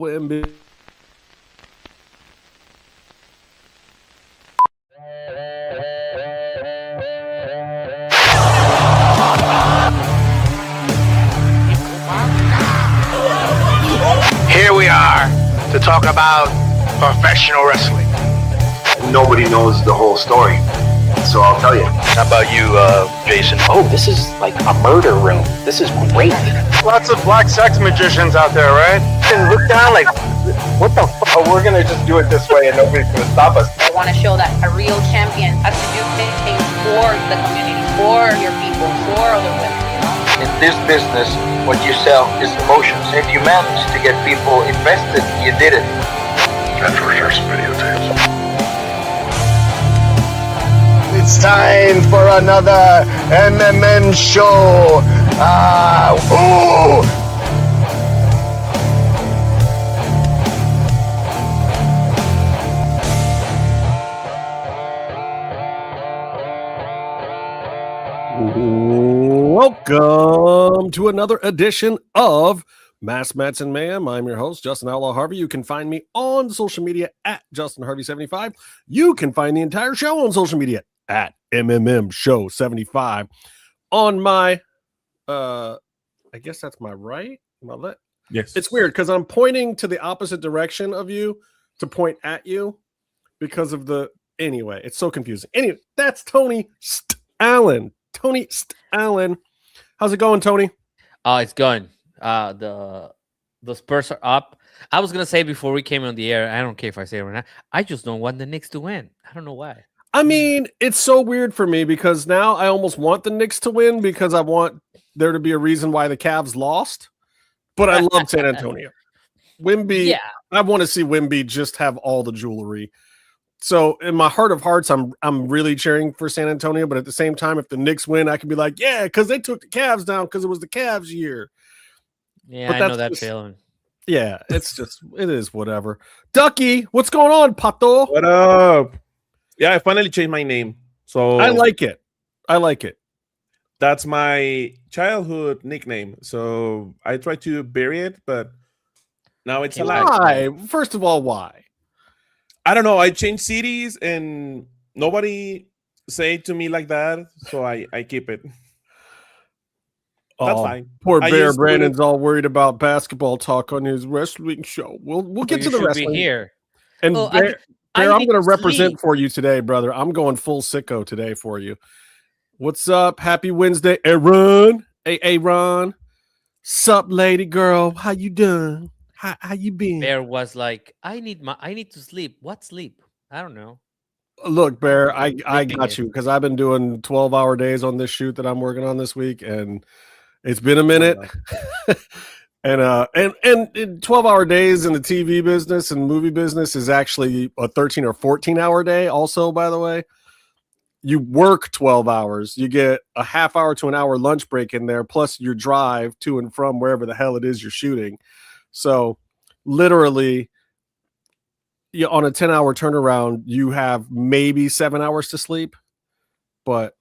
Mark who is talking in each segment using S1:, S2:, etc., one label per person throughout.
S1: Wemby.
S2: Here we are to talk about professional wrestling.
S3: Nobody knows the whole story, so I'll tell you.
S2: How about you, Jason?
S4: Oh, this is like a murder room. This is great.
S5: Lots of black sex magicians out there, right?
S4: And look down like, what the fuck?
S5: Oh, we're gonna just do it this way and nobody's gonna stop us.
S6: I want to show that a real champion has to do things for the community, for your people, for other women.
S7: In this business, what you sell is emotions. If you manage to get people invested, you did it.
S3: And for sure some videotapes.
S5: It's time for another MMN show.
S1: Welcome to another edition of Mass Mats and Mayhem. I'm your host, Justin Outlaw Harvey. You can find me on social media at JustinHarvey75. You can find the entire show on social media at MMM Show 75. On my, I guess that's my right, my left.
S8: Yes.
S1: It's weird because I'm pointing to the opposite direction of you to point at because of the, anyway, it's so confusing. Anyway, that's Tony Allen. Tony Allen. How's it going, Tony?
S9: It's going. The Spurs are up. I was gonna say before we came on the air, I don't care if I say it or not. I just don't want the Knicks to win. I don't know why.
S1: I mean, it's so weird for me because now I almost want the Knicks to win because I want there to be a reason why the Cavs lost. But I love San Antonio. Wemby, yeah. I want to see Wemby just have all the jewelry. So in my heart of hearts, I'm really cheering for San Antonio. But at the same time, if the Knicks win, I can be like, yeah, because they took the Cavs down because it was the Cavs year.
S9: Yeah, I know that feeling.
S1: Yeah, it is whatever. Ducky, what's going on, Pato?
S8: What up? Yeah, I finally changed my name. So
S1: I like it.
S8: That's my childhood nickname. So I tried to bury it, but now it's alive.
S1: Why? First of all, why?
S8: I don't know. I changed cities and nobody say to me like that. So I keep it. That's fine.
S1: Poor Bear Brandon's all worried about basketball talk on his wrestling show. We'll get to the wrestling
S9: here.
S1: And Bear, I'm going to represent for you today, brother. I'm going full sicko today for you. What's up? Happy Wednesday, Aaron. Hey, Aaron. Sup, lady girl? How you doing? How you been?
S9: Bear was like, I need to sleep. What sleep? I don't know.
S1: Look, Bear, I got you because I've been doing 12-hour days on this shoot that I'm working on this week, and it's been a minute. and 12-hour days in the TV business and movie business is actually a 13 or 14-hour day. Also, by the way, you work 12 hours. You get a half hour to an hour lunch break in there, plus your drive to and from wherever the hell it is you're shooting. So literally on a 10-hour turnaround, you have maybe 7 hours to sleep. But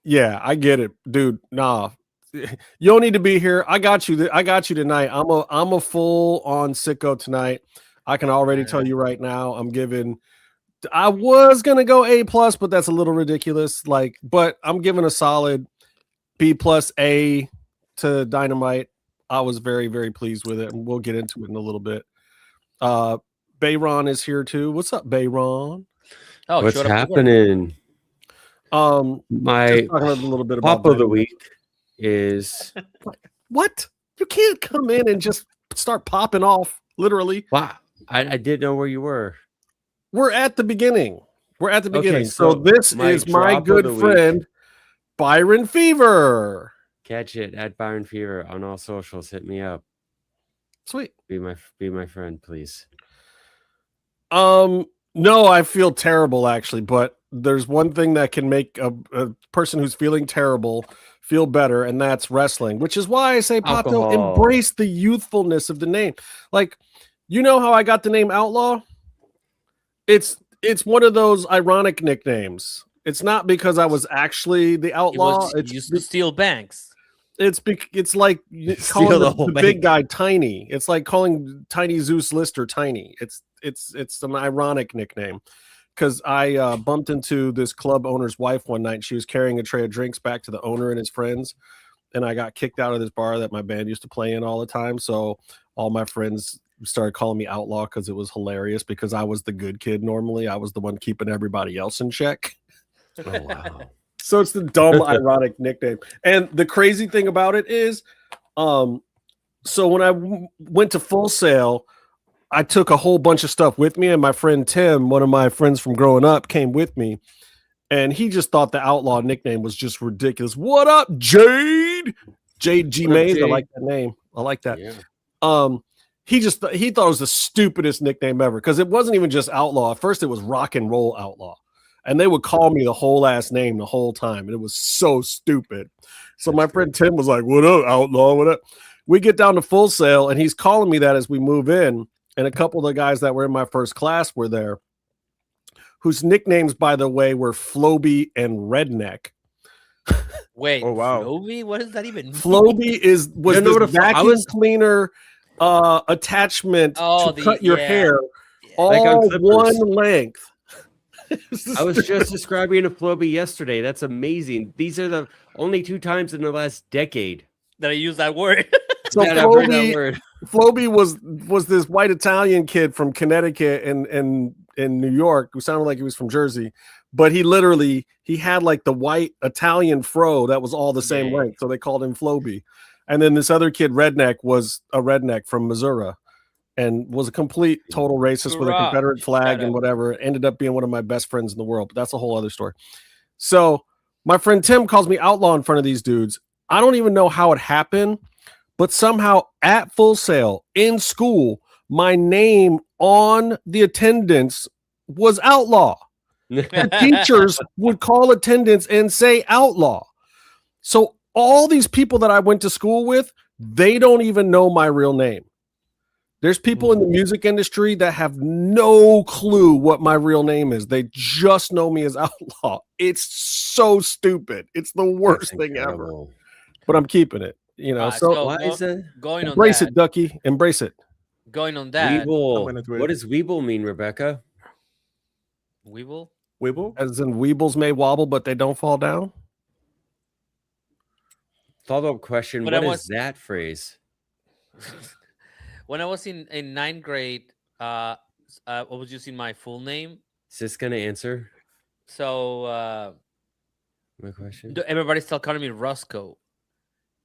S1: yeah, I get it, dude. Nah, you don't need to be here. I got you tonight. I'm a full on sicko tonight. I can already tell you right now. I was going to go A+, but that's a little ridiculous. But I'm giving a solid B+ A to Dynamite. I was very, very pleased with it, and we'll get into it in a little bit. Bayron is here too. What's up, Bayron?
S10: Oh, what's happening? My
S1: talking a little bit
S10: about
S1: pop
S10: of the week is
S1: what? You can't come in and just start popping off, literally.
S10: Wow, I didn't know where you were.
S1: We're at the beginning.
S10: Okay,
S1: so this is my good friend, Byron Fever.
S10: Catch it at Byron Fever on all socials. Hit me up.
S1: Sweet.
S10: Be my friend, please.
S1: No, I feel terrible actually, but there's one thing that can make a person who's feeling terrible feel better, and that's wrestling, which is why I say, Pato, embrace the youthfulness of the name. Like, you know how I got the name Outlaw? It's one of those ironic nicknames. It's not because I was actually the outlaw.
S9: It's used to steal banks.
S1: It's like
S10: Steal
S1: calling
S10: the
S1: the
S10: whole
S1: big
S10: bank.
S1: guy Tiny. It's like calling Tiny Zeus Lister Tiny. It's an ironic nickname. Because I bumped into this club owner's wife one night. And she was carrying a tray of drinks back to the owner and his friends. And I got kicked out of this bar that my band used to play in all the time. So all my friends started calling me Outlaw because it was hilarious because I was the good kid normally. I was the one keeping everybody else in check.
S10: Oh, wow.
S1: So it's the dumb, ironic nickname. And the crazy thing about it is, so when I went to Full Sail, I took a whole bunch of stuff with me, and my friend Tim, one of my friends from growing up, came with me, and he just thought the Outlaw nickname was just ridiculous. What up, Jade? Jade G. Mays. I like that name. I like that.
S10: Yeah.
S1: He thought it was the stupidest nickname ever because it wasn't even just Outlaw. At first, it was Rock and Roll Outlaw, and they would call me the whole last name the whole time, and it was so stupid. So my friend Tim was like, "What up, Outlaw? What up?" We get down to Full Sail, and he's calling me that as we move in. And a couple of the guys that were in my first class were there, whose nicknames, by the way, were Floby and Redneck.
S9: Wait,
S8: Oh, wow.
S9: Floby? What does that even mean?
S1: Floby was the vacuum cleaner attachment to cut your hair all one length.
S10: I was just describing a Floby yesterday. That's amazing. These are the only 2 times in the last decade
S9: that I use that word.
S1: So
S10: that I've heard that word.
S1: Floby was this white Italian kid from Connecticut and in New York who sounded like he was from Jersey, but he had like the white Italian fro that was all the same length, so they called him Floby. And then this other kid, Redneck, was a redneck from Missouri and was a complete total racist with a Confederate flag and whatever. Ended up being one of my best friends in the world, but that's a whole other story. So my friend Tim calls me Outlaw in front of these dudes. I don't even know how it happened, but somehow at Full Sail in school, my name on the attendance was Outlaw. The teachers would call attendance and say Outlaw. So all these people that I went to school with, they don't even know my real name. There's people in the music industry that have no clue what my real name is. They just know me as Outlaw. It's so stupid. It's the worst thing ever. But I'm keeping it. You know, so
S10: why is it
S9: going on
S1: embrace
S9: that,
S1: it, Ducky. Embrace it.
S9: Going on that.
S10: Weeble. What does Weeble mean, Rebecca?
S9: Weeble?
S8: Weeble?
S1: As in Weebles may wobble, but they don't fall down?
S10: Follow-up question.
S9: But
S10: What is that phrase?
S9: When I was in 9th grade, I was using my full name.
S10: Is this going to answer
S9: So
S10: my question?
S9: everybody's still calling me Roscoe.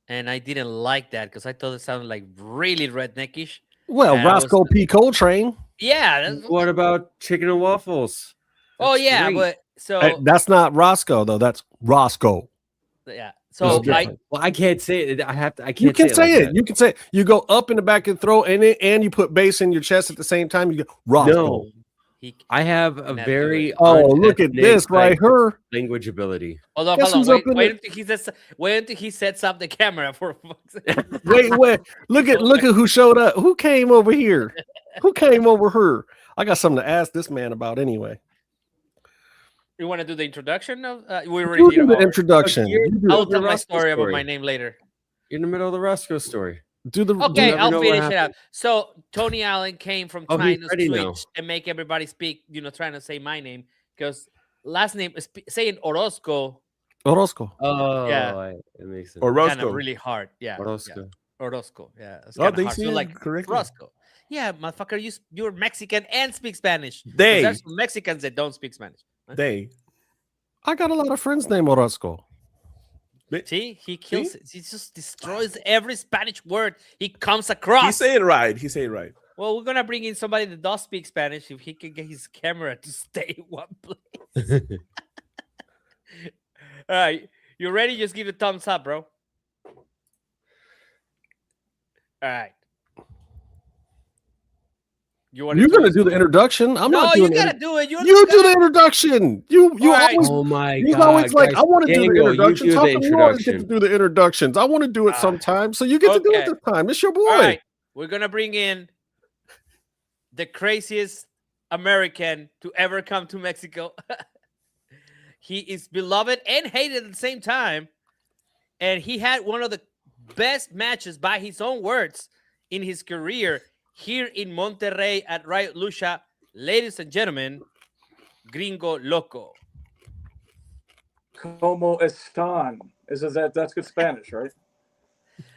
S9: And I didn't like that because I thought it sounded like really redneckish.
S1: Well,
S9: And
S1: Roscoe P. Coltrane.
S9: Yeah.
S10: What about chicken and waffles?
S9: Oh,
S10: That's
S9: yeah.
S10: great.
S9: But so
S1: That's not Roscoe, though. That's Roscoe.
S9: yeah. So
S10: I can't say it. I can't.
S1: You can say
S10: like
S1: it.
S10: that.
S1: You can say it. You go up in the back and throw in it, and you put bass in your chest at the same time. You go Roscoe.
S10: No, I have a very
S1: look at this right here.
S10: Language ability.
S9: Hold on. Wait until he sets up the camera for
S1: wait. Look at who showed up. Who came over here? Who came over here? I got something to ask this man about anyway.
S9: You want to do the introduction of? We
S1: You
S9: already
S1: do
S9: did
S1: the introduction.
S9: I'll tell my story about my name later.
S10: You're in the middle of the Roscoe story.
S9: Okay, I'll finish it out. So Tony Allen came from trying to switch
S10: now.
S9: and make everybody speak, trying to say my name because last name is saying Orozco.
S1: Orozco.
S10: Oh,
S9: yeah,
S10: it makes sense.
S8: Orozco.
S9: Kind of really hard. Yeah,
S10: Orozco.
S9: Yeah. Orozco. Yeah, it's
S8: Oh,
S9: kinda
S8: they
S9: hard.
S8: say
S9: So
S8: it
S9: like
S8: correctly.
S9: Orozco. Yeah, motherfucker, you're Mexican and speak Spanish. 'Cause
S8: They.
S9: there's some Mexicans that don't speak Spanish. Huh?
S1: I got a lot of friends named Orozco.
S9: See, he kills it. He just destroys every Spanish word he comes across.
S8: He say it right.
S9: Well, we're gonna bring in somebody that does speak Spanish if he can get his camera to stay in one place. All right, you ready? Just give a thumbs up, bro. All right.
S1: You're gonna do the introduction. I'm not doing
S9: you gotta do it.
S1: You do the introduction. You
S9: right.
S1: always.
S10: Oh my
S1: He's
S10: God,
S1: always like,
S10: guys,
S1: I want to do the
S10: Daniel, you
S1: introductions.
S10: do
S1: How
S10: the
S1: come you always get to
S10: introduction.
S1: do the introductions? I want to do it sometime, so you get to do it this time. It's your boy.
S9: All right, we're gonna bring in the craziest American to ever come to Mexico. He is beloved and hated at the same time, and he had one of the best matches, by his own words, in his career here in Monterrey at Riot Lucha. Ladies and gentlemen, Gringo Loco.
S11: Como están? That's good Spanish, right?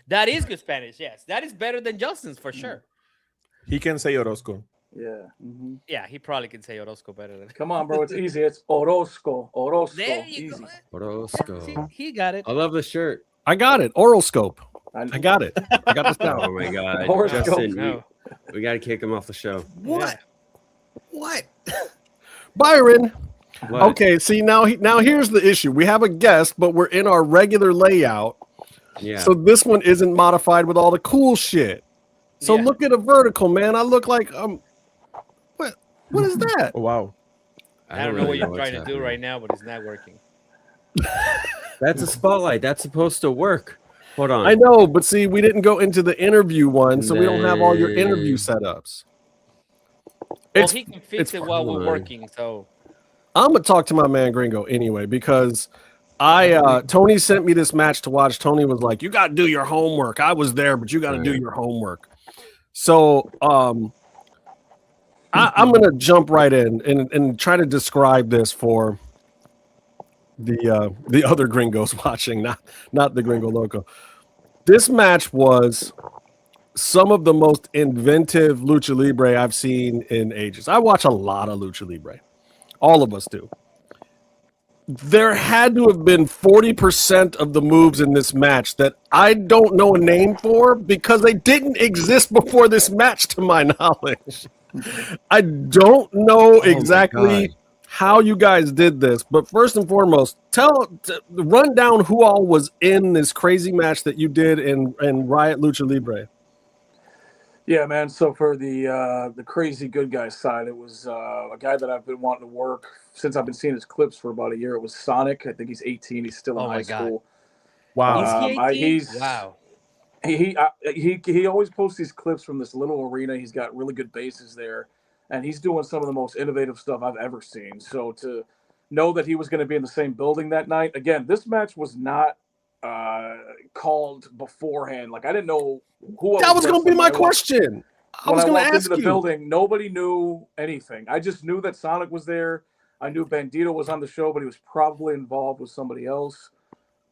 S9: That is good Spanish, yes. That is better than Justin's for sure.
S8: He can say Orozco.
S11: Yeah. Mm-hmm.
S9: Yeah, he probably can say Orozco better than.
S11: Come on, bro. It's easy. It's Orozco. Orozco.
S9: There you
S11: easy.
S9: go.
S10: Orozco.
S9: See, he got it.
S10: I love the shirt.
S1: I got it. Oral scope. I got it. I got this down.
S10: Oh my God,
S11: Horoscope.
S10: Justin,
S9: No.
S10: we got to kick him off the show.
S1: What? What? Byron.
S10: What?
S1: Okay, see now here's the issue. We have a guest, but we're in our regular layout.
S10: Yeah.
S1: So this one isn't modified with all the cool shit. So
S9: Yeah.
S1: look at a vertical, man. I look like what is that?
S8: Oh, wow.
S9: I don't know what
S10: really
S9: you're
S10: what's
S9: trying to do
S10: happening.
S9: right now, but it's not working.
S10: That's a spotlight. That's supposed to work. Hold on.
S1: I know, but see, we didn't go into the interview one, so we don't have all your interview setups.
S9: Well, he can fix
S1: it's
S9: it while we're
S10: fine.
S9: working, so
S1: I'm gonna talk to my man Gringo anyway because Tony sent me this match to watch. Tony was like, "You got to do your homework." I was there, but you got to do your homework. So I'm gonna jump right in and try to describe this for the other Gringos watching, not the Gringo Loco. This match was some of the most inventive Lucha Libre I've seen in ages. I watch a lot of Lucha Libre. All of us do. There had to have been 40% of the moves in this match that I don't know a name for because they didn't exist before this match, to my knowledge. I don't know exactly how you guys did this, but first and foremost, run down who all was in this crazy match that you did in Riot Lucha Libre.
S11: Yeah, man. So for the crazy good guy side, it was a guy that I've been wanting to work since I've been seeing his clips for about a year. It was Sonic. I think he's 18. He's still in high school.
S8: Wow.
S9: Is he 18? Wow.
S11: He always posts these clips from this little arena. He's got really good bases there, and he's doing some of the most innovative stuff I've ever seen. So to know that he was going to be in the same building that night, again, this match was not called beforehand. Like I didn't know who.
S1: That was going to be my question. I was going to ask
S11: into the
S1: you.
S11: building, nobody knew anything. I just knew that Sonic was there. I knew Bandito was on the show, but he was probably involved with somebody else.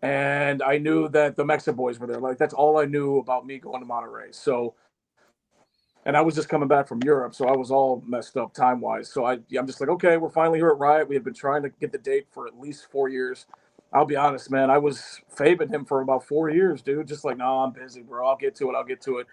S11: And I knew that the Mexa boys were there. Like that's all I knew about me going to Monterrey. So, and I was just coming back from Europe, so I was all messed up time wise. So I'm just like, okay, we're finally here at Riot. We have been trying to get the date for at least 4 years. I'll be honest, man. I was favoring him for about 4 years, dude. Just like, no, I'm busy, bro. I'll get to it.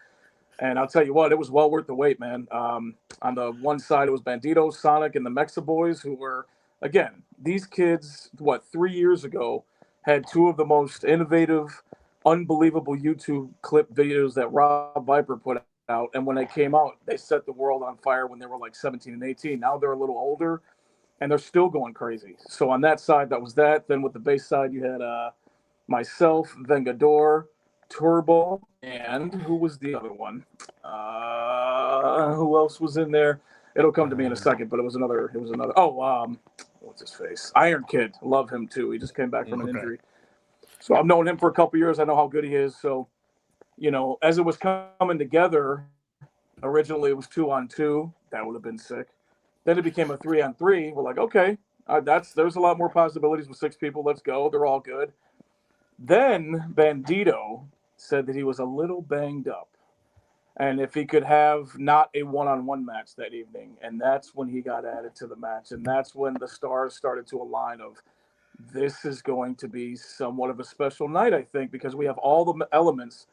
S11: And I'll tell you what, it was well worth the wait, man. On the one side, it was Bandito, Sonic, and the Mexa boys who were, again, these kids, 3 years ago, had two of the most innovative, unbelievable YouTube clip videos that Rob Viper put out. And when they came out, they set the world on fire when they were like 17 and 18. Now they're a little older, and they're still going crazy. So on that side, that was that. Then with the bass side, you had myself, Vengador, Turbo, and who was the other one? Who else was in there? It'll come to me in a second, but it was another. Oh, what's his face? Iron Kid. Love him too. He just came back from an injury. So I've known him for a couple years. I know how good he is. So, as it was coming together, originally it was 2-on-2. That would have been sick. Then it became a 3-on-3. We're like, okay, there's a lot more possibilities with 6 people. Let's go. They're all good. Then Bandito said that he was a little banged up, and if he could have not a one-on-one match that evening, and that's when he got added to the match, and that's when the stars started to align of this is going to be somewhat of a special night, I think, because we have all the elements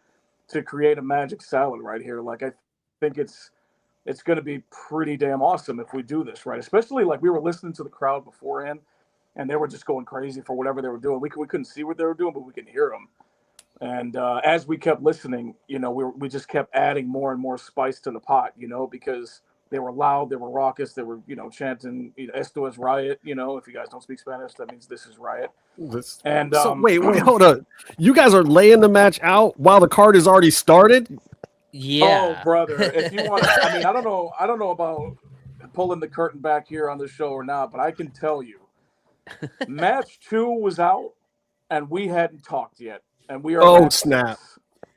S11: to create a magic salad right here. Like, I think it's going to be pretty damn awesome if we do this right, especially like we were listening to the crowd beforehand, and they were just going crazy for whatever they were doing. We couldn't see what they were doing, but we could hear them. And as we kept listening, we just kept adding more and more spice to the pot, because they were loud, they were raucous, they were, chanting, "Esto es Riot." If you guys don't speak Spanish, that means this is Riot.
S1: Wait, hold on. You guys are laying the match out while the card is already started?
S9: Yeah.
S11: Oh, brother, if you want, I don't know about pulling the curtain back here on the show or not, but I can tell you, match 2 was out, and we hadn't talked yet. And we are.
S1: Oh, snap.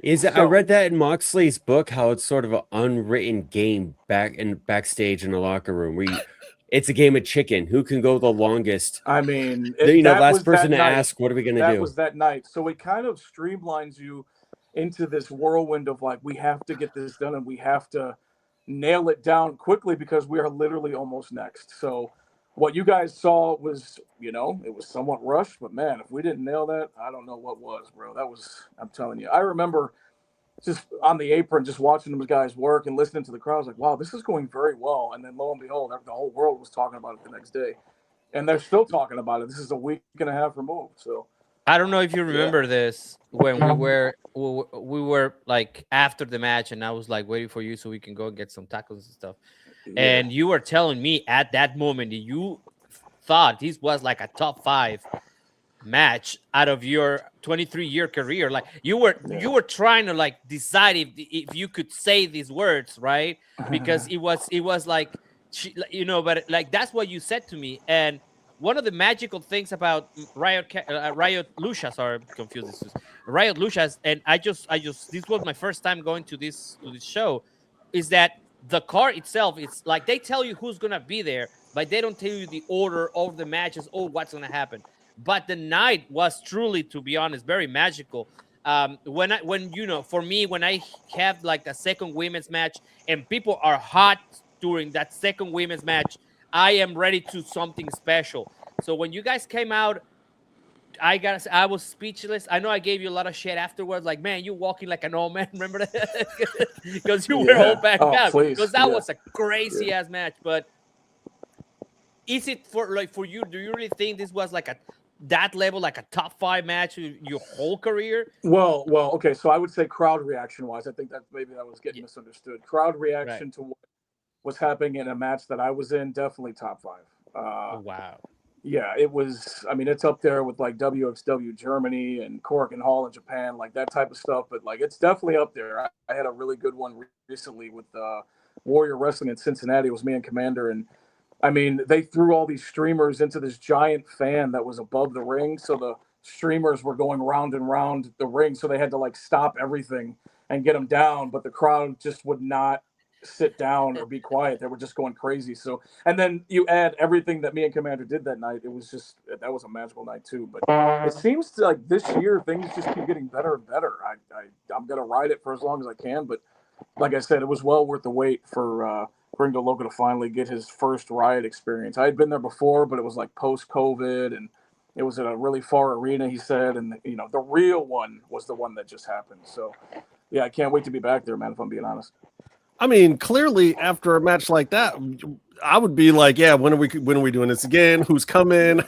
S10: I read that in Moxley's book, how it's sort of an unwritten game backstage in the locker room where it's a game of chicken. Who can go the longest?
S11: I mean,
S10: last person to ask, what are we going to do?
S11: That was that night. So it kind of streamlines you into this whirlwind of like, we have to get this done and we have to nail it down quickly because we are literally almost next. So what you guys saw was, it was somewhat rushed, but man, if we didn't nail that, I don't know what was, bro. I'm telling you, I remember just on the apron, just watching those guys work and listening to the crowd. I was like, wow, this is going very well. And then lo and behold, the whole world was talking about it the next day. And they're still talking about it. This is a week and a half removed. So
S9: I don't know if you remember this when we were like after the match, and I was like waiting for you so we can go and get some tacos and stuff. Yeah. And you were telling me at that moment that you thought this was like a top 5 match out of your 23-year career. Like you were trying to like decide if you could say these words, right? Because it was like, but like that's what you said to me. And one of the magical things about Riot Lucha, sorry, I'm confused. Riot Lucha, and I just this was my first time going to this show, is that the card itself, it's like they tell you who's gonna be there, but they don't tell you the order of the matches or what's gonna happen. But the night was truly, to be honest, very magical. For me, when I have like a second women's match and people are hot during that second women's match, I am ready to something special. So when you guys came out, I was speechless. I know I gave you a lot of shit afterwards, like, man, you walking like an old man. Remember that? Because you were all back out. Because that was a crazy ass match. But is it for you? Do you really think this was like that level, like a top 5 match of your whole career?
S11: Well, okay. So I would say crowd reaction wise, I think that maybe that was getting misunderstood. Crowd reaction to what was happening in a match that I was in, definitely top 5.
S9: Wow.
S11: Yeah, it was. I mean, it's up there with like WXW Germany and Cork and Hall in Japan, like that type of stuff. But like, it's definitely up there. I had a really good one recently with Warrior Wrestling in Cincinnati. It was me and Commander, and I mean, they threw all these streamers into this giant fan that was above the ring, so the streamers were going round and round the ring, so they had to like stop everything and get them down. But the crowd just would not sit down or be quiet. They were just going crazy. So, and then you add everything that me and Commander did that night. It was just, that was a magical night too. But it seems to, like, this year things just keep getting better and better. I'm gonna ride it for as long as I can. But like I said, it was well worth the wait for Gringo Loco to finally get his first Riot experience. I had been there before, but it was like post-COVID, and it was at a really far arena, he said. And the real one was the one that just happened. So yeah, I can't wait to be back there, man, if I'm being honest.
S1: I mean, clearly after a match like that, I would be like, yeah, when are we doing this again? Who's coming?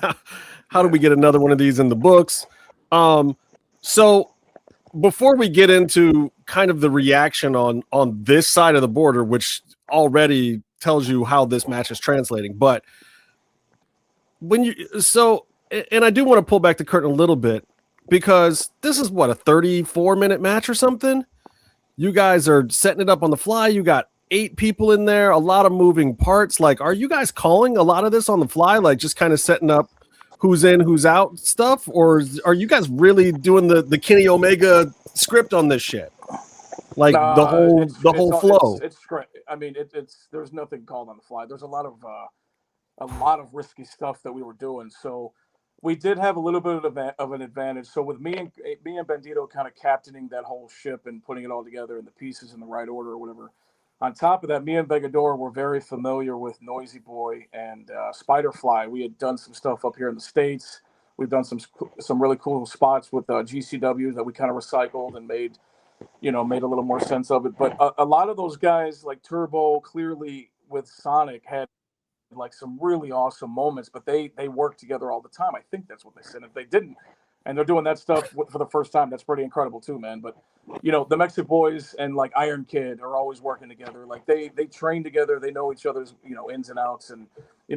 S1: How do we get another one of these in the books? So before we get into kind of the reaction on this side of the border, which already tells you how this match is translating, but and I do want to pull back the curtain a little bit, because this is what, a 34-minute match or something? You guys are setting it up on the fly. You got 8 people in there, a lot of moving parts. Like, are you guys calling a lot of this on the fly, like just kind of setting up who's in, who's out stuff? Or are you guys really doing the Kenny Omega script on this shit? Like the whole flow?
S11: It's great. I mean, there's nothing called on the fly. There's a lot of risky stuff that we were doing. So we did have a little bit of an advantage. So with me and Bandito kind of captaining that whole ship and putting it all together in the pieces in the right order or whatever. On top of that, me and Vegador were very familiar with Noisy Boy and Spiderfly. We had done some stuff up here in the States. We've done some really cool spots with GCW that we kind of recycled and made a little more sense of it. But a lot of those guys, like Turbo, clearly with Sonic, had like some really awesome moments, but they work together all the time. I think that's what they said. If they didn't, and they're doing that stuff for the first time, that's pretty incredible too, man. But the Mexican boys and like Iron Kid are always working together. Like they train together. They know each other's ins and outs. And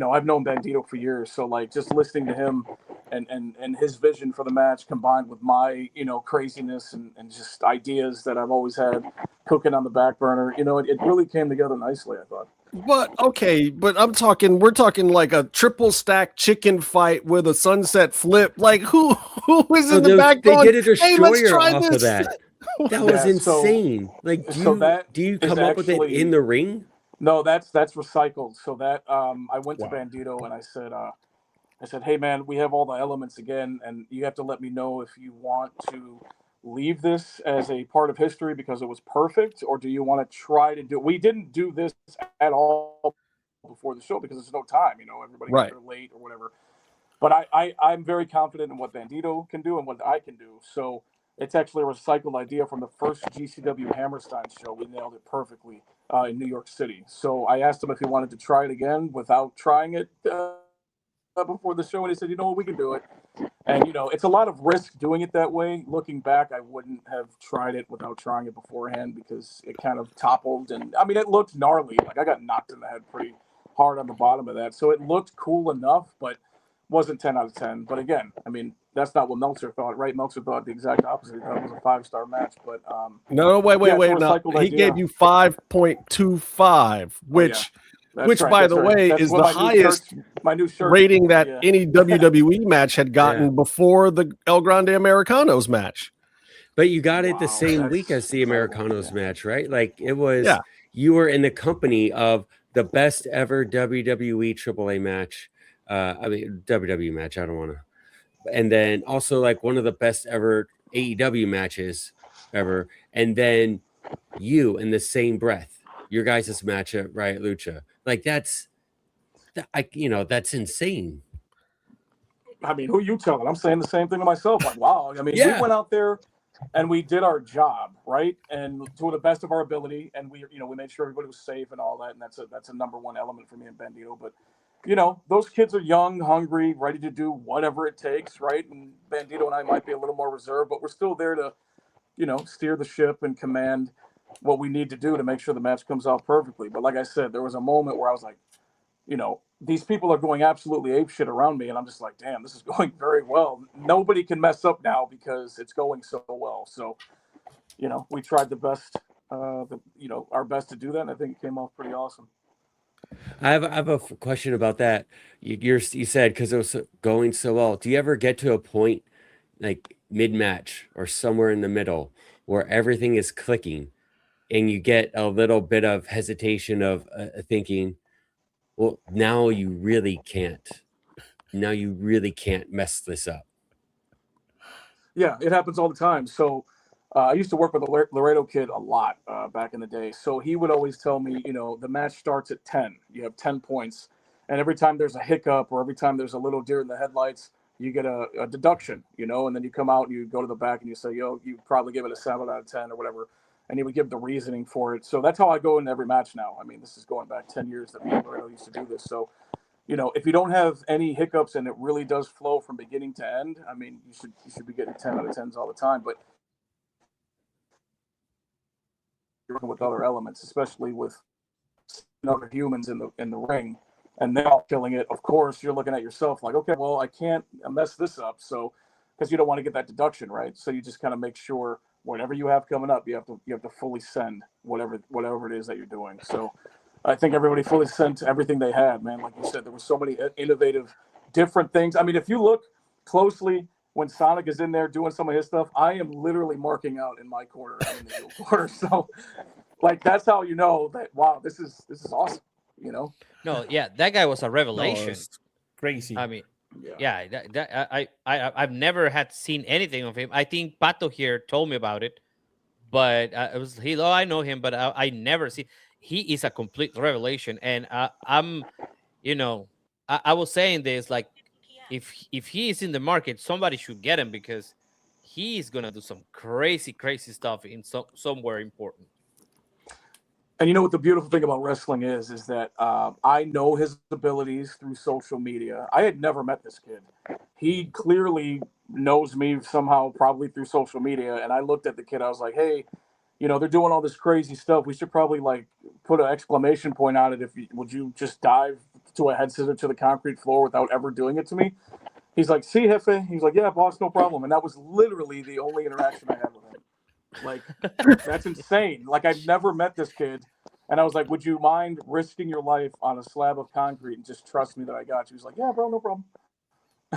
S11: I've known Bandito for years, so like just listening to him and his vision for the match combined with my craziness and just ideas that I've always had cooking on the back burner. It really came together nicely, I thought.
S1: But okay, we're talking like a triple stack chicken fight with a sunset flip. Like who is in the back going,
S10: they did a destroyer
S1: hey, let's try
S10: off
S1: this.
S10: Of that. That was
S11: Yeah, so-
S10: insane. Like,
S11: so that
S10: do you
S11: is
S10: come up with it
S11: actually-
S10: in the ring?
S11: No, that's recycled. So that I went to
S8: Wow.
S11: Bandito and I said, hey man, we have all the elements again, and you have to let me know if you want to leave this as a part of history because it was perfect, or do you want to try to do? We didn't do this at all before the show because there's no time. You know, everybody got
S1: Right.
S11: there late or whatever. But I'm very confident in what Bandito can do and what I can do. So it's actually a recycled idea from the first GCW Hammerstein show. We nailed it perfectly in New York City. So I asked him if he wanted to try it again without trying it before the show, and he said, you know what, we can do it. And, you know, it's a lot of risk doing it that way. Looking back, I wouldn't have tried it without trying it beforehand because it kind of toppled. And, I mean, it looked gnarly. Like, I got knocked in the head pretty hard on the bottom of that. So it looked cool enough, but wasn't 10 out of 10. But again, I mean, that's not what Meltzer thought, right? Meltzer thought the exact opposite. He thought it was a 5-star match. But
S1: No, wait.
S11: yeah, it's a
S1: No,
S11: recycled
S1: he
S11: idea.
S1: gave you 5.25, which,
S11: That's right,
S1: by
S11: that's
S1: the
S11: right.
S1: way,
S11: That's
S1: is
S11: what
S1: the
S11: my new
S1: highest
S11: shirt- my new shirt.
S1: rating that
S11: Yeah.
S1: any WWE match had gotten before the El Grande Americanos match.
S10: But you got it the
S11: Wow,
S10: same
S11: that's
S10: week as the
S11: incredible,
S10: Americanos
S11: yeah.
S10: match, right? Like, it was,
S1: Yeah.
S10: you were in the company of the best ever WWE AAA match. I mean, WWE match. I don't want to. And then also like one of the best ever AEW matches ever. And then you in the same breath, your guys' match at Riot Lucha. Like, that's insane.
S11: I mean, who you telling? I'm saying the same thing to myself. Like, wow. I mean,
S10: Yeah.
S11: we went out there and we did our job, right? And to the best of our ability. And we made sure everybody was safe and all that. And that's a number one element for me and Bandito. But, you know, those kids are young, hungry, ready to do whatever it takes, right? And Bandito and I might be a little more reserved, but we're still there to, you know, steer the ship and command what we need to do to make sure the match comes out perfectly. But like I said, there was a moment where I was like, you know, these people are going absolutely apeshit around me, and I'm just like, damn, this is going very well. Nobody can mess up now because it's going so well. So, you know, we tried the best, our best to do that, and I think it came off pretty awesome.
S10: I have a question about that. You said because it was going so well. Do you ever get to a point like mid-match or somewhere in the middle where everything is clicking and you get a little bit of hesitation of thinking, well, now you really can't mess this up?
S11: Yeah, it happens all the time. So I used to work with a Laredo kid a lot back in the day. So he would always tell me, you know, the match starts at 10. You have 10 points. And every time there's a hiccup or every time there's a little deer in the headlights, you get a deduction, you know, and then you come out and you go to the back and you say, yo, you probably give it a 7 out of 10 or whatever. And he would give the reasoning for it. So that's how I go in every match now. I mean, this is going back 10 years that me and Laredo used to do this. So, you know, if you don't have any hiccups and it really does flow from beginning to end, I mean, you should be getting 10 out of 10s all the time. But you're working with other elements, especially with other humans in the ring, and they're all killing it. Of course, you're looking at yourself like, okay, well, I can't mess this up. So, because you don't want to get that deduction, right? So you just kind of make sure whatever you have coming up, you have to fully send whatever it is that you're doing. So I think everybody fully sent everything they had, man. Like you said, there were so many innovative, different things. I mean, if you look closely when Sonic is in there doing some of his stuff, I am literally marking out in my corner and in the heel corner. So, like, that's how you know that, wow, this is awesome, you know?
S9: No, yeah, that guy was a revelation.
S8: it's crazy.
S9: I mean, I've never had seen anything of him. I think Pato here told me about it, but it was I know him, but I never see. He is a complete revelation, and I'm, you know, I was saying this, like, if he is in the market, somebody should get him because he is gonna do some crazy stuff in somewhere important.
S11: And you know what the beautiful thing about wrestling is that I know his abilities through social media. I had never met this kid. He clearly knows me somehow, probably through social media. And I looked at the kid. I was like, hey, you know, they're doing all this crazy stuff. We should probably like put an exclamation point on it. Would you just dive to a head scissor to the concrete floor without ever doing it to me? He's like, see, Jefe? He's like, yeah, boss, no problem. And that was literally the only interaction I had with him. Like, that's insane. Like, I've never met this kid. And I was like, would you mind risking your life on a slab of concrete and just trust me that I got you? He's like, yeah, bro, no problem.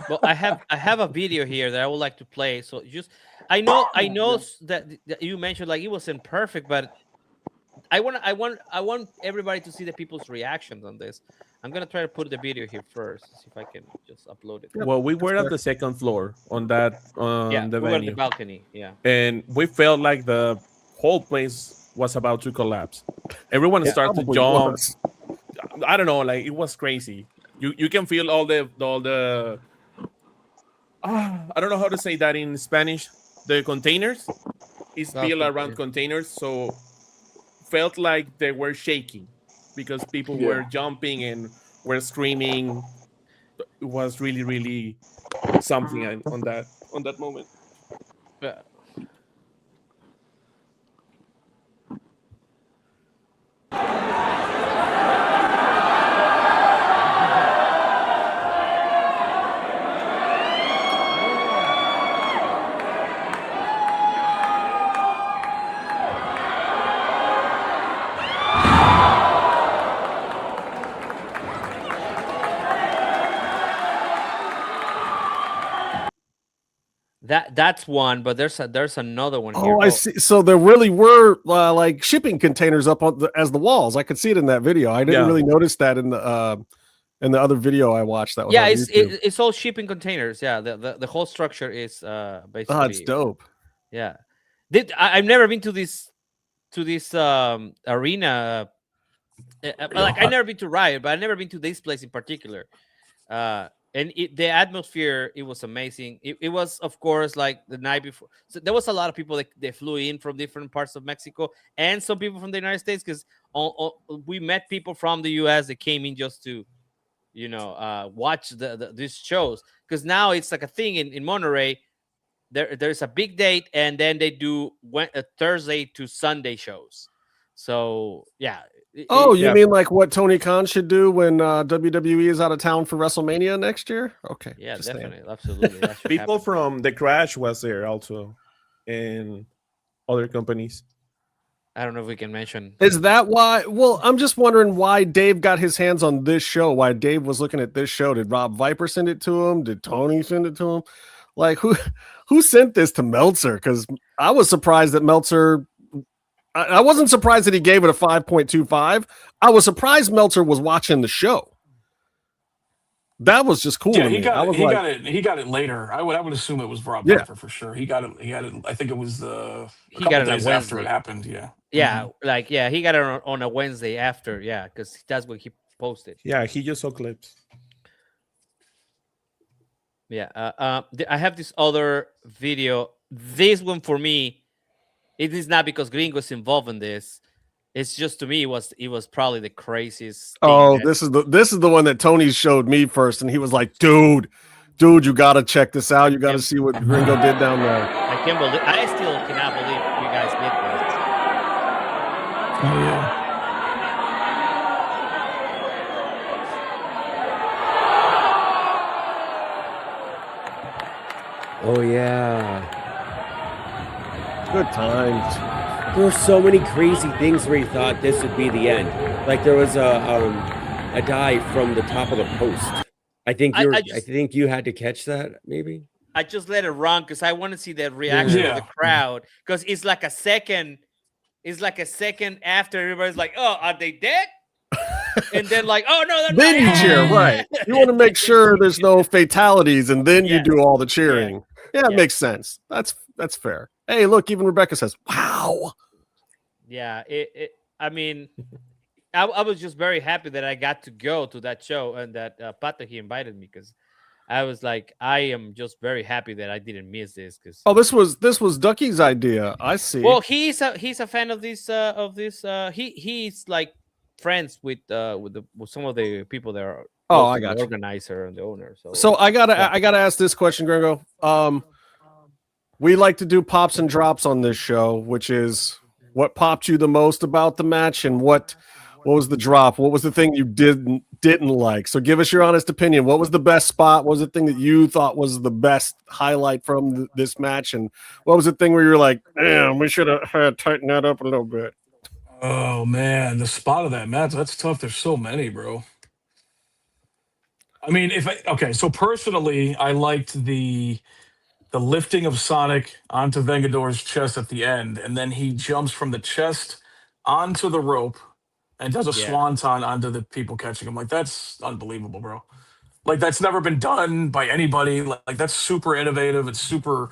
S9: Well, I have a video here that I would like to play. So I know that you mentioned like it wasn't perfect, but I want everybody to see the people's reactions on this. I'm gonna try to put the video here first, see if I can just upload it.
S8: Well, we were at the second floor on the
S9: we were at the
S8: venue,
S9: balcony. Yeah,
S8: and we felt like the whole place was about to collapse. Everyone started to jump. I don't know, like it was crazy. You can feel all the I don't know how to say that in Spanish. The containers is built around containers, so felt like they were shaking because people were jumping and were screaming. It was really, really something on that moment.
S9: yeah. That's one, but there's another one here.
S1: Oh, I see. So there really were like shipping containers up on as the walls. I could see it in that video. I didn't really notice that in the other video I watched. That was
S9: it's all shipping containers. Yeah, the whole structure is basically.
S1: Oh, it's dope.
S9: Yeah, I've never been to this arena. Like I've never been to Riot, but I've never been to this place in particular. And the atmosphere, it was amazing. It was, of course, like the night before. So there was a lot of people that they flew in from different parts of Mexico and some people from the United States because we met people from the US that came in just to, watch these shows. Because now it's like a thing in Monterrey. There's a big date and then they do Thursday to Sunday shows. So, yeah.
S1: You mean like what Tony Khan should do when WWE is out of town for WrestleMania next year? Okay.
S9: Yeah, definitely. Absolutely.
S8: People from The Crash was there also, and other companies.
S9: I don't know if we can mention.
S1: Is that why? Well, I'm just wondering why Dave got his hands on this show, why Dave was looking at this show. Did Rob Viper send it to him? Did Tony send it to him? Like, who sent this to Meltzer? Because I was surprised that Meltzer... I wasn't surprised that he gave it a 5.25. I was surprised Meltzer was watching the show. That was just cool.
S12: Yeah, he got it later. I would assume it was Rob Viper for sure. He got it. I think it was
S9: he got it
S12: days after it happened. Yeah.
S9: Yeah, he got it on a Wednesday after. Yeah, because that's what he posted.
S8: Yeah, he just saw clips.
S9: Yeah. I have this other video. This one for me. It is not because Gringo is involved in this. It's just to me it was probably the craziest.
S1: This is the one that Tony showed me first, and he was like, "Dude, you got to check this out. You got to see what Gringo did down there."
S9: I still cannot believe you guys did this.
S12: Oh yeah.
S10: Oh yeah.
S1: Good times.
S10: There were so many crazy things where you thought this would be the end. Like there was a dive from the top of the post. I think you had to catch that. Maybe
S9: I just let it run because I want to see the reaction of the crowd. Because it's like a second. It's like a second after everybody's like, "Oh, are they dead?" And then like, "Oh no, they're
S1: then
S9: not."
S1: You cheer, right? You want to make sure there's no fatalities, and then you do all the cheering. Yeah, it makes sense. That's fair. Hey, look, even Rebecca says, "Wow."
S9: Yeah, I mean, I was just very happy that I got to go to that show and that Pato he invited me because I was like, I am just very happy that I didn't miss this because.
S1: Oh, this was Ducky's idea. I see.
S9: Well, he's a fan of this he's like friends with some of the people that are.
S1: I got
S9: the
S1: you.
S9: Organizer and the owner.
S1: So I gotta ask this question, Gringo. We like to do pops and drops on this show, which is what popped you the most about the match and what was the drop? What was the thing you didn't like? So give us your honest opinion. What was the best spot? What was the thing that you thought was the best highlight from this match? And what was the thing where you're like, damn, we should have tightened that up a little bit?
S12: Oh man, the spot of that match, that's tough. There's so many, bro. I mean, so personally, I liked the lifting of Sonic onto Vengador's chest at the end, and then he jumps from the chest onto the rope and does a swanton onto the people catching him. Like, that's unbelievable, bro. Like, that's never been done by anybody. Like that's super innovative. It's super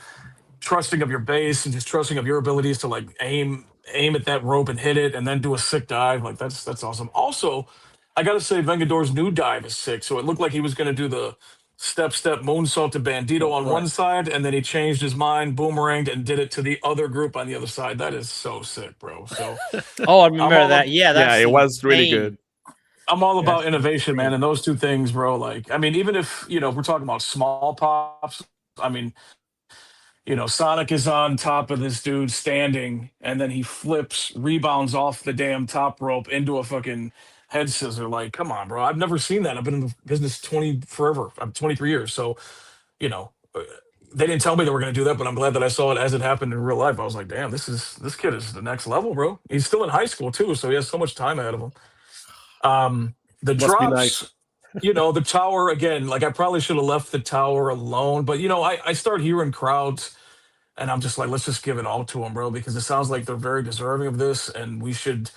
S12: trusting of your base and just trusting of your abilities to like aim at that rope and hit it and then do a sick dive. Like that's awesome. Also, I gotta say Vengador's new dive is sick. So it looked like he was gonna do the step moonsault to Bandito on one side, and then he changed his mind, boomeranged, and did it to the other group on the other side. That is so sick, bro. So
S9: I remember that. Yeah,
S8: it was really good.
S12: I'm all about innovation, man, and those two things, bro. Like, I mean, even if we're talking about small pops, I mean, Sonic is on top of this dude standing, and then he flips, rebounds off the damn top rope into a fucking head scissor. Like, come on, bro. I've never seen that. I've been in the business forever. I'm 23 years. So, they didn't tell me they were going to do that, but I'm glad that I saw it as it happened in real life. I was like, damn, this kid is the next level, bro. He's still in high school too, so he has so much time ahead of him. The
S1: Must
S12: drops,
S1: be nice.
S12: the tower again, like I probably should have left the tower alone, but I start hearing crowds and I'm just like, let's just give it all to them, bro, because it sounds like they're very deserving of this. And we should,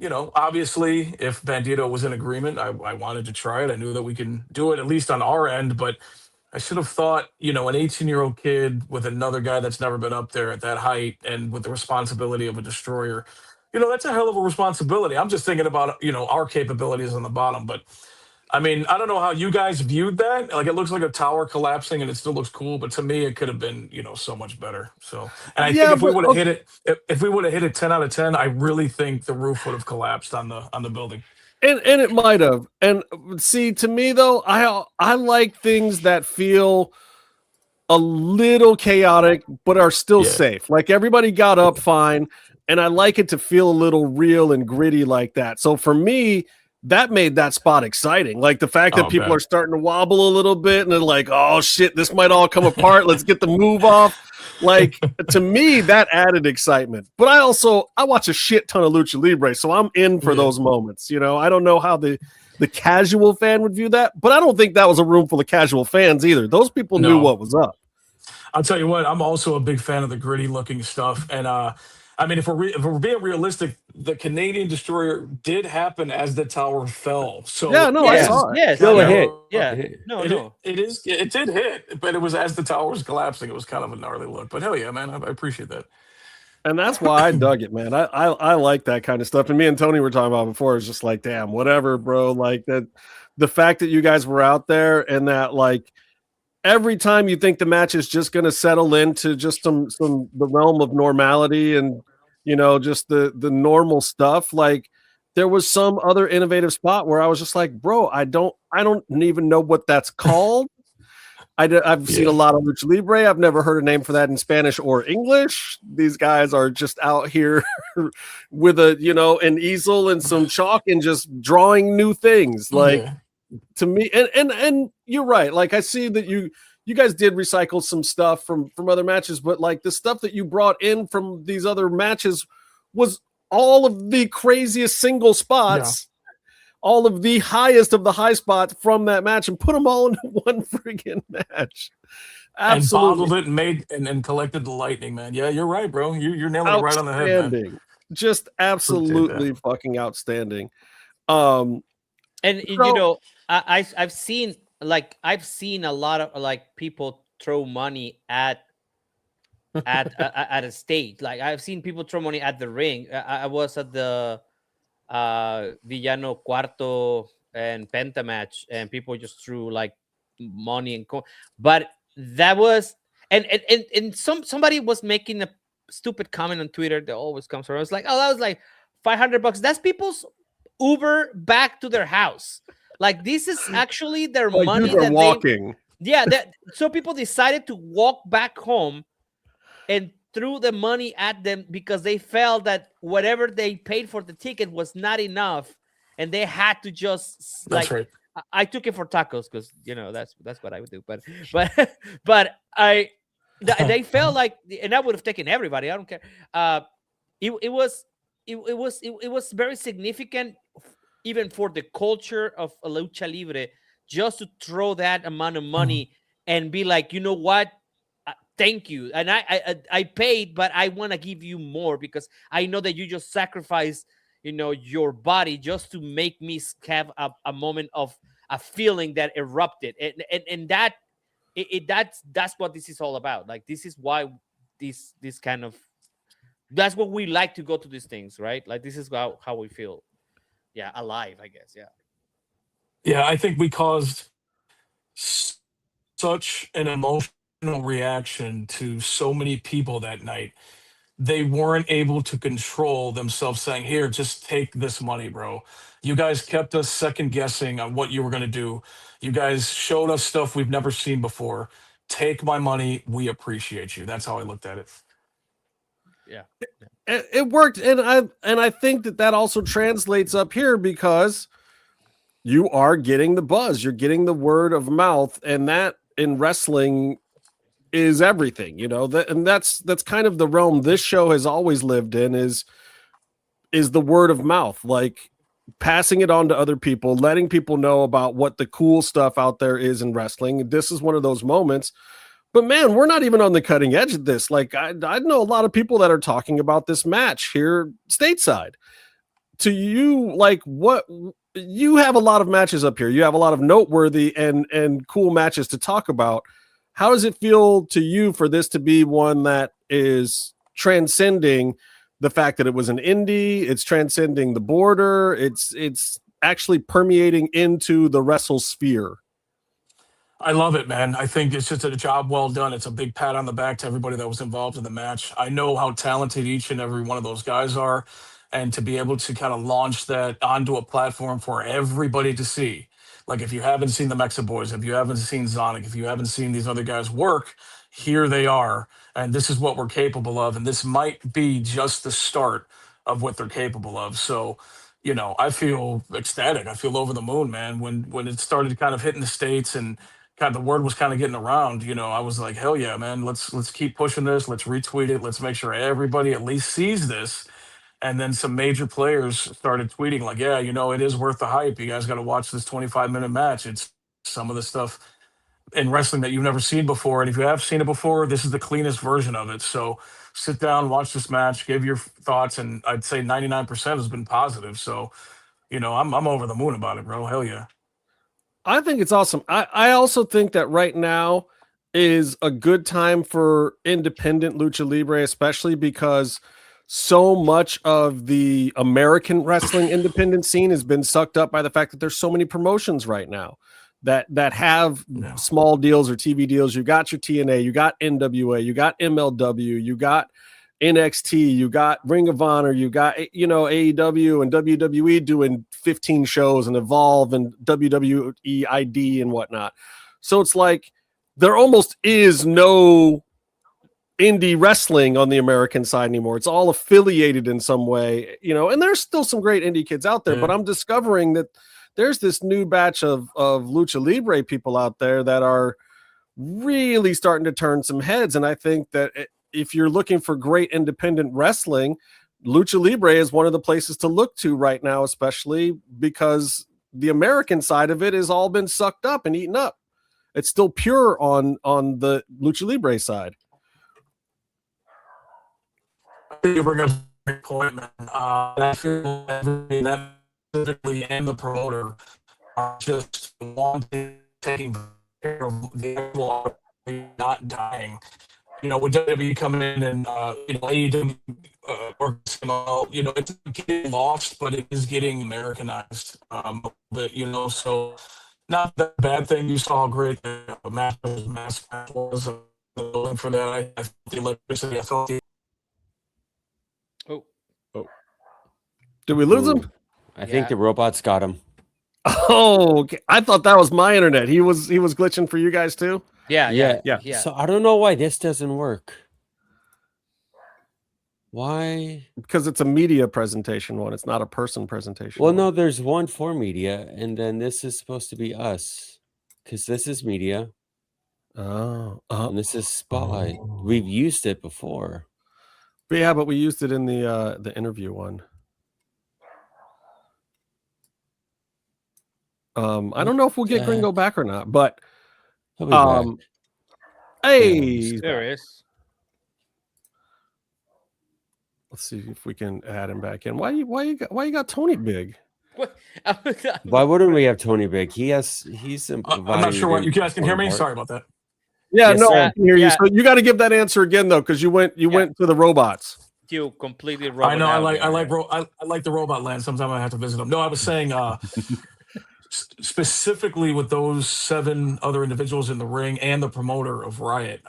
S12: obviously if Bandito was in agreement, I wanted to try it. I knew that we can do it at least on our end, but I should have thought, an 18-year-old kid with another guy that's never been up there at that height and with the responsibility of a destroyer, that's a hell of a responsibility. I'm just thinking about, our capabilities on the bottom. But, I mean, I don't know how you guys viewed that. Like, it looks like a tower collapsing and it still looks cool. But to me, it could have been, so much better. So, and I think if we would have hit it, if we would have hit it 10 out of 10, I really think the roof would have collapsed on the building.
S1: And it might have. And see, to me, though, I like things that feel a little chaotic, but are still safe. Like, everybody got up fine. And I like it to feel a little real and gritty like that. So for me, that made that spot exciting. Like the fact that people are starting to wobble a little bit and they're like, oh shit, this might all come apart. Let's get the move off. Like, to me, that added excitement. But I watch a shit ton of Lucha Libre, so I'm in for those moments. I don't know how the casual fan would view that, but I don't think that was a room full of casual fans either. Those people knew what was up.
S12: I'll tell you what, I'm also a big fan of the gritty looking stuff. And I mean, if we're being realistic, the Canadian Destroyer did happen as the tower fell. So
S1: I saw it.
S9: Yes,
S10: still a hit.
S9: Yeah,
S12: it did hit, but it was as the tower was collapsing. It was kind of a gnarly look. But hell yeah, man, I appreciate that.
S1: And that's why I dug it, man. I like that kind of stuff. And me and Tony were talking about before. It's just like, damn, whatever, bro. Like that, the fact that you guys were out there and that, like, every time you think the match is just going to settle into just the realm of normality and just the normal stuff, like there was some other innovative spot where I was just like, bro, I don't even know what that's called. I've seen a lot of Lucha Libre. I've never heard a name for that in Spanish or English. These guys are just out here with an easel and some chalk and just drawing new things. Like, to me, and you're right. Like, I see that you guys did recycle some stuff from other matches, but like the stuff that you brought in from these other matches was all of the craziest single spots, all of the highest of the high spots from that match, and put them all into one friggin' match. Absolutely.
S12: And bottled it and made and collected the lightning, man. Yeah, you're right, bro. You're nailing it right on the head, man.
S1: Just absolutely fucking outstanding.
S9: I've seen a lot of like people throw money at a stage. Like, I've seen people throw money at the ring. I was at the Villano Cuarto and Penta match, and people just threw like money and but that was and somebody was making a stupid comment on Twitter that always comes from. I was like, oh, that was like $500. That's people's Uber back to their house. Like, this is actually their money that
S1: walking.
S9: So people decided to walk back home and threw the money at them because they felt that whatever they paid for the ticket was not enough, and they had to just
S12: That's right.
S9: I took it for tacos because that's what I would do. But they felt like, and I would have taken everybody. I don't care. It was very significant, even for the culture of lucha libre, just to throw that amount of money and be like, you know what? Thank you. And I paid, but I want to give you more because I know that you just sacrificed, your body just to make me have a moment of a feeling that erupted. And that's what this is all about. Like, this is why this kind of, that's what we like to go to these things, right? Like, this is how we feel. Yeah. Alive, I guess. Yeah.
S12: Yeah, I think we caused such an emotional reaction to so many people that night. They weren't able to control themselves saying, here, just take this money, bro. You guys kept us second guessing on what you were going to do. You guys showed us stuff we've never seen before. Take my money. We appreciate you. That's how I looked at it.
S9: Yeah.
S1: It worked. And I think that also translates up here because you are getting the buzz. You're getting the word of mouth. And that in wrestling is everything, and that's kind of the realm this show has always lived in is the word of mouth, like passing it on to other people, letting people know about what the cool stuff out there is in wrestling. This is one of those moments, but man, we're not even on the cutting edge of this. Like I know a lot of people that are talking about this match here stateside. To you, like, what you have a lot of matches up here. You have a lot of noteworthy and cool matches to talk about. How does it feel to you for this to be one that is transcending the fact that it was an indie? It's transcending the border. It's actually permeating into the wrestle sphere.
S12: I love it, man. I think it's just a job well done. It's a big pat on the back to everybody that was involved in the match. I know how talented each and every one of those guys are, and to be able to kind of launch that onto a platform for everybody to see. Like, if you haven't seen the Mexa Boys, if you haven't seen Zonic, if you haven't seen these other guys work, here they are. And this is what we're capable of. And this might be just the start of what they're capable of. So, I feel ecstatic. I feel over the moon, man. When it started kind of hitting the States and kind of the word was kind of getting around, I was like, hell yeah, man. Let's keep pushing this. Let's retweet it. Let's make sure everybody at least sees this. And then some major players started tweeting like, yeah, it is worth the hype. You guys got to watch this 25-minute match. It's some of the stuff in wrestling that you've never seen before. And if you have seen it before, this is the cleanest version of it. So sit down, watch this match, give your thoughts. And I'd say 99% has been positive. So, I'm over the moon about it, bro. Hell yeah.
S1: I think it's awesome. I also think that right now is a good time for independent lucha libre, especially because so much of the American wrestling independent scene has been sucked up by the fact that there's so many promotions right now that have small deals or TV deals. You got your TNA, you got NWA, you got MLW, you got NXT, you got Ring of Honor, you got, AEW and WWE doing 15 shows and Evolve and WWE ID and whatnot. So it's like there almost is no indie wrestling on the American side anymore. It's all affiliated in some way, and there's still some great indie kids out there, but I'm discovering that there's this new batch of lucha libre people out there that are really starting to turn some heads. And I think that if you're looking for great independent wrestling, lucha libre is one of the places to look to right now, especially because the American side of it has all been sucked up and eaten up. It's still pure on the lucha libre side.
S12: You bring up a great point, man. I feel that specifically and the promoter are just wanting, taking care of the actual, not dying. With WWE coming in and AEW or it's getting lost, but it is getting Americanized. But so not that bad thing. You saw how great the match was for that. I felt the electricity. I felt the.
S1: Did we lose him?
S10: I think the robots got him.
S1: Oh, okay. I thought that was my internet. He was glitching for you guys too.
S9: Yeah.
S10: So I don't know why this doesn't work. Why?
S1: Because it's a media presentation one. It's not a person presentation.
S10: Well, no, there's one for media, and then this is supposed to be us, because this is media.
S1: Oh,
S10: and this is Spotlight. We've used it before.
S1: But yeah, but we used it in the interview one. I don't know if we'll get Gringo back or not, but
S10: He'll be back.
S1: hey,
S9: There is.
S1: let's see if we can add him back in. Why you got Tony Big?
S10: Why wouldn't we have Tony Big? He's.
S12: I'm not sure what you guys can hear me. Sorry about that.
S1: Yeah,
S10: Yes,
S1: no,
S10: sir.
S1: I can hear you. So you got to give that answer again though, because you went to the robots.
S9: You completely.
S12: I know. I like the robot land. Sometimes I have to visit them. No, I was saying specifically with those 7 other individuals in the ring and the promoter of Riot,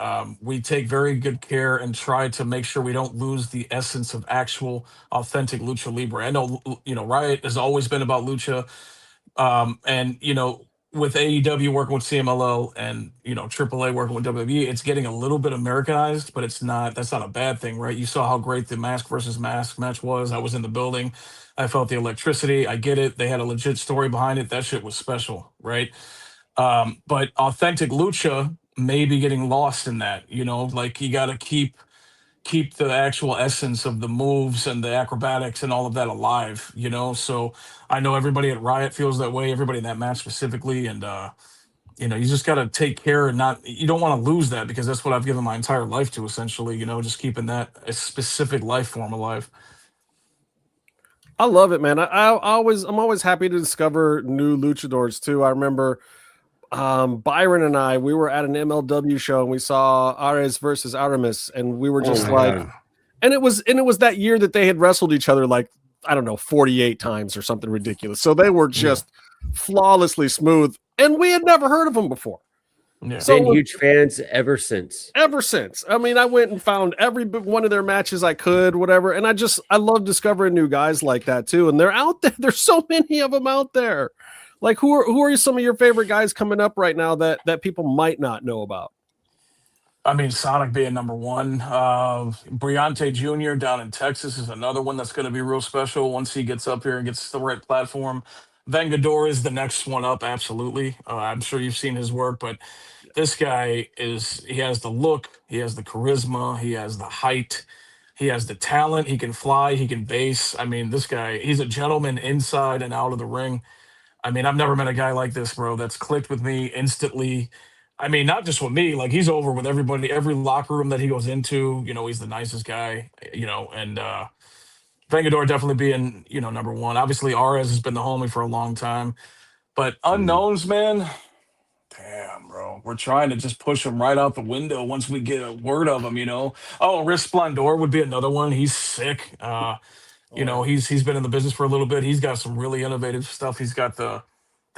S12: we take very good care and try to make sure we don't lose the essence of actual authentic lucha libre. I know, Riot has always been about lucha, and with AEW working with CMLL and AAA working with WWE, it's getting a little bit Americanized, but that's not a bad thing, right? You saw how great the mask versus mask match was. I was in the building. I felt the electricity. I get it. They had a legit story behind it. That shit was special, right? But authentic lucha may be getting lost in that. Like you got to keep the actual essence of the moves and the acrobatics and all of that alive. So I know everybody at Riot feels that way. Everybody in that match specifically, and you just got to take care and you don't want to lose that, because that's what I've given my entire life to, essentially. Just keeping that a specific life form alive.
S1: I love it, man. I'm always happy to discover new luchadors too. I remember Byron and we were at an MLW show and we saw Ares versus Aramis, and we were just and it was that year that they had wrestled each other like, I don't know, 48 times or something ridiculous. So they were just flawlessly smooth, and we had never heard of them before.
S10: Yeah. So been huge fans ever since.
S1: I mean, I went and found every one of their matches I could, whatever. And I love discovering new guys like that too. And they're out there. There's so many of them out there. Like who are some of your favorite guys coming up right now that people might not know about?
S12: I mean, Sonic being number one. Briante Jr. down in Texas is another one that's going to be real special once he gets up here and gets the right platform. Vengador is the next one up, absolutely. I'm sure you've seen his work, but this guy he has the look, he has the charisma, he has the height, he has the talent, he can fly, he can base. I mean, this guy, he's a gentleman inside and out of the ring. I mean, I've never met a guy like this, bro, that's clicked with me instantly. I mean, not just with me, like he's over with everybody, every locker room that he goes into, he's the nicest guy, and Vengador definitely being, number one. Obviously, Ares has been the homie for a long time. But unknowns, man, damn, bro. We're trying to just push him right out the window once we get a word of him, Oh, Risk Splendor would be another one. He's sick. He's been in the business for a little bit. He's got some really innovative stuff. He's got the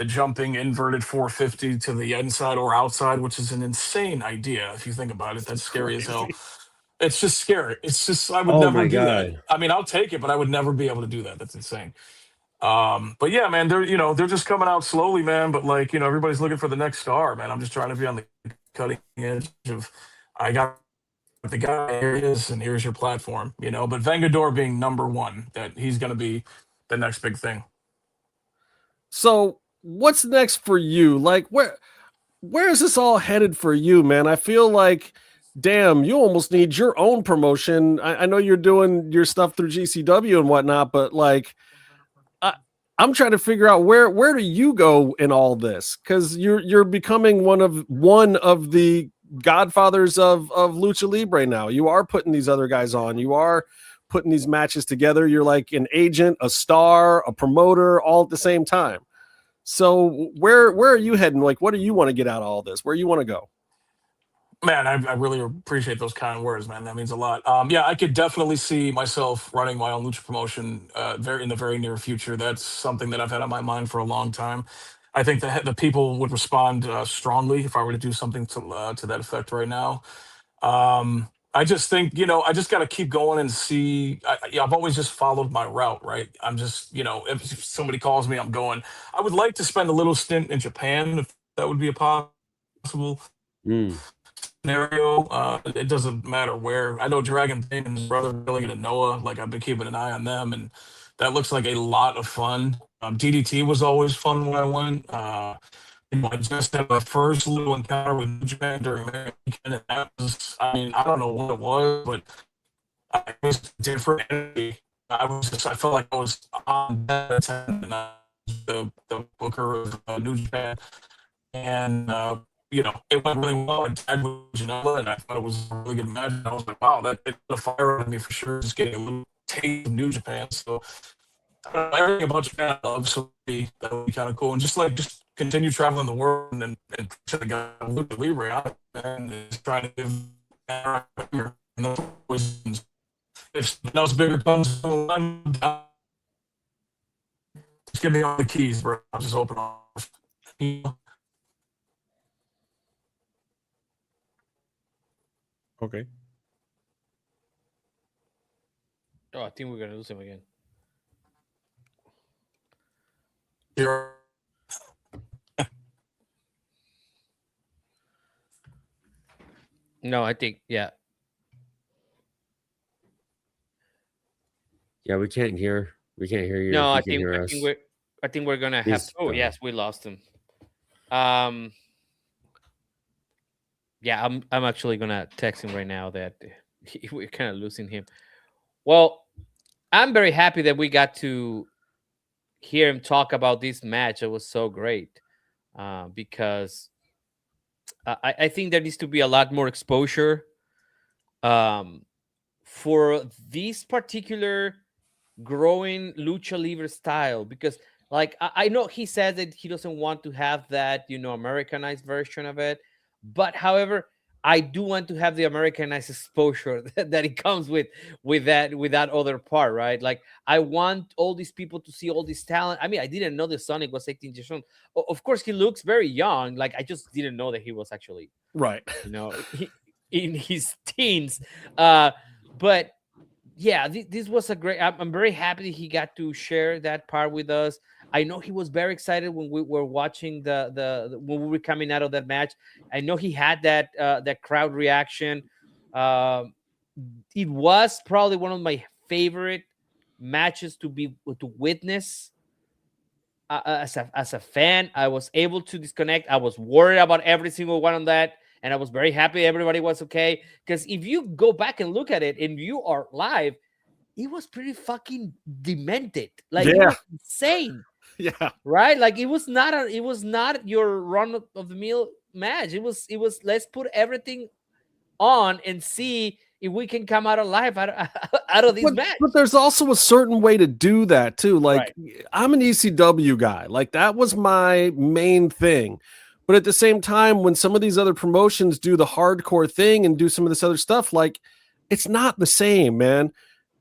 S12: jumping inverted 450 to the inside or outside, which is an insane idea if you think about it. That's scary as hell. It's just scary. It's just I would never do that. I mean, I'll take it, but I would never be able to do that. That's insane. But yeah, man, they're just coming out slowly, man. But like, everybody's looking for the next star, man. I'm just trying to be on the cutting edge of I got the guy, here he is, and here's your platform, But Vengador being number one, that he's gonna be the next big thing.
S1: So what's next for you? Like where is this all headed for you, man? I feel like, damn, you almost need your own promotion. I know you're doing your stuff through GCW and whatnot, but like, I'm trying to figure out where do you go in all this? Because you're becoming one of the godfathers of Lucha Libre now. You are putting these other guys on. You are putting these matches together. You're like an agent, a star, a promoter, all at the same time. So where are you heading? Like, what do you want to get out of all this? Where you want to go?
S12: Man, I really appreciate those kind words, man. That means a lot. Yeah, I could definitely see myself running my own lucha promotion in the very near future. That's something that I've had on my mind for a long time. I think the people would respond strongly if I were to do something to that effect right now. I just think, I just got to keep going and see. I've always just followed my route, right? I'm just, if somebody calls me, I'm going. I would like to spend a little stint in Japan, if that would be a possible scenario. It doesn't matter where. I know Dragon Bane and his brother Billy and Noah, like I've been keeping an eye on them, and that looks like a lot of fun. DDT was always fun when I went. I just had my first little encounter with New Japan during their weekend, and that was, I don't know what it was, but it was different energy. I felt like I was on that, and the booker of New Japan, and it went really well. And tagged with Janela, and I thought it was a really good match. And I was like, wow, that it put a fire on me for sure. Just getting a little taste of New Japan. So everything about Japan I love, so that would be kind of cool. And just continue traveling the world and to the guy Lucha Libre out and is trying to give and those if else bigger comes just give me all the keys, bro. I'll just open off.
S8: Okay.
S9: Oh, I think we're gonna lose him again.
S12: Here.
S9: No, I think yeah.
S10: Yeah, we can't hear you.
S9: No,
S10: I think
S9: we're gonna have. Oh yes, we lost him. Yeah, I'm actually gonna text him right now that we're kind of losing him. Well, I'm very happy that we got to hear him talk about this match. It was so great because I think there needs to be a lot more exposure for this particular growing lucha libre style, because like I know he says that he doesn't want to have that Americanized version of it, but however I do want to have the Americanized exposure that it comes with that other part, right? Like I want all these people to see all this talent. I mean, I didn't know that Sonic was 18 years old. Of course he looks very young, like I just didn't know that he was actually
S1: right
S9: in his teens, but yeah, this was a great. I'm very happy that he got to share that part with us. I know he was very excited when we were watching the when we were coming out of that match. I know he had that crowd reaction. It was probably one of my favorite matches to witness. As a fan, I was able to disconnect. I was worried about every single one on that. And I was very happy everybody was okay. Because if you go back and look at it and you are live, it was pretty fucking demented. Like it was insane.
S1: Yeah.
S9: Right? Like it was not your run of the mill match. It was let's put everything on and see if we can come out alive out of this match.
S1: But there's also a certain way to do that too. Like I'm an ECW guy. Like that was my main thing. But at the same time, when some of these other promotions do the hardcore thing and do some of this other stuff, like it's not the same, man.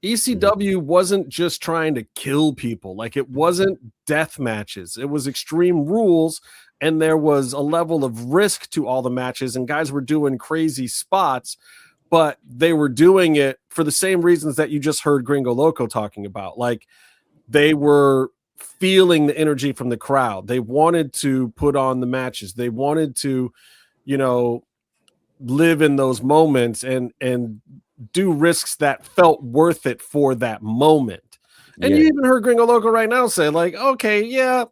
S1: ECW wasn't just trying to kill people. Like it wasn't death matches. It was extreme rules, and there was a level of risk to all the matches, and guys were doing crazy spots, but they were doing it for the same reasons that you just heard Gringo Loco talking about. Like they were feeling the energy from the crowd. They wanted to put on the matches. They wanted to, live in those moments and do risks that felt worth it for that moment. And you even heard Gringo Loco right now say like, okay,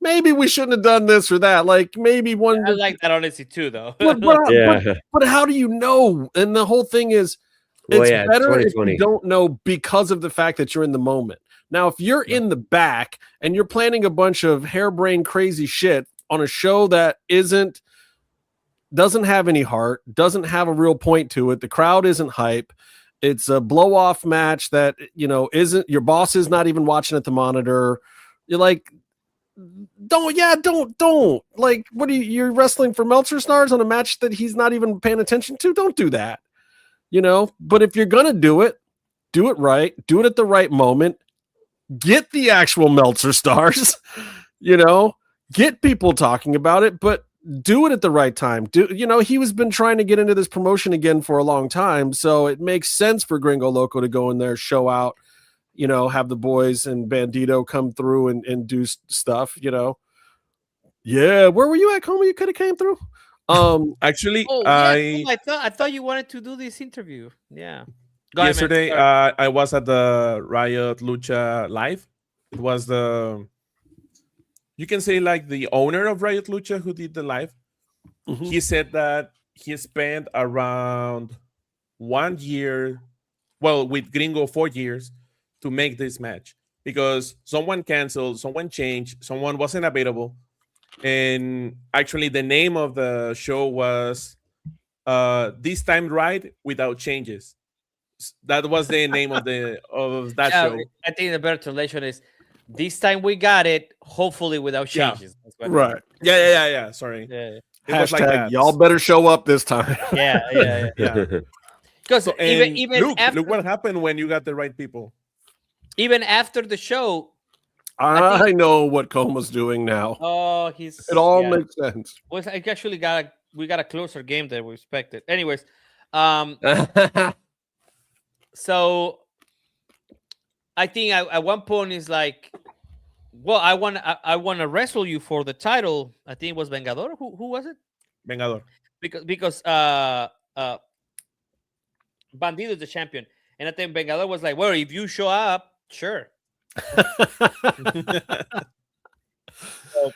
S1: maybe we shouldn't have done this or that. Like maybe one.
S9: I like that honesty too, though.
S1: but how do you know? And the whole thing is, it's better if you don't know because of the fact that you're in the moment. Now, if you're in the back and you're planning a bunch of harebrained crazy shit on a show that doesn't have any heart, doesn't have a real point to it, the crowd isn't hype, it's a blow-off match that, isn't, your boss is not even watching at the monitor, you're like, don't. Like, what you're wrestling for Meltzer stars on a match that he's not even paying attention to? Don't do that, But if you're going to do it right, do it at the right moment, get the actual Meltzer stars, get people talking about it, but do it at the right time. He was been trying to get into this promotion again for a long time, so it makes sense for Gringo Loco to go in there, show out, have the boys and Bandito come through and do stuff, Yeah, where were you at, Coma? You could have came through.
S8: Actually,
S9: I thought you wanted to do this interview. Yeah.
S8: Yesterday, I was at the Riot Lucha live. It was you can say like the owner of Riot Lucha who did the live. He said that he spent around 1 year, with Gringo 4 years to make this match. because someone canceled, someone changed, someone wasn't available, and actually the name of the show was This Time Right Without Changes. That was the name of that show.
S9: I think the better translation is this time we got it, hopefully without changes.
S8: Yeah. Right. Yeah. Sorry.
S9: Yeah.
S1: Hashtag y'all better show up this time.
S9: Yeah. Because even
S8: look what happened when you got the right people.
S9: Even after the show,
S1: I know what Coma's doing now.
S9: Oh,
S1: it all makes sense.
S9: Well, I actually we got a closer game than we expected. Anyways, so I think at one point is like, well, I want to wrestle you for the title. I think it was Vengador. Who was it?
S8: Vengador.
S9: Because Bandido is the champion, and I think Vengador was like, well, if you show up, sure. So,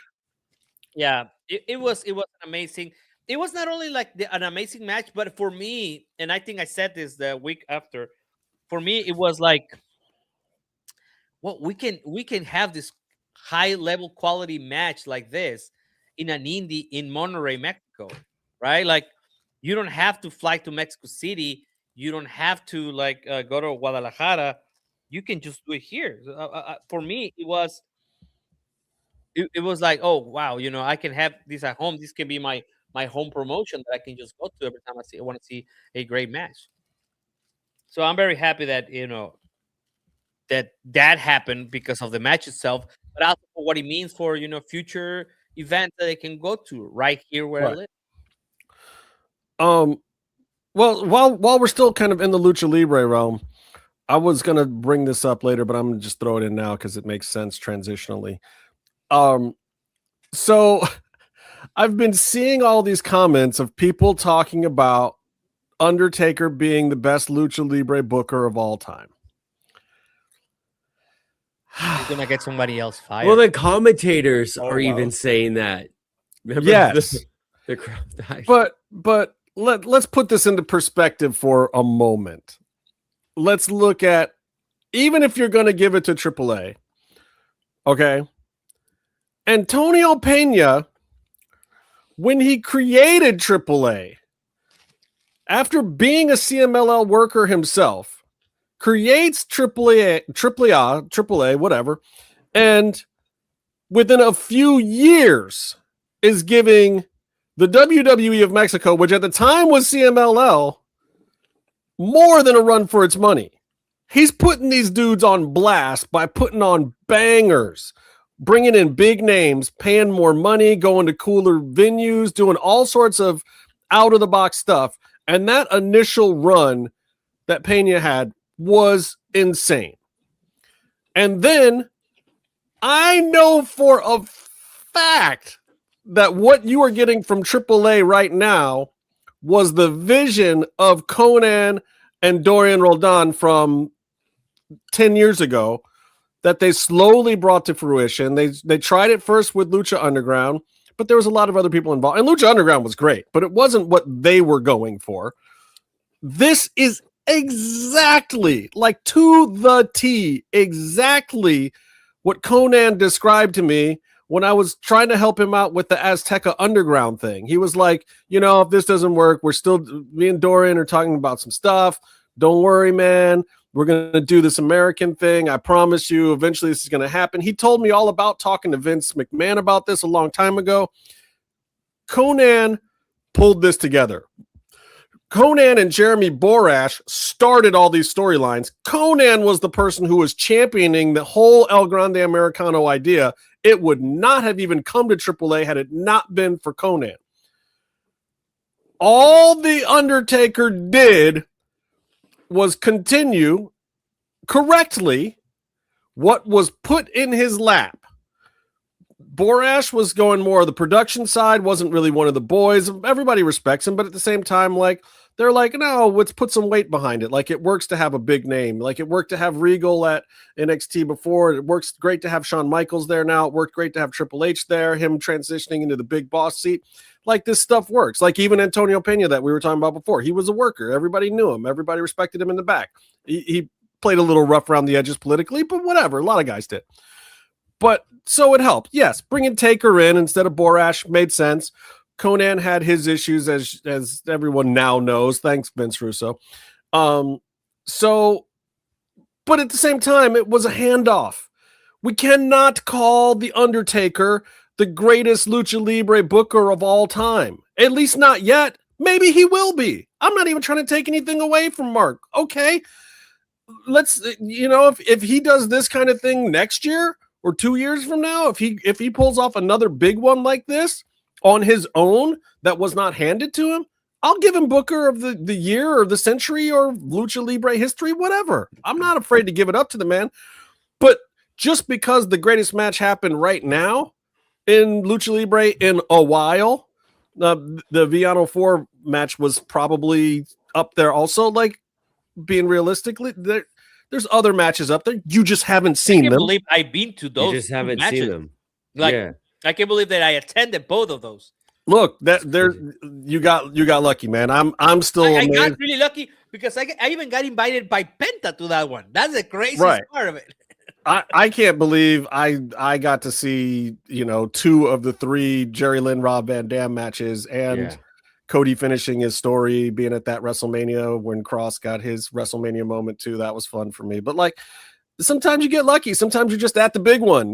S9: yeah, it was amazing. It was not only like an amazing match, but for me, and I think I said this the week after, for me it was like, well, we can have this high level quality match like this in an indie in Monterrey, Mexico, right? Like, you don't have to fly to Mexico City, you don't have to like go to Guadalajara. You can just do it here. For me, it was like, oh wow, I can have this at home. This can be my home promotion that I can just go to every time I want to see a great match. So I'm very happy that that happened because of the match itself, but also for what it means for future events that they can go to right here where I live.
S1: Well, while we're still kind of in the Lucha Libre realm, I was gonna bring this up later, but I'm gonna just throw it in now because it makes sense transitionally. So I've been seeing all these comments of people talking about Undertaker being the best Lucha Libre booker of all time.
S9: He's gonna get somebody else fired.
S10: Well, the commentators are even saying that. Remember
S1: yes,
S10: the crowd died.
S1: But let's put this into perspective for a moment. Let's look at, even if you're going to give it to AAA, okay? Antonio Pena, when he created AAA, after being a CMLL worker himself, creates AAA, whatever, and within a few years is giving the WWE of Mexico, which at the time was CMLL, more than a run for its money. He's putting these dudes on blast by putting on bangers, bringing in big names, paying more money, going to cooler venues, doing all sorts of out-of-the-box stuff. And that initial run that Pena had was insane. And then I know for a fact that what you are getting from AAA right now was the vision of Conan and Dorian Roldan from 10 years ago that they slowly brought to fruition. They tried it first with Lucha Underground, but there was a lot of other people involved. And Lucha Underground was great, but it wasn't what they were going for. This is exactly, like to the T, exactly what Conan described to me when I was trying to help him out with the Azteca Underground thing. He was like, if this doesn't work, me and Dorian are talking about some stuff. Don't worry, man. We're going to do this American thing. I promise you, eventually this is going to happen. He told me all about talking to Vince McMahon about this a long time ago. Conan pulled this together. Conan and Jeremy Borash started all these storylines. Conan was the person who was championing the whole El Grande Americano idea. It would not have even come to AAA had it not been for Conan. All The Undertaker did was continue correctly what was put in his lap. Borash was going more of the production side, wasn't really one of the boys. Everybody respects him, but at the same time, they're like, no, let's put some weight behind it. Like, it works to have a big name. Like, it worked to have Regal at NXT before. It works great to have Shawn Michaels there now. It worked great to have Triple H there, him transitioning into the big boss seat. Like, this stuff works. Like, even Antonio Pena that we were talking about before, he was a worker. Everybody knew him. Everybody respected him in the back. He played a little rough around the edges politically, but whatever. A lot of guys did. But so it helped. Yes, bringing Taker in instead of Borash made sense. Conan had his issues, as everyone now knows. Thanks, Vince Russo. So, but at the same time, it was a handoff. We cannot call The Undertaker the greatest Lucha Libre booker of all time. At least not yet. Maybe he will be. I'm not even trying to take anything away from Mark. Okay. Let's, if he does this kind of thing next year or 2 years from now, if he pulls off another big one like this on his own that was not handed to him, I'll give him Booker of the year or the century or Lucha Libre history, whatever. I'm not afraid to give it up to the man. But just because the greatest match happened right now in Lucha Libre in a while, the Villano 4 match was probably up there also, like, being realistically, there's other matches up there. You just haven't seen them. I can't
S9: believe I've been to those.
S10: You just haven't
S9: matches.
S10: seen them.
S9: Like,
S10: yeah.
S9: I can't believe that I attended both of those.
S1: Look, you got lucky, man. I'm still.
S9: I got really lucky because I even got invited by Penta to that one. That's the craziest part of it.
S1: I can't believe I got to see 2 of the 3 Jerry Lynn Rob Van Dam matches and Cody finishing his story, being at that WrestleMania when Cross got his WrestleMania moment too. That was fun for me. But like, sometimes you get lucky. Sometimes you're just at the big one,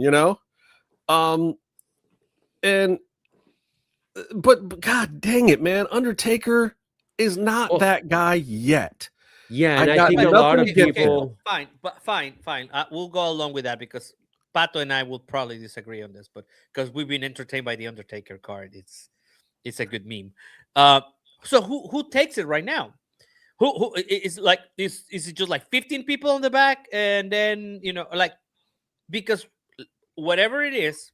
S1: But God dang it, man, Undertaker is not that guy yet.
S10: Yeah, and I think a lot of people.
S9: Fine. We'll go along with that because Pato and I will probably disagree on this, but because we've been entertained by the Undertaker card, it's a good meme. So who takes it right now? Who is like is it just like 15 people on the back, and then because whatever it is,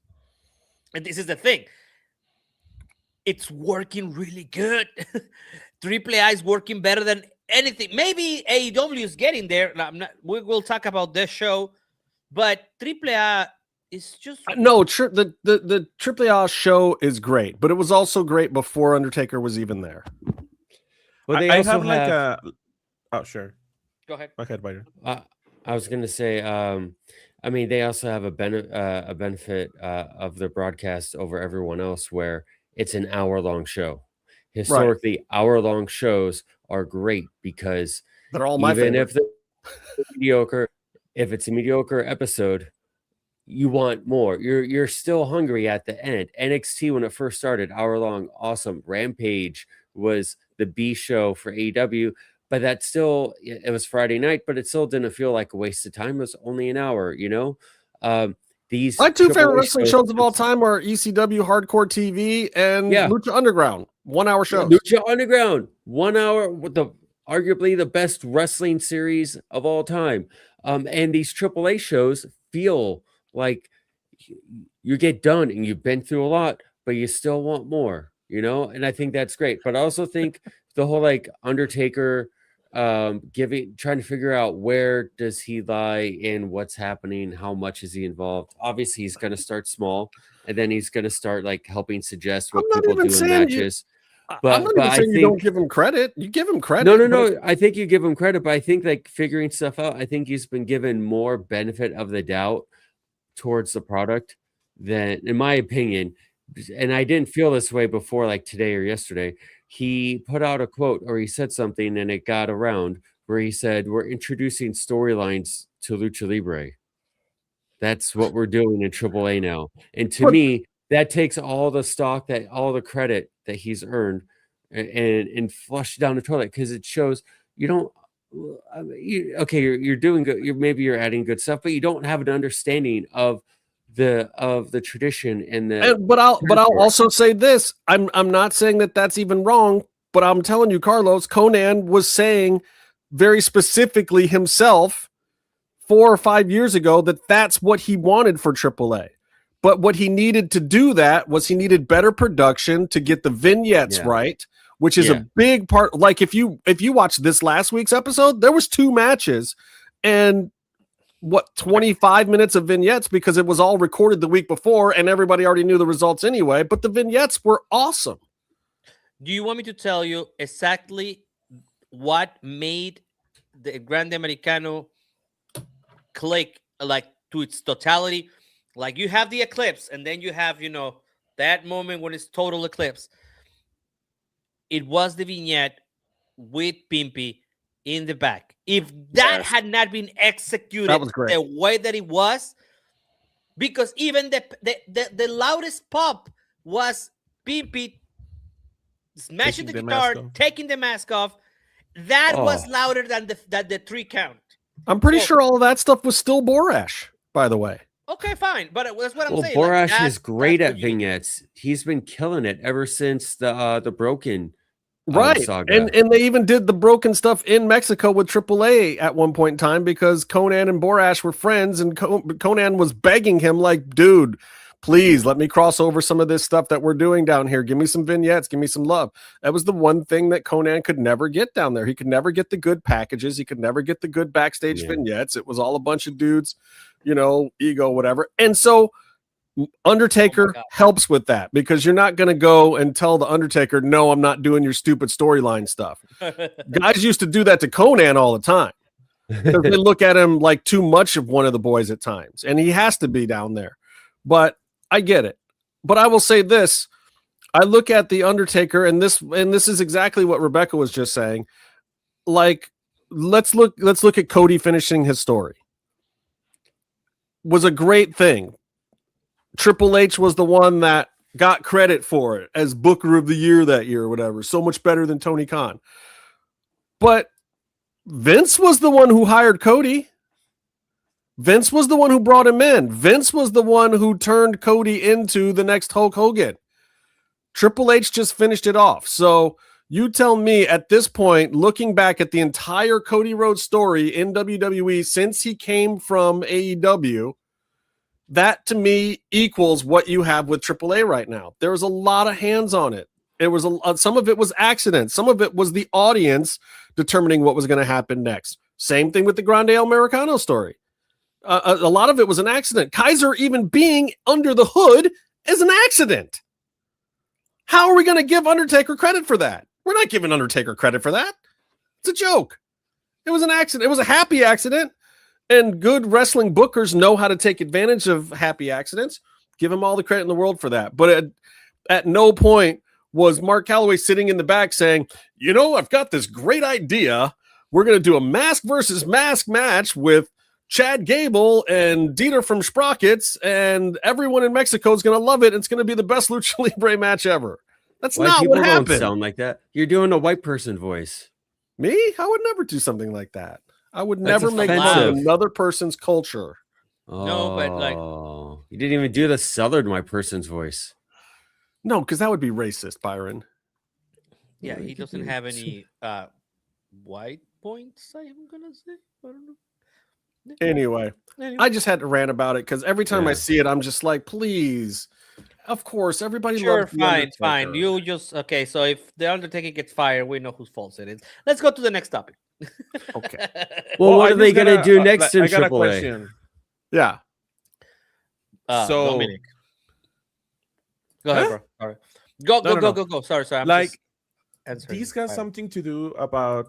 S9: and this is the thing, it's working really good. AAA is working better than anything. Maybe AEW is getting there. We will talk about this show, but AAA is just
S1: no. The AAA show is great, but it was also great before Undertaker was even there.
S10: Well, they also have like a.
S8: Oh, sure.
S9: Go ahead.
S8: Go ahead, Biden.
S10: I was going to say, I mean, they also have a benefit of their broadcast over everyone else, where it's an hour-long show. Historically, hour-long shows are great because
S1: they're all my favorite.
S10: If they're mediocre, if it's a mediocre episode, you want more. You're still hungry at the end. NXT, when it first started, hour-long, awesome. Rampage was the B show for AEW, but that still, it was Friday night, but it still didn't feel like a waste of time. It was only an hour, These
S1: my 2 favorite wrestling shows of all time are ECW Hardcore TV and Lucha Underground, 1 hour shows.
S10: Lucha Underground, 1 hour with arguably the best wrestling series of all time. And these AAA shows feel like you get done and you've been through a lot, but you still want more, and I think that's great. But I also think the whole like Undertaker trying to figure out where does he lie in what's happening, how much is he involved. Obviously he's going to start small and then he's going to start like helping suggest what people do in matches.
S1: I'm not even saying you don't give him credit. You give him credit.
S10: No. I think you give him credit, but I think like figuring stuff out, I think he's been given more benefit of the doubt towards the product than, in my opinion, and I didn't feel this way before, like today or yesterday. He put out a quote or he said something and it got around where he said, we're introducing storylines to Lucha Libre. That's what we're doing in AAA now. And to me, that takes all the stock, all the credit that he's earned and flushed down the toilet, because it shows you don't, you're doing good. Maybe you're adding good stuff, but you don't have an understanding of the tradition
S1: but I'll also say this. I'm not saying that that's even wrong, but I'm telling you, Carlos, Conan was saying very specifically himself 4 or 5 years ago that that's what he wanted for AAA. But what he needed to do that was he needed better production to get the vignettes right, which is a big part. Like if you watch this last week's episode, there was 2 matches and 25 minutes of vignettes, because it was all recorded the week before and everybody already knew the results anyway, but the vignettes were awesome.
S9: Do you want me to tell you exactly what made the Grande Americano click like to its totality. Like you have the eclipse, and then you have, that moment when it's total eclipse. It was the vignette with Pimpy in the back. If that had not been executed
S1: That was great.
S9: the way that it was, because even the loudest pop was Pimpy smashing the guitar, taking the mask off. That was louder than the 3 count.
S1: I'm pretty sure all of that stuff was still Borash, by the way.
S9: Okay, fine, but that's what I'm saying.
S10: Borash is great at vignettes. He's been killing it ever since the Broken saga.
S1: And they even did the Broken stuff in Mexico with AAA at one point in time because Conan and Borash were friends, and Conan was begging him like, dude, please let me cross over some of this stuff that we're doing down here. Give me some vignettes. Give me some love. That was the one thing that Conan could never get down there. He could never get the good packages. He could never get the good backstage vignettes. It was all a bunch of dudes, ego, whatever. And so Undertaker helps with that because you're not going to go and tell the Undertaker, no, I'm not doing your stupid storyline stuff. Guys used to do that to Conan all the time. They look at him like too much of one of the boys at times, and he has to be down there. But I get it. But I will say this. I look at the Undertaker, and this is exactly what Rebecca was just saying. Like, let's look at Cody finishing his story. Was a great thing. Triple H was the one that got credit for it as Booker of the Year that year or whatever. So much better than Tony Khan. But Vince was the one who hired Cody. Vince was the one who brought him in. Vince was the one who turned Cody into the next Hulk Hogan. Triple H just finished it off. So you tell me at this point, looking back at the entire Cody Rhodes story in WWE since he came from AEW, that to me equals what you have with AAA right now. There was a lot of hands on it. It was some of it was accident. Some of it was the audience determining what was going to happen next. Same thing with the Grande Americano story. A lot of it was an accident. Kaiser even being under the hood is an accident. How are we going to give Undertaker credit for that? We're not giving Undertaker credit for that. It's a joke. It was an accident. It was a happy accident. And good wrestling bookers know how to take advantage of happy accidents. Give him all the credit in the world for that. But at no point was Mark Calloway sitting in the back saying, I've got this great idea. We're going to do a mask versus mask match with Chad Gable and Dieter from Sprockets, and everyone in Mexico is going to love it. It's going to be the best Lucha Libre match ever. That's not what happened.
S10: Don't sound like that. You're doing a white person voice.
S1: Me? I would never do something like that. I would never make fun of another person's culture.
S9: No, but like
S10: you didn't even do the Southern white person's voice.
S1: No, because that would be racist, Byron.
S9: Yeah, he doesn't have any white points, I'm gonna say. I don't know.
S1: Anyway, I just had to rant about it because every time I see it, I'm just like, please. Of course, everybody loves
S9: fine. You just okay. So if the Undertaker gets fired, we know whose fault it is. Let's go to the next topic.
S1: Okay.
S10: Well, what are they gonna do next in AAA?
S1: Yeah.
S8: So
S9: Dominic, go ahead, bro. All right. Go. Sorry.
S8: This got something to do about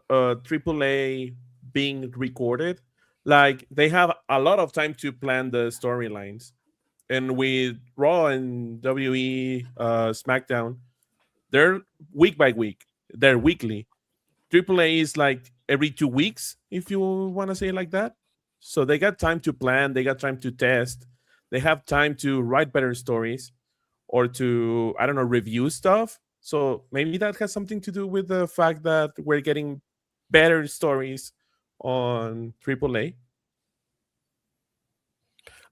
S8: AAA being recorded. Like they have a lot of time to plan the storylines, and with Raw and WWE SmackDown, they're week by week. They're weekly. AAA is like every 2 weeks, if you want to say it like that. So they got time to plan. They got time to test. They have time to write better stories or to, review stuff. So maybe that has something to do with the fact that we're getting better stories on AAA.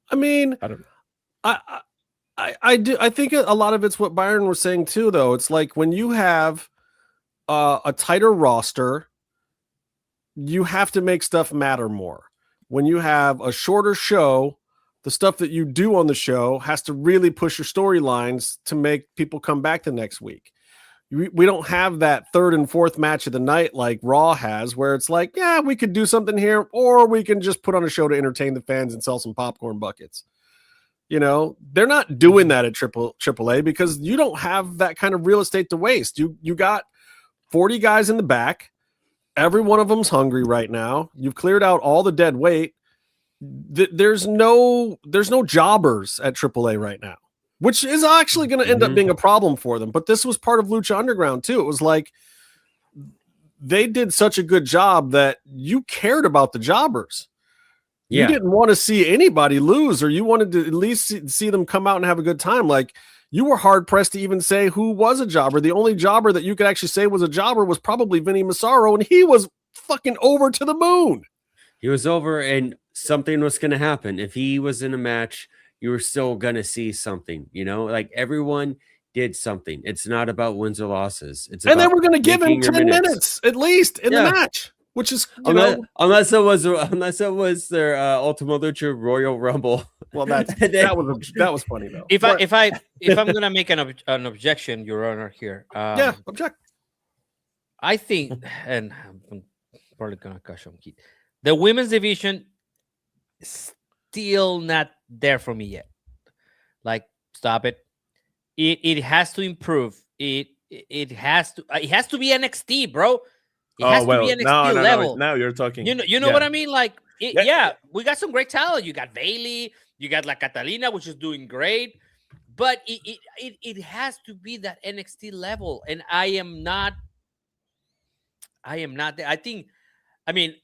S1: I mean,
S8: I don't know.
S1: I do. I think a lot of it's what Byron was saying too, though. It's like when you have a tighter roster, you have to make stuff matter more. When you have a shorter show, the stuff that you do on the show has to really push your storylines to make people come back the next week. We don't have that third and fourth match of the night like Raw has, where it's like, yeah, we could do something here, or we can just put on a show to entertain the fans and sell some popcorn buckets. They're not doing that at AAA because you don't have that kind of real estate to waste. You got 40 guys in the back. every one of them's hungry right now. You've cleared out all the dead weight. There's no jobbers at AAA right now, which is actually going to end up being a problem for them. But this was part of Lucha Underground too. It was like they did such a good job that you cared about the jobbers. You didn't want to see anybody lose, or you wanted to at least see them come out and have a good time. Like, you were hard pressed to even say who was a jobber. The only jobber that you could actually say was a jobber was probably Vinny Massaro, and he was fucking over to the moon.
S10: He was over, and something was going to happen. If he was in a match, you were still going to see something, you know, like everyone did something. It's not about wins or losses. It's
S1: and they were going to give him 10 minutes at least in the match, which is,
S10: unless it was their Ultimo Lucha Royal Rumble.
S1: Well, that was funny though.
S9: If I'm gonna make an objection, Your Honor, here.
S1: Object.
S9: I think, and I'm probably gonna catch some heat. The women's division is still not there for me yet. Like, stop it. It has to improve. It has to be NXT, bro. It has to be NXT level.
S8: Now you're talking.
S9: You know what I mean? Like, we got some great talent. You got Bailey. You got La Catalina, which is doing great, but it has to be that NXT level, and I am not there.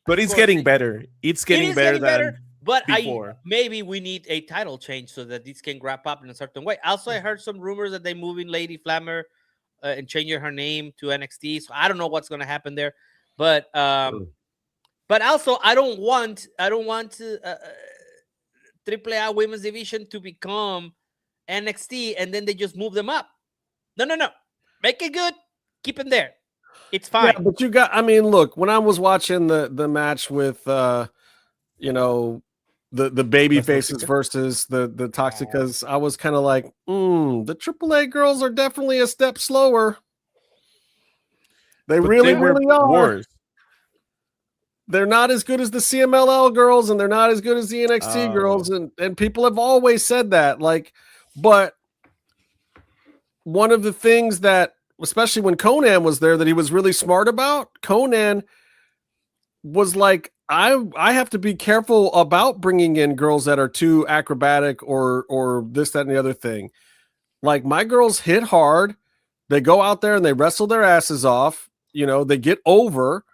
S8: But it's getting better. It's getting better than
S9: but
S8: before.
S9: Maybe we need a title change so that this can wrap up in a certain way. Also, I heard some rumors that they're moving Lady Flammer and changing her name to NXT. So I don't know what's going to happen there, but also I don't want to. AAA women's division to become NXT, and then they just move them up. No. Make it good. Keep them there. It's fine.
S1: Yeah, but look, when I was watching the match with, the baby faces versus the Toxicas, I was kind of like, the AAA girls are definitely a step slower. They really are.
S8: Worse.
S1: They're not as good as the CMLL girls, and they're not as good as the NXT girls, and people have always said that. Like, but one of the things that, especially when Conan was there, that he was really smart about, Conan was like, I have to be careful about bringing in girls that are too acrobatic or this, that, and the other thing. Like, my girls hit hard. They go out there and they wrestle their asses off. They get over.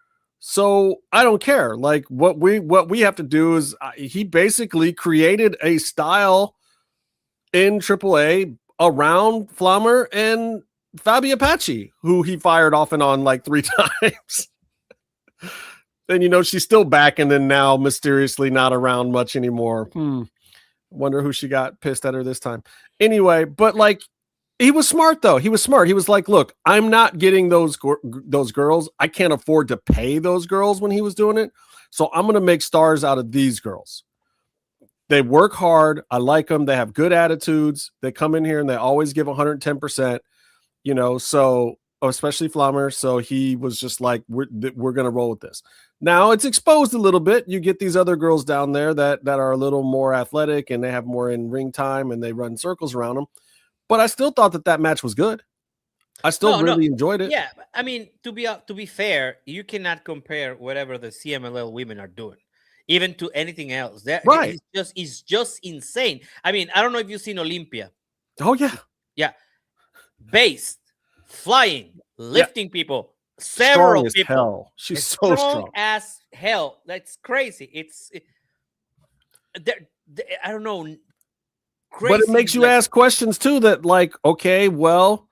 S1: So I don't care. Like, what we have to do is he basically created a style in AAA around Flammer and Fabi Apache, who he fired off and on like 3 times. And she's still back, and then now mysteriously not around much anymore. Wonder who she got pissed at her this time. Anyway, but like, he was smart though. He was smart. He was like, look, I'm not getting those girls. I can't afford to pay those girls when he was doing it. So I'm going to make stars out of these girls. They work hard. I like them. They have good attitudes. They come in here and they always give 110%, so especially Flammer. So he was just like, we're going to roll with this. Now it's exposed a little bit. You get these other girls down there that are a little more athletic, and they have more in ring time, and they run circles around them. But I still thought that match was good. I still really enjoyed it.
S9: Yeah, to be fair, you cannot compare whatever the CMLL women are doing, even to anything else.
S1: Right?
S9: It's just insane. I don't know if you've seen Olympia.
S1: Oh yeah.
S9: Based, flying, lifting people, several people.
S1: Hell. She's so strong
S9: as hell. That's crazy. I don't know. Crazy,
S1: but it makes you ask questions too, that like, okay, well,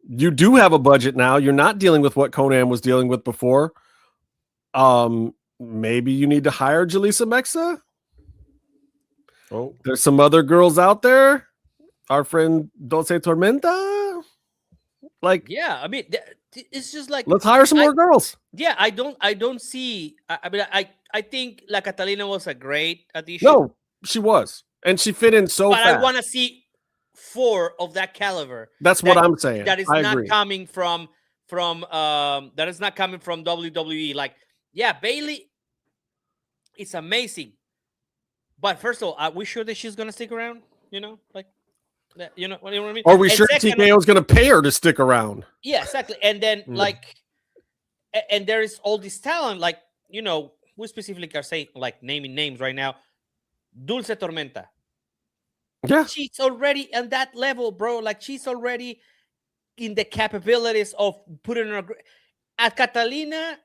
S1: you do have a budget now. You're not dealing with what Conan was dealing with before. Maybe you need to hire Jaleesa Mexa. Oh, there's some other girls out there. Our friend Dulce Tormenta. Like,
S9: yeah, it's just like,
S1: let's hire some more girls.
S9: Yeah, I don't see. I think La Catalina was a great addition.
S1: No, she was. And she fit in so fast.
S9: But I want to see 4 of that caliber.
S1: That's what I'm saying.
S9: That is not coming from WWE. Like, yeah, Bailey, it's amazing. But first of all, are we sure that she's gonna stick around? Like, you know what I mean?
S1: Are we sure TKO is gonna pay her to stick around?
S9: Yeah, exactly. And then like, and there is all this talent, like, you know, who specifically are saying, like, naming names right now. Dulce Tormenta.
S1: Yeah.
S9: She's already on that level, bro. Like, she's already in the capabilities of putting her at Catalina,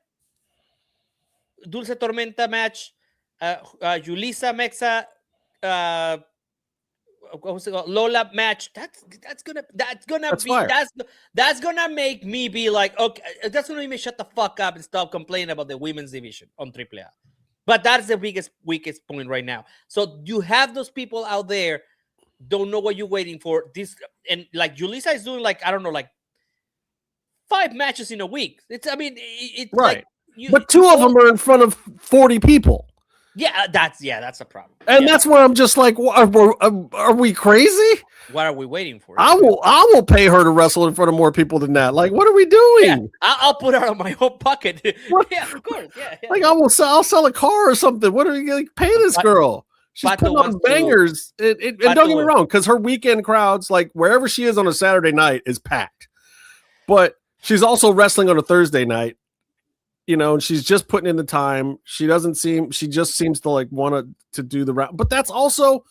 S9: Dulce Tormenta match, Julissa Mexa, what was it called? Lola match. That's gonna make me be like, okay, that's gonna make me shut the fuck up and stop complaining about the women's division on AAA. But that's the weakest point right now. So you have those people out there, don't know what you're waiting for. This, and like Julissa is doing, like, I don't know, like 5 matches in a week. It's right. Like
S1: but 2 of them are in front of 40 people.
S9: Yeah, that's a problem.
S1: And that's where I'm just like, are we crazy?
S9: What are we waiting for?
S1: I will pay her to wrestle in front of more people than that. Like, what are we doing?
S9: Yeah, I'll put her out of my own pocket. Yeah, of course. Yeah.
S1: Like, I'll sell a car or something. What are we going to pay this girl? She's putting on bangers. And don't get me wrong, because her weekend crowds, like wherever she is on a Saturday night, is packed. But she's also wrestling on a Thursday night. You know, and she's just putting in the time. She just seems to like want to do the route. But that's also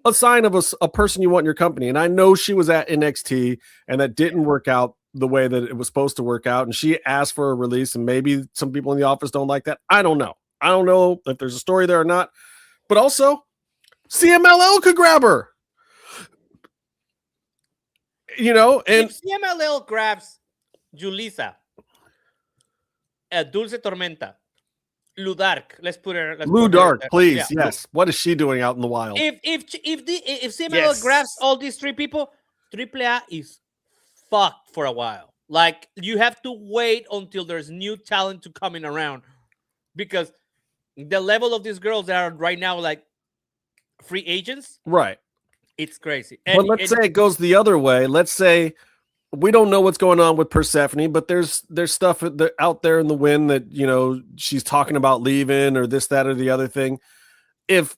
S1: a sign of a person you want in your company. And I know she was at NXT and that didn't work out the way that it was supposed to work out. And she asked for a release, and maybe some people in the office don't like that. I don't know. I don't know if there's a story there or not. But also, CMLL could grab her. You know, and
S9: if CMLL grabs Julissa, Dulce Tormenta, Ludark. Let's put her.
S1: Ludark, please. Yeah. Yes. What is she doing out in the wild?
S9: If CMLL grabs all these 3 people, AAA is fucked for a while. Like, you have to wait until there's new talent to coming around, because the level of these girls that are right now like free agents,
S1: right?
S9: It's crazy.
S1: But let's say it goes the other way. Let's say we don't know what's going on with Persephone, but there's stuff out there in the wind that, you know, she's talking about leaving or this, that, or the other thing. If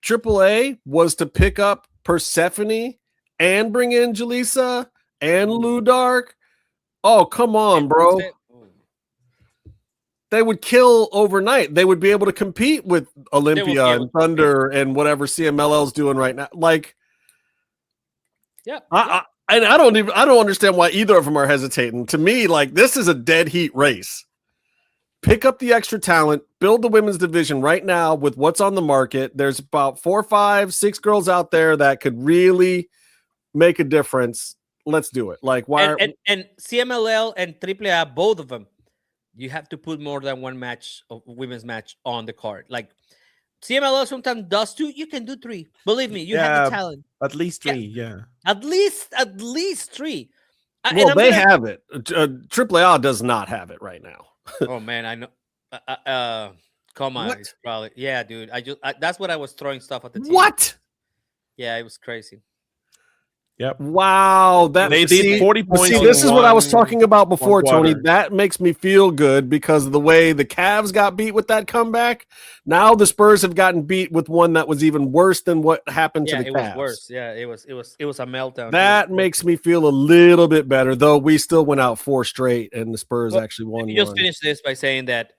S1: AAA was to pick up Persephone and bring in Julissa and Ludark, oh, come on, bro. They would kill overnight. They would be able to compete with Olympia and Thunder and whatever CMLL's doing right now. Like,
S9: yeah.
S1: And I don't understand why either of them are hesitating. To me, like, this is a dead heat race. Pick up the extra talent, build the women's division right now with what's on the market. There's about 4, 5, 6 girls out there that could really make a difference. Let's do it. Like, why?
S9: And CMLL and AAA, both of them, you have to put more than 1 match of women's match on the card. Like, CMLL sometimes does 2. You can do 3. Believe me, you have the talent.
S8: At least 3, yeah.
S9: At least 3.
S1: Well, they have it. AAA does not have it right now.
S9: Oh man, I know. Come on, it's probably dude. That's what I was throwing stuff at the team.
S1: What?
S9: Yeah, it was crazy.
S8: Yep.
S1: Wow.
S8: They did 40 points.
S1: See, this is what I was talking about before, Tony. That makes me feel good because of the way the Cavs got beat with that comeback. Now the Spurs have gotten beat with one that was even worse than what happened to the Cavs.
S9: It was worse. Yeah, it was a meltdown.
S1: That makes me feel a little bit better, though we still went out 4 straight and the Spurs actually won.
S9: Just finish this by saying that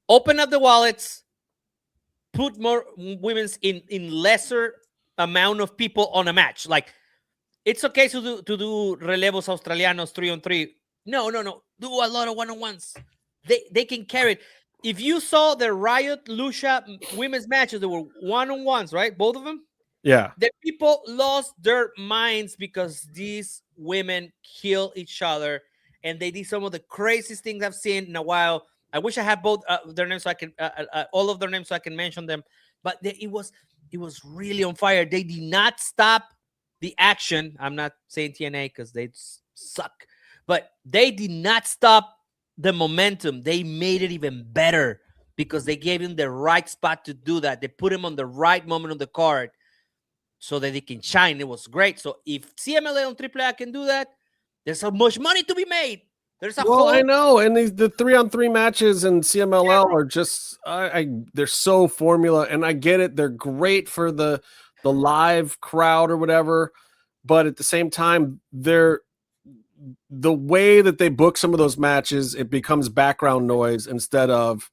S9: open up the wallets. Put more women's in lesser amount of people on a match. Like, it's okay to do relevos australianos 3-on-3. No. Do a lot of 1-on-1s. They can carry it. If you saw the Riot Lucha women's matches, there were 1-on-1s, right? Both of them.
S1: Yeah.
S9: The people lost their minds because these women kill each other, and they did some of the craziest things I've seen in a while. I wish I had both their names so I can all of their names so I can mention them. But it was really on fire. They did not stop the action. I'm not saying TNA because they suck, but they did not stop the momentum. They made it even better because they gave him the right spot to do that. They put him on the right moment of the card so that they can shine. It was great. So if CMLL and AAA can do that, there's so much money to be made.
S1: I know, and the 3-on-3 matches in CMLL are just they're so formula, and I get it. They're great for the live crowd or whatever, but at the same time, they're the way that they book some of those matches, it becomes background noise instead of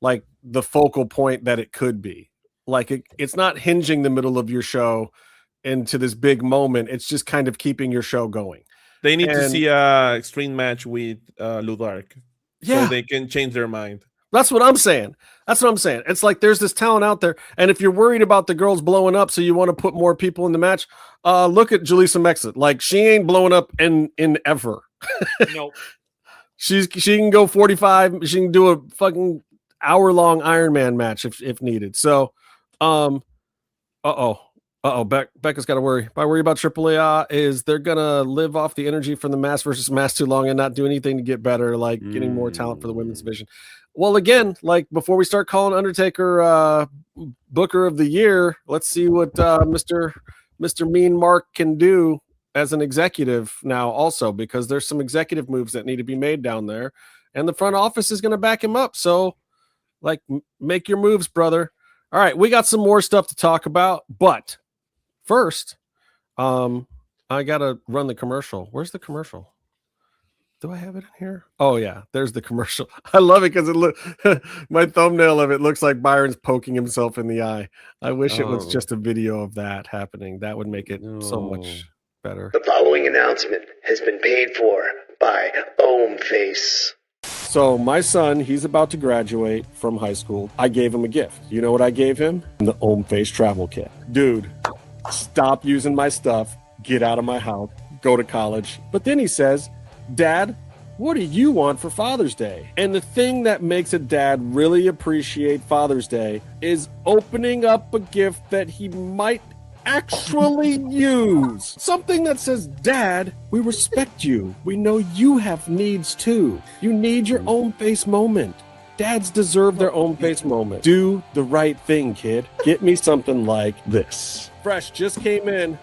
S1: like the focal point that it could be. Like it's not hinging the middle of your show into this big moment. It's just kind of keeping your show going.
S8: They need to see a extreme match with Ludark, so they can change their mind.
S1: That's what I'm saying. It's like there's this talent out there, and if you're worried about the girls blowing up, so you want to put more people in the match, look at Julissa Mexit. Like she ain't blowing up in ever.
S9: Nope.
S1: She can go 45. She can do a fucking hour-long Iron Man match if needed. So, Becca's got to worry. If I worry about AAA, is they're gonna live off the energy from the mass versus mass too long and not do anything to get better, like getting more talent for the women's division. Well, again, like before we start calling Undertaker Booker of the Year, let's see what Mr. Mean Mark can do as an executive now also, because there's some executive moves that need to be made down there, and the front office is going to back him up. So, like, make your moves, brother. All right, we got some more stuff to talk about, but first, I got to run the commercial. Where's the commercial? Do I have it in here? Oh, yeah, there's the commercial. I love it because my thumbnail of it looks like Byron's poking himself in the eye. I wish it was just a video of that happening. That would make it so much better.
S13: The following announcement has been paid for by Face.
S1: So my son, he's about to graduate from high school. I gave him a gift. You know what I gave him? The Face travel kit. Dude, stop using my stuff. Get out of my house. Go to college. But then he says, Dad, what do you want for Father's Day? And the thing that makes a dad really appreciate Father's Day is opening up a gift that he might actually use. Something that says, Dad, we respect you. We know you have needs too. You need your own face moment. Dads deserve their own face moment. Do the right thing, kid. Get me something like this. Fresh just came in.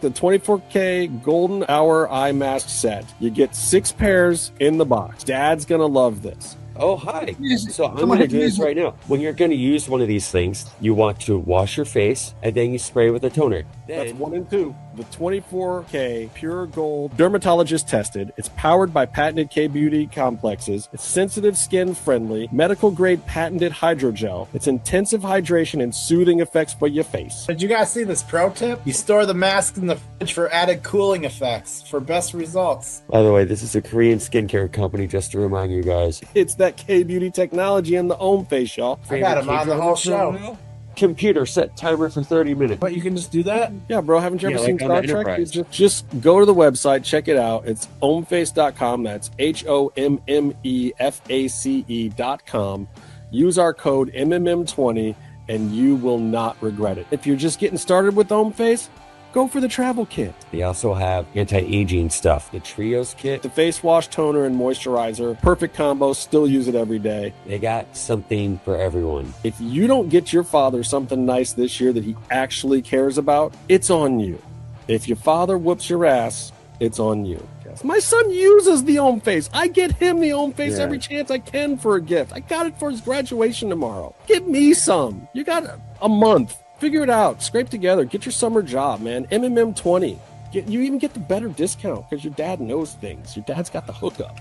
S1: The 24K Golden Hour Eye Mask set. You get 6 pairs in the box. Dad's gonna love this.
S10: Oh, hi. So I'm going to do this right now. When you're going to use one of these things, you want to wash your face, and then you spray with a toner.
S1: That's 1 and 2. The 24K Pure Gold Dermatologist tested. It's powered by patented K-Beauty complexes. It's sensitive skin friendly, medical grade patented hydrogel. It's intensive hydration and soothing effects for your face.
S14: Did you guys see this pro tip? You store the mask in the fridge for added cooling effects for best results.
S10: By the way, this is a Korean skincare company, just to remind you guys.
S1: It's that K-Beauty technology in the Face, y'all.
S14: I got him on the whole show.
S10: Computer set timer for 30 minutes.
S14: But you can just do that?
S1: Yeah, bro. Haven't you ever seen Star Trek? Just go to the website, check it out. It's omeface.com. That's HOMMEFACE.com. Use our code MMM20 and you will not regret it. If you're just getting started with Face, go for the travel kit.
S10: They also have anti-aging stuff. The Trios kit.
S1: The face wash, toner, and moisturizer. Perfect combo. Still use it every day.
S10: They got something for everyone.
S1: If you don't get your father something nice this year that he actually cares about, it's on you. If your father whoops your ass, it's on you. My son uses the Face. I get him the Face every chance I can for a gift. I got it for his graduation tomorrow. Get me some. You got a month. Figure it out. Scrape together. Get your summer job, man. MMM20. You even get the better discount because your dad knows things. Your dad's got the hookup.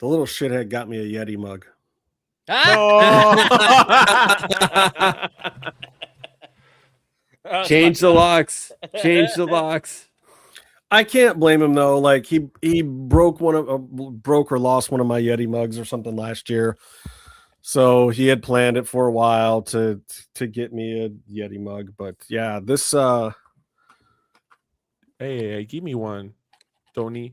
S1: The little shithead got me a Yeti mug.
S10: Change the locks. Change the locks.
S1: I can't blame him though. Like he broke or lost one of my Yeti mugs or something last year. So he had planned it for a while to get me a Yeti mug, but yeah, this
S8: hey, give me one, Tony.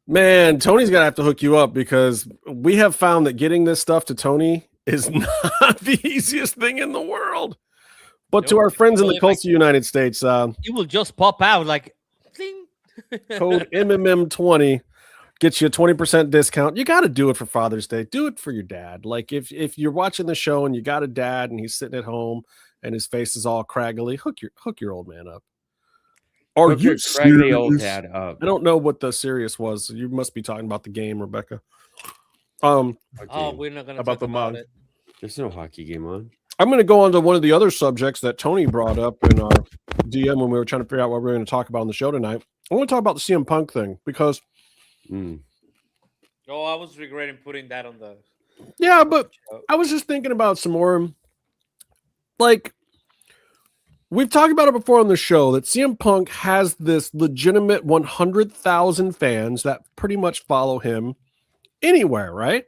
S1: Man, Tony's gonna have to hook you up because we have found that getting this stuff to Tony is not the easiest thing in the world. But to our friends in the Culture United States,
S9: it will just pop out like ding.
S1: Code MMM20. Gets you a 20% discount. You got to do it for Father's Day. Do it for your dad. Like if you're watching the show and you got a dad and he's sitting at home and his face is all craggly, hook your old man up. Or
S10: hook your craggly old dad up.
S1: I don't know what the serious was. You must be talking about the game, Rebecca.
S9: Oh, we're not gonna
S8: about
S9: talk
S8: the mug.
S10: There's no hockey game on.
S1: I'm going to go on to one of the other subjects that Tony brought up in our DM when we were trying to figure out what we were going to talk about on the show tonight. I want to talk about the CM Punk thing because.
S9: Oh, I was regretting putting that on the.
S1: Yeah, but I was just thinking about some more. Like, we've talked about it before on the show that CM Punk has this legitimate 100,000 fans that pretty much follow him anywhere, right?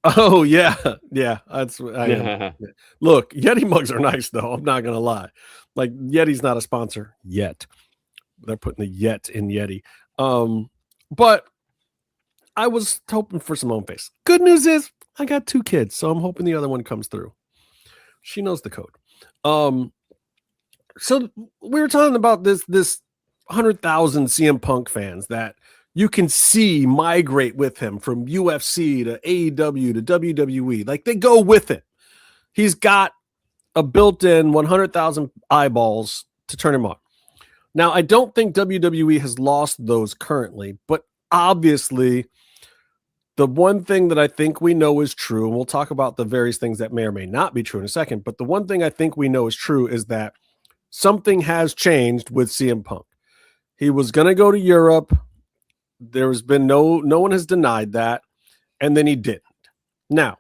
S1: Oh yeah, yeah. That's I am. Look, Yeti mugs are nice though. I'm not gonna lie. Like Yeti's not a sponsor yet. They're putting the yet in Yeti. But I was hoping for some own face. Good news is I got 2 kids, so I'm hoping the other one comes through. She knows the code. So we were talking about this 100,000 CM Punk fans that you can see migrate with him from UFC to AEW to WWE. Like they go with it. He's got a built-in 100,000 eyeballs to turn him on. Now, I don't think WWE has lost those currently, but obviously the one thing that I think we know is true, and we'll talk about the various things that may or may not be true in a second, but the one thing I think we know is true is that something has changed with CM Punk. He was going to go to Europe. There's been no one has denied that, and then he didn't. Now,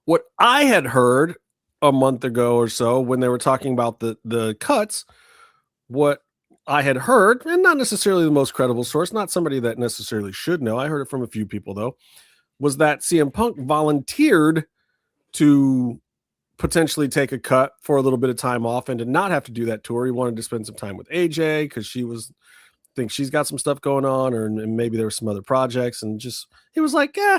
S1: what I had heard a month ago or so when they were talking about the cuts, what I had heard, and not necessarily the most credible source, not somebody that necessarily should know, I heard it from a few people though, was that CM Punk volunteered to potentially take a cut for a little bit of time off and to not have to do that tour. He wanted to spend some time with AJ because think she's got some stuff going on, and maybe there were some other projects, and just he was like, yeah,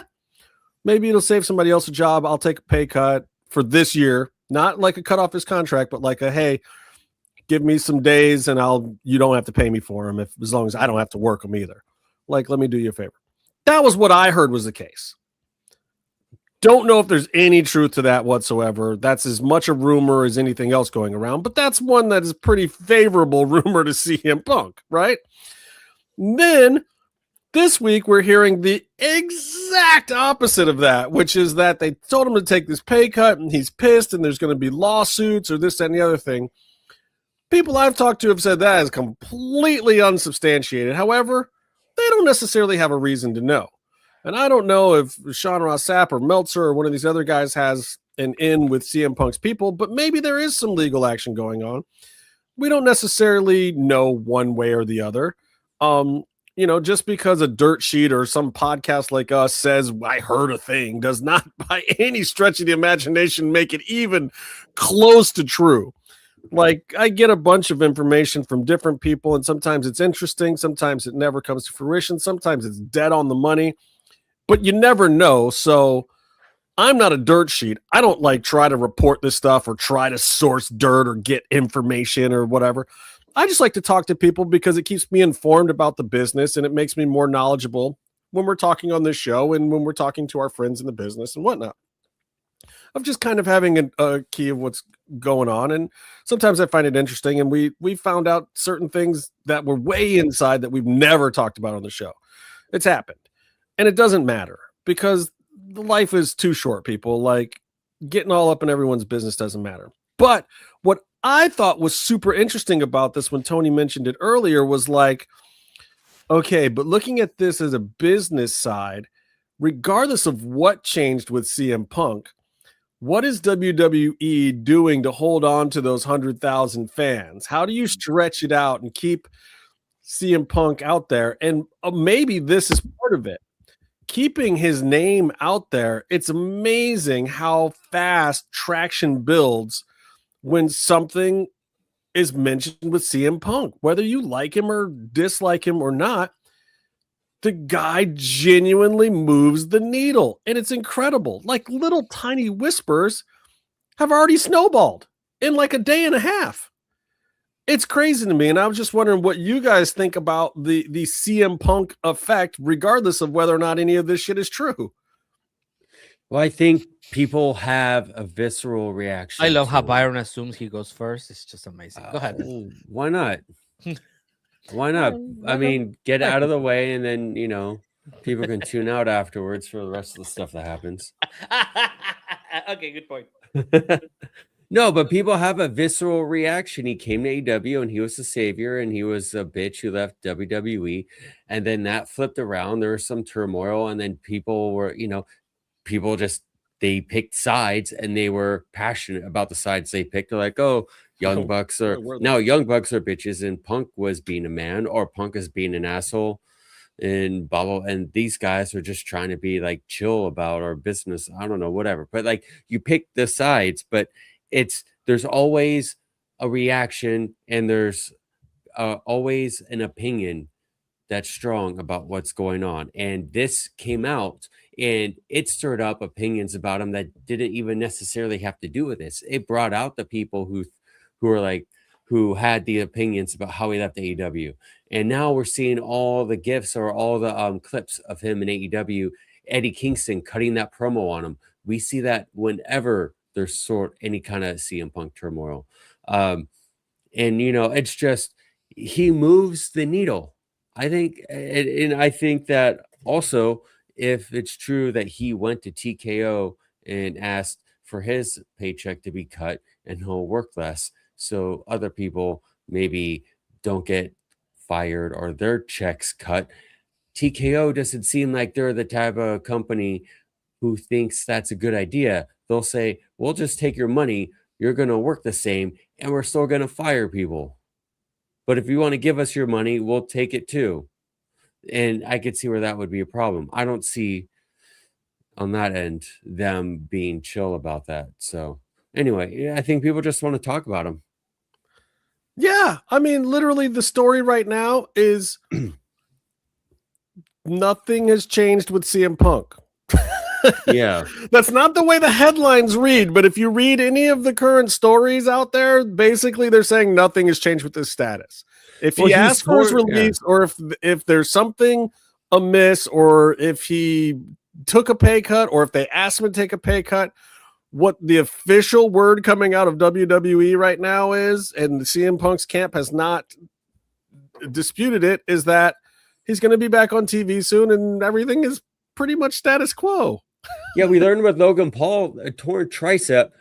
S1: maybe it'll save somebody else a job. I'll take a pay cut for this year, not like a cut off his contract, but like a hey, give me some days and you don't have to pay me for them as long as I don't have to work them either. Like, let me do you a favor. That was what I heard was the case. Don't know if there's any truth to that whatsoever. That's as much a rumor as anything else going around, but that's one that is pretty favorable rumor to CM Punk, right? Then this week we're hearing the exact opposite of that, which is that they told him to take this pay cut and he's pissed and there's going to be lawsuits or this, that, and the other thing. People I've talked to have said that is completely unsubstantiated. However, they don't necessarily have a reason to know. And I don't know if Sean Ross Sapp or Meltzer or one of these other guys has an in with CM Punk's people, but maybe there is some legal action going on. We don't necessarily know one way or the other. Just because a dirt sheet or some podcast like us says, I heard a thing, does not by any stretch of the imagination make it even close to true. Like, I get a bunch of information from different people, and sometimes it's interesting. Sometimes it never comes to fruition. Sometimes it's dead on the money. But you never know, so I'm not a dirt sheet. I don't try to report this stuff or try to source dirt or get information or whatever. I just like to talk to people because it keeps me informed about the business and it makes me more knowledgeable when we're talking on this show and when we're talking to our friends in the business and whatnot. Of just kind of having a key of what's going on. And sometimes I find it interesting. And we found out certain things that were way inside that we've never talked about on the show. It's happened. And it doesn't matter because life is too short, people. Like, getting all up in everyone's business doesn't matter. But what I thought was super interesting about this when Tony mentioned it earlier was like, okay, but looking at this as a business side, regardless of what changed with CM Punk, what is WWE doing to hold on to those 100,000 fans? How do you stretch it out and keep CM Punk out there? And maybe this is part of it. Keeping his name out there, it's amazing how fast traction builds when something is mentioned with CM Punk. Whether you like him or dislike him or not, the guy genuinely moves the needle, and it's incredible. Like, little tiny whispers have already snowballed in like a day and a half. It's crazy to me, and I was just wondering what you guys think about the CM Punk effect, regardless of whether or not any of this shit is true.
S10: Well, I think people have a visceral reaction.
S9: I love how Byron assumes he goes first. It's just amazing. Go ahead.
S10: Why not? Why not? I mean, get out of the way, and then, people can tune out afterwards for the rest of the stuff that happens.
S9: Okay, good point.
S10: No, but people have a visceral reaction. He came to AEW and he was the savior and he was a bitch who left WWE. And then that flipped around. There was some turmoil. And then people were, people just, they picked sides and they were passionate about the sides they picked. They're like, oh, Young Bucks are Young Bucks are bitches and Punk was being a man or Punk is being an asshole. And blah, blah, and these guys are just trying to be like chill about our business. I don't know, whatever. But like you pick the sides, but there's always a reaction and there's always an opinion that's strong about what's going on. And this came out and it stirred up opinions about him that didn't even necessarily have to do with this. It brought out the people who had the opinions about how he left AEW. And now we're seeing all the gifs or all the clips of him in AEW, Eddie Kingston cutting that promo on him. We see that whenever there's any kind of CM Punk turmoil. And it's just, he moves the needle. I think, and I think that also, if it's true that he went to TKO and asked for his paycheck to be cut and he'll work less, so other people maybe don't get fired or their checks cut. TKO doesn't seem like they're the type of company who thinks that's a good idea. They'll say, we'll just take your money. You're going to work the same and we're still going to fire people. But if you want to give us your money, we'll take it too. And I could see where that would be a problem. I don't see on that end them being chill about that. So anyway, I think people just want to talk about him.
S1: Yeah. I mean, literally the story right now is nothing has changed with CM Punk.
S10: Yeah.
S1: That's not the way the headlines read, but if you read any of the current stories out there, basically they're saying nothing has changed with his status. If he asks for his release, or if there's something amiss, or if he took a pay cut, or if they asked him to take a pay cut, what the official word coming out of WWE right now is, and the CM Punk's camp has not disputed it, is that he's going to be back on TV soon and everything is pretty much status quo.
S10: Yeah, we learned with Logan Paul, a torn tricep.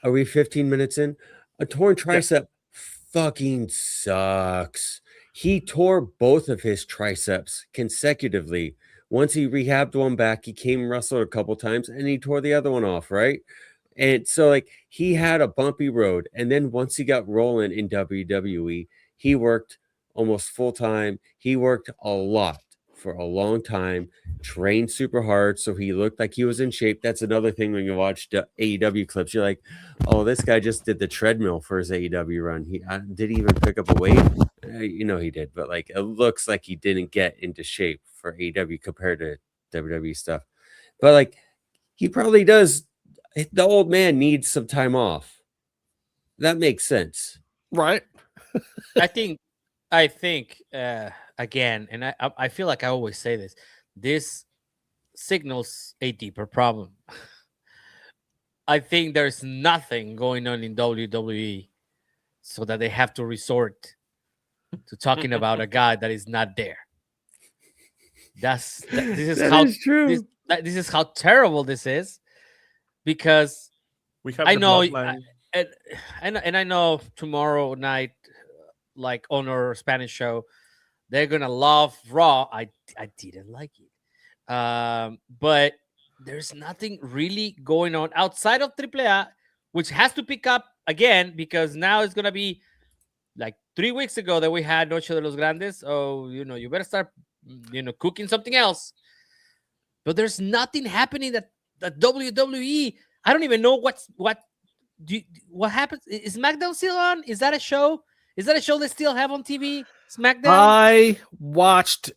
S10: Are we 15 minutes in? A torn tricep fucking sucks. He tore both of his triceps consecutively. Once he rehabbed one back, he came and wrestled a couple times and he tore the other one off, right? And so like he had a bumpy road. And then once he got rolling in WWE, he worked almost full time. He worked a lot for a long time, trained super hard, so he looked like he was in shape. That's another thing when you watch the AEW clips. You're like, oh, this guy just did the treadmill for his AEW run. Did he even pick up a weight? He did, but like it looks like he didn't get into shape for AEW compared to WWE stuff. But like he probably does. The old man needs some time off. That makes sense,
S1: right?
S9: I think again, and I feel like I always say this signals a deeper problem. I think there's nothing going on in WWE so that they have to resort to talking about a guy that is not there. This is how terrible this is, because
S8: we have
S9: I know and I know tomorrow night, like on our Spanish show, they're gonna love Raw. I didn't like it, but there's nothing really going on outside of AAA, which has to pick up again, because now it's gonna be like 3 weeks ago that we had Noche de los Grandes. Oh, you better start, cooking something else. But there's nothing happening that WWE. I don't even know what happens. Is SmackDown still on? Is that a show? Is that a show they still have on TV? SmackDown?
S1: I watched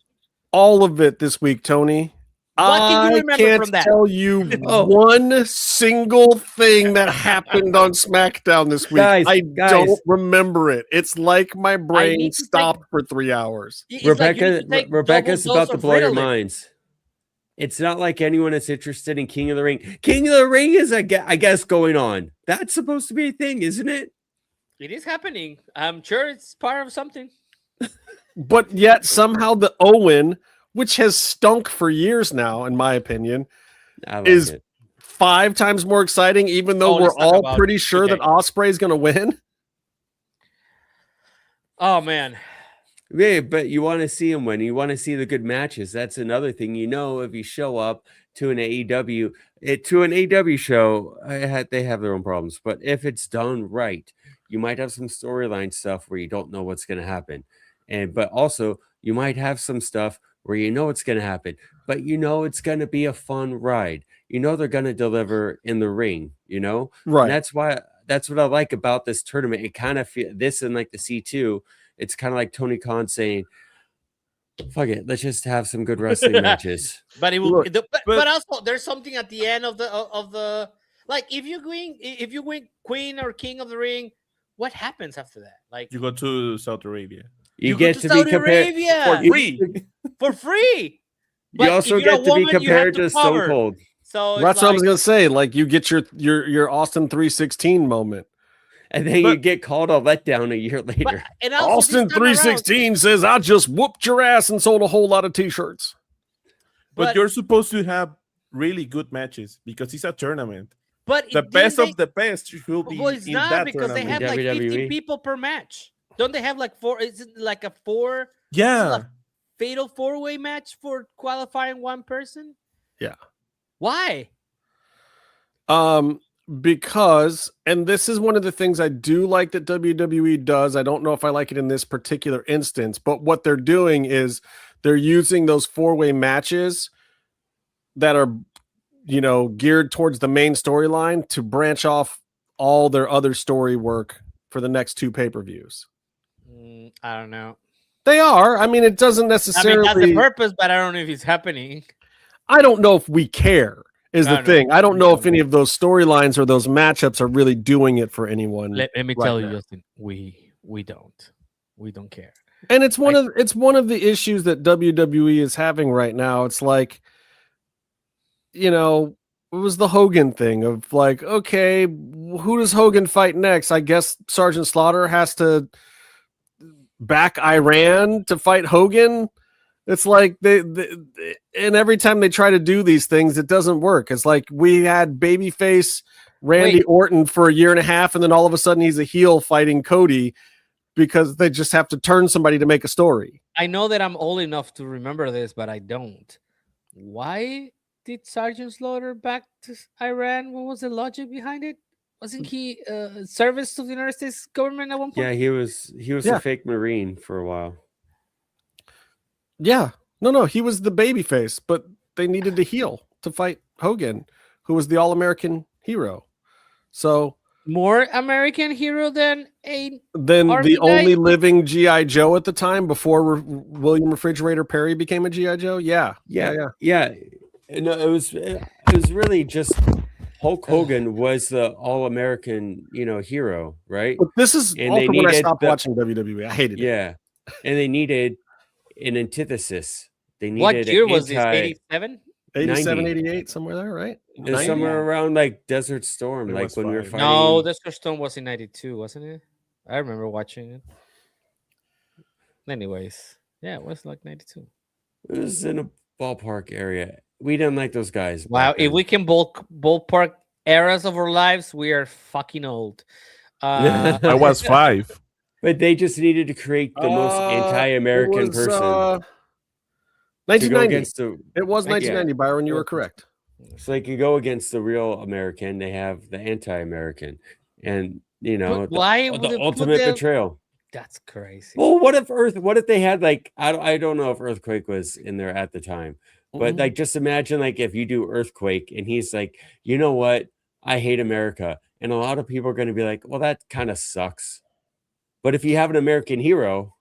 S1: all of it this week, Tony.
S9: What can you remember from that?
S1: I can't tell you one single thing that happened on SmackDown this week. I don't remember it. It's like my brain stopped for 3 hours.
S10: Rebecca's about to blow your minds. It's not like anyone is interested in King of the Ring. King of the Ring is, I guess, going on. That's supposed to be a thing, isn't it?
S9: It is happening. I'm sure it's part of something.
S1: But yet somehow the Owen, which has stunk for years now, in my opinion, is 5 times more exciting, even though we're all pretty sure that Ospreay's going to win?
S9: Oh man.
S10: Yeah, but you want to see him win. You want to see the good matches. That's another thing. If you show up to an AEW show, they have their own problems. But if it's done right, you might have some storyline stuff where you don't know what's going to happen, but also you might have some stuff where you know it's going to happen, but it's going to be a fun ride. They're going to deliver in the ring.
S1: Right.
S10: And that's what I like about this tournament. It kind of this and like the C2. It's kind of like Tony Khan saying, "Fuck it, let's just have some good wrestling matches."
S9: But it will. But also, there's something at the end of the like if you win Queen or King of the Ring, what happens after that? Like
S8: you go to Saudi Arabia.
S10: You get to be compared
S9: for free. For free.
S10: But you also get to be compared to Stone Cold.
S9: So
S1: that's what I was gonna say. Like you get your Austin 316 moment.
S10: And then you get called a letdown a year later.
S1: Austin 316 says, "I just whooped your ass and sold a whole lot of T-shirts."
S8: But you're supposed to have really good matches because it's a tournament.
S9: But
S8: the best of the best will be
S9: it's
S8: in
S9: not
S8: that
S9: because
S8: tournament.
S9: they have like 15 people per match. Don't they have like 4? Is it like a 4?
S8: Yeah.
S9: Fatal 4-way match for qualifying one person?
S1: Yeah.
S9: Why?
S1: Because, and this is one of the things I do like that WWE does. I don't know if I like it in this particular instance, but what they're doing is they're using those 4-way matches that are, geared towards the main storyline to branch off all their other story work for the next 2 pay-per-views.
S9: I don't know.
S1: They are. I mean, it doesn't necessarily.
S9: That's the purpose, but I don't know if it's happening.
S1: I don't know if we care. Is the thing. I don't know if any of those storylines or those matchups are really doing it for anyone.
S9: Let me tell you, Justin, we don't care.
S1: And it's one of the issues that WWE is having right now. It's like, it was the Hogan thing of like, okay, who does Hogan fight next? I guess Sergeant Slaughter has to back Iran to fight Hogan. It's like and every time they try to do these things, it doesn't work. It's like we had babyface Randy Orton for a year and a half, and then all of a sudden he's a heel fighting Cody because they just have to turn somebody to make a story.
S9: I know that I'm old enough to remember this, but I don't. Why did Sergeant Slaughter back to Iran? What was the logic behind it? Wasn't he service to the United States government at one point?
S10: Yeah, he was a fake Marine for a while.
S1: Yeah. No, he was the babyface, but they needed to heel to fight Hogan, who was the all-American hero. So
S9: more American hero than
S1: the only living G.I. Joe at the time before William Refrigerator Perry became a G.I. Joe. Yeah.
S10: No, it was really just Hulk Hogan was the all-American, hero, right?
S1: But this is
S10: and
S1: also when I stopped watching WWE. I hated it.
S10: Yeah. And they needed an antithesis. They needed
S9: what year was this? 87?
S1: 87, 88, somewhere there, right?
S10: Somewhere around like Desert Storm, like when we were fighting.
S9: No, Desert Storm was in 92, wasn't it? I remember watching it. Anyways, yeah, it was like 92.
S10: It was in a ballpark area. We didn't like those guys.
S9: Wow, if we can ballpark eras of our lives, we are fucking old.
S8: I was 5.
S10: But they just needed to create the most anti-American person.
S1: 1990. It was 1990, Byron. You were correct.
S10: So they could go against the real American. They have the anti-American, and
S9: why
S10: the ultimate betrayal.
S9: That's crazy.
S10: Well, what if they had like I don't know if Earthquake was in there at the time, but like just imagine like if you do Earthquake and he's like, you know what, I hate America, and a lot of people are going to be like, well, that kind of sucks. But if you have an American hero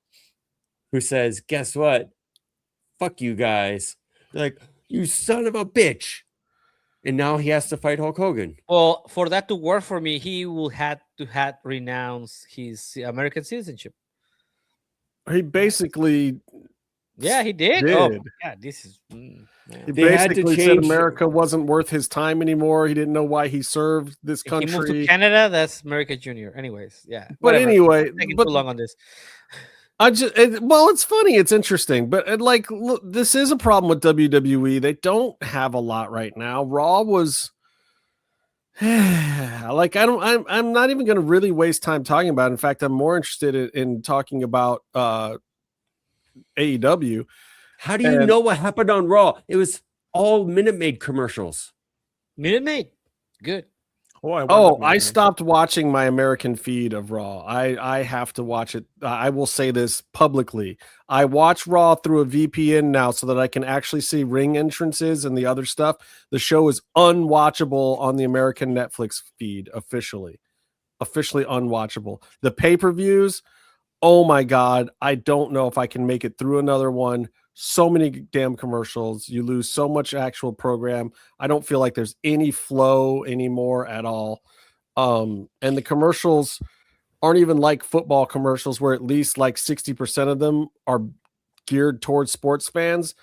S10: who says, guess what? Fuck you guys. They're like, you son of a bitch. And now he has to fight Hulk Hogan.
S9: Well, for that to work for me, he will have to renounce his American citizenship.
S1: He basically...
S9: Yeah, he did. Oh, yeah, this is...
S1: He basically said America wasn't worth his time anymore. He didn't know why he served this country.
S9: He moved to Canada. That's America Junior. Anyways, yeah.
S1: But
S9: whatever.
S1: Anyway,
S9: taking too long on this.
S1: It's funny. It's interesting, but look, this is a problem with WWE. They don't have a lot right now. Raw was Like I'm not even going to really waste time talking about it. In fact, I'm more interested in talking about AEW.
S10: How do you know what happened on Raw? It was all Minute Maid commercials.
S9: Minute Maid, good.
S1: I stopped watching my American feed of Raw. I have to watch it. I will say this publicly. I watch Raw through a VPN now so that I can actually see ring entrances and the other stuff. The show is unwatchable on the American Netflix feed officially unwatchable. The pay-per-views, oh my God, I don't know if I can make it through another one. So many damn commercials. You lose so much actual program. I don't feel like there's any flow anymore at all. And the commercials aren't even like football commercials where at least like 60% of them are geared towards sports fans.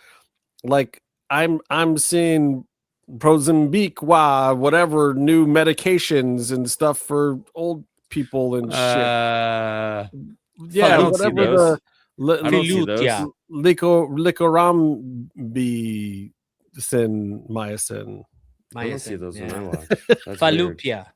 S1: Like I'm seeing Prozempic, whatever new medications and stuff for old people and shit. Yeah, whatever the licorambi myosin.
S10: I don't see those when I watch. That's
S9: Fallupia.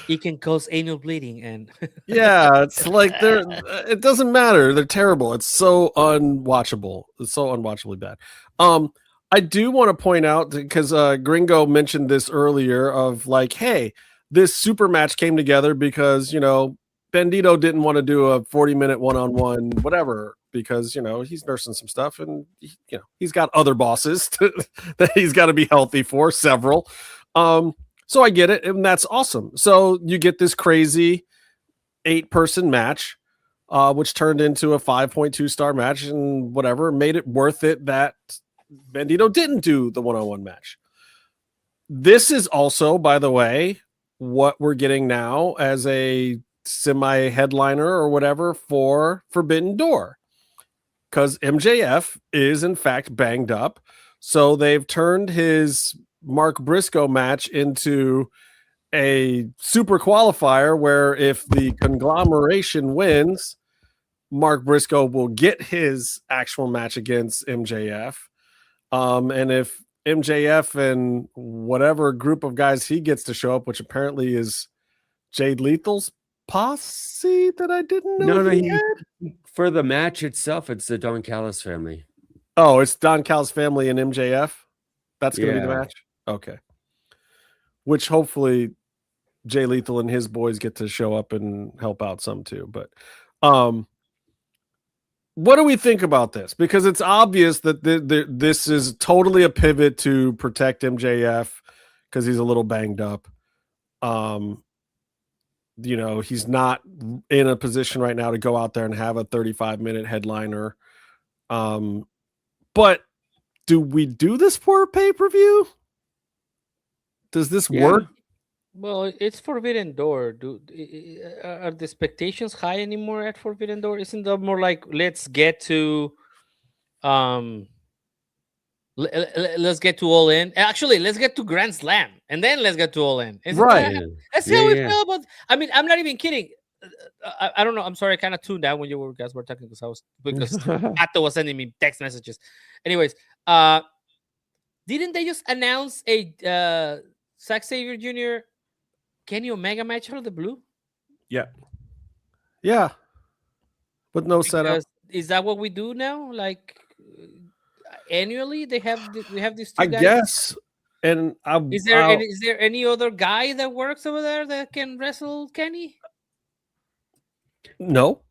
S9: It can cause anal bleeding and
S1: yeah, it's like it doesn't matter. They're terrible. It's so unwatchable. It's so unwatchably bad. I do want to point out because Gringo mentioned this earlier of like, hey, this super match came together because Bandito didn't want to do a 40-minute one-on-one whatever because he's nursing some stuff and he's got other bosses that he's got to be healthy for, several. So I get it, and that's awesome. So you get this crazy 8-person match, which turned into a 5.2 star match and whatever, made it worth it that Bandito didn't do the one-on-one match. This is also, by the way, what we're getting now as a semi-headliner or whatever for Forbidden Door, because MJF is in fact banged up, so they've turned his Mark Briscoe match into a super qualifier where if the conglomeration wins, Mark Briscoe will get his actual match against MJF, and if MJF and whatever group of guys he gets to show up, which apparently is Jade Lethal's posse that I didn't know.
S10: No, for the match itself, it's the Don Callis family.
S1: Oh, it's Don Callis family and MJF. That's going to be the match. Okay. Which hopefully Jay Lethal and his boys get to show up and help out some too. But what do we think about this? Because it's obvious that this is totally a pivot to protect MJF because he's a little banged up. He's not in a position right now to go out there and have a 35-minute headliner. But do we do this for a pay-per-view? Does this work?
S9: Well, it's Forbidden Door. Are the expectations high anymore at Forbidden Door? Isn't that more like let's get to let's get to All In? Actually, let's get to Grand Slam and then let's get to All In.
S1: Right.
S9: That's how we feel about. I mean, I'm not even kidding. I don't know. I'm sorry. I kind of tuned out when you guys were talking because Pato was sending me text messages. Anyways, didn't they just announce a Zack Sabre Jr. Kenny Omega match out of the blue?
S1: Yeah. But no setup.
S9: Is that what we do now? Like annually, we have these two
S1: I
S9: guys?
S1: guess. And
S9: is there any other guy that works over there that can wrestle Kenny?
S1: No.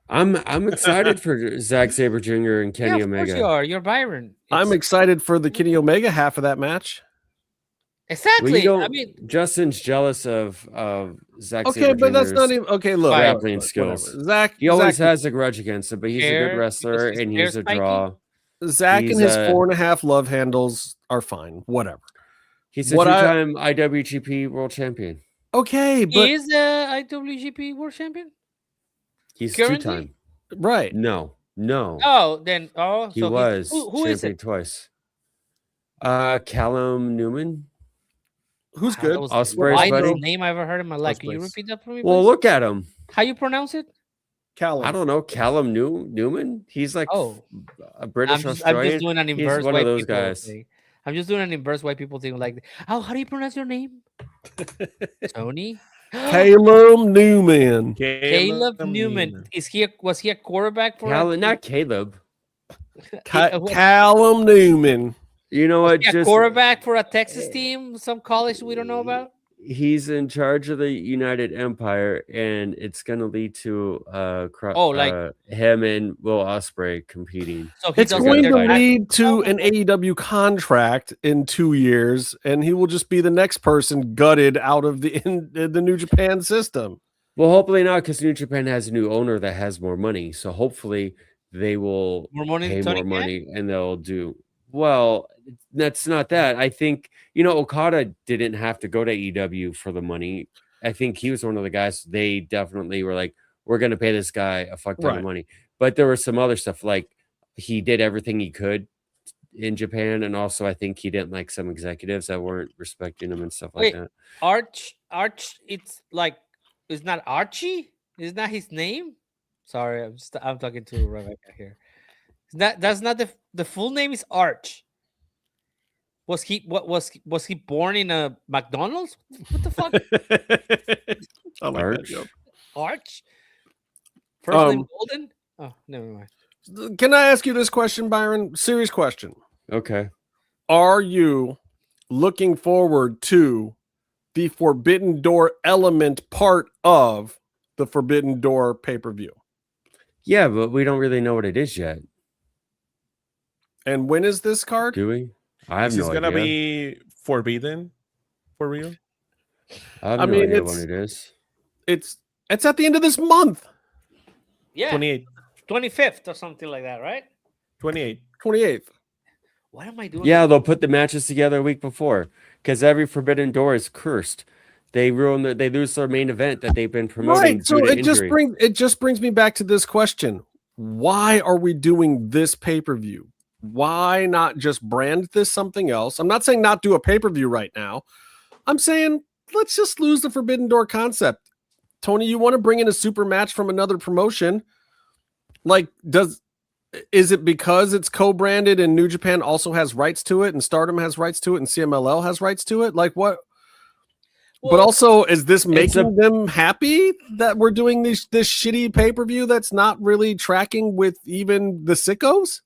S10: I'm excited for Zack Sabre Jr. and Kenny Omega.
S9: Of course you are. You're Byron.
S1: I'm excited for the Kenny Omega half of that match.
S9: Exactly.
S10: I mean, Justin's jealous of Zack Sabre
S1: Okay, but that's
S10: Jr.'s
S1: not even okay. Look,
S10: grappling skills.
S1: Zach,
S10: he always has a grudge against him, but he's a good wrestler and he's a draw.
S1: Zach and his 4.5 love handles are fine. Whatever.
S10: He's a two-time IWGP World Champion.
S1: Okay, but
S9: he is a IWGP World Champion.
S10: He's two-time.
S1: Right?
S10: No.
S9: Oh, then
S10: he
S9: so
S10: was
S9: who is
S10: champion
S9: it?
S10: twice. Callum Newman.
S1: Who's good?
S10: Ospreay's buddy.
S9: Name I ever heard in my life. Can you repeat that for me?
S10: Well,
S9: please?
S10: look at him.
S9: How you pronounce it?
S1: Callum.
S10: I don't know. Callum Newman. He's like a British Australian.
S9: I'm just doing an inverse.
S10: He's one of those guys.
S9: I'm just doing an inverse why people think like, oh, how do you pronounce your name? Tony?
S1: Caleb Newman.
S9: Caleb Newman. Was he a quarterback for
S10: not Caleb.
S1: Callum Newman.
S10: You know what?
S9: A quarterback for a Texas team, some college we don't know about.
S10: He's in charge of the United Empire, and it's going to lead to him and Will Ospreay competing.
S9: So
S1: it's going to lead to an AEW contract in 2 years, and he will just be the next person gutted out of the New Japan system.
S10: Well, hopefully not, because New Japan has a new owner that has more money. So hopefully they will pay more money, and they'll do well. That's not that. I think, Okada didn't have to go to AEW for the money. I think he was one of the guys. They definitely were like, we're going to pay this guy a fuck ton of money. But there was some other stuff, like he did everything he could in Japan. And also I think he didn't like some executives that weren't respecting him and stuff like that.
S9: Arch, it's like, it's not Archie? Is that his name? Sorry, I'm talking to Rebecca here. That's not the full name is Arch. Was he born in a McDonald's? What the fuck?
S1: I like that joke.
S9: Arch? First name Golden? Oh, never mind.
S1: Can I ask you this question, Byron? Serious question.
S10: Okay.
S1: Are you looking forward to the Forbidden Door element part of the Forbidden Door pay-per-view?
S10: Yeah, but we don't really know what it is yet.
S1: And when is this card?
S10: Do we? I have no idea.
S8: It's gonna be forbidden for real.
S10: I have no idea when it is.
S1: It's at the end of this month.
S9: Yeah. 25th or something like that, right?
S1: 28th.
S9: What am I doing?
S10: Yeah, they'll put the matches together a week before, because every Forbidden Door is cursed. They lose their main event that they've been promoting.
S1: Right. So it just brings me back to this question. Why are we doing this pay-per-view? Why not just brand this something else? I'm not saying not do a pay-per-view right now. I'm saying let's just lose the Forbidden Door concept. Tony, you want to bring in a super match from another promotion? Like, is it because it's co-branded and New Japan also has rights to it and Stardom has rights to it and CMLL has rights to it? Like what? Well, but also, is this making them happy that we're doing this shitty pay-per-view that's not really tracking with even the sickos?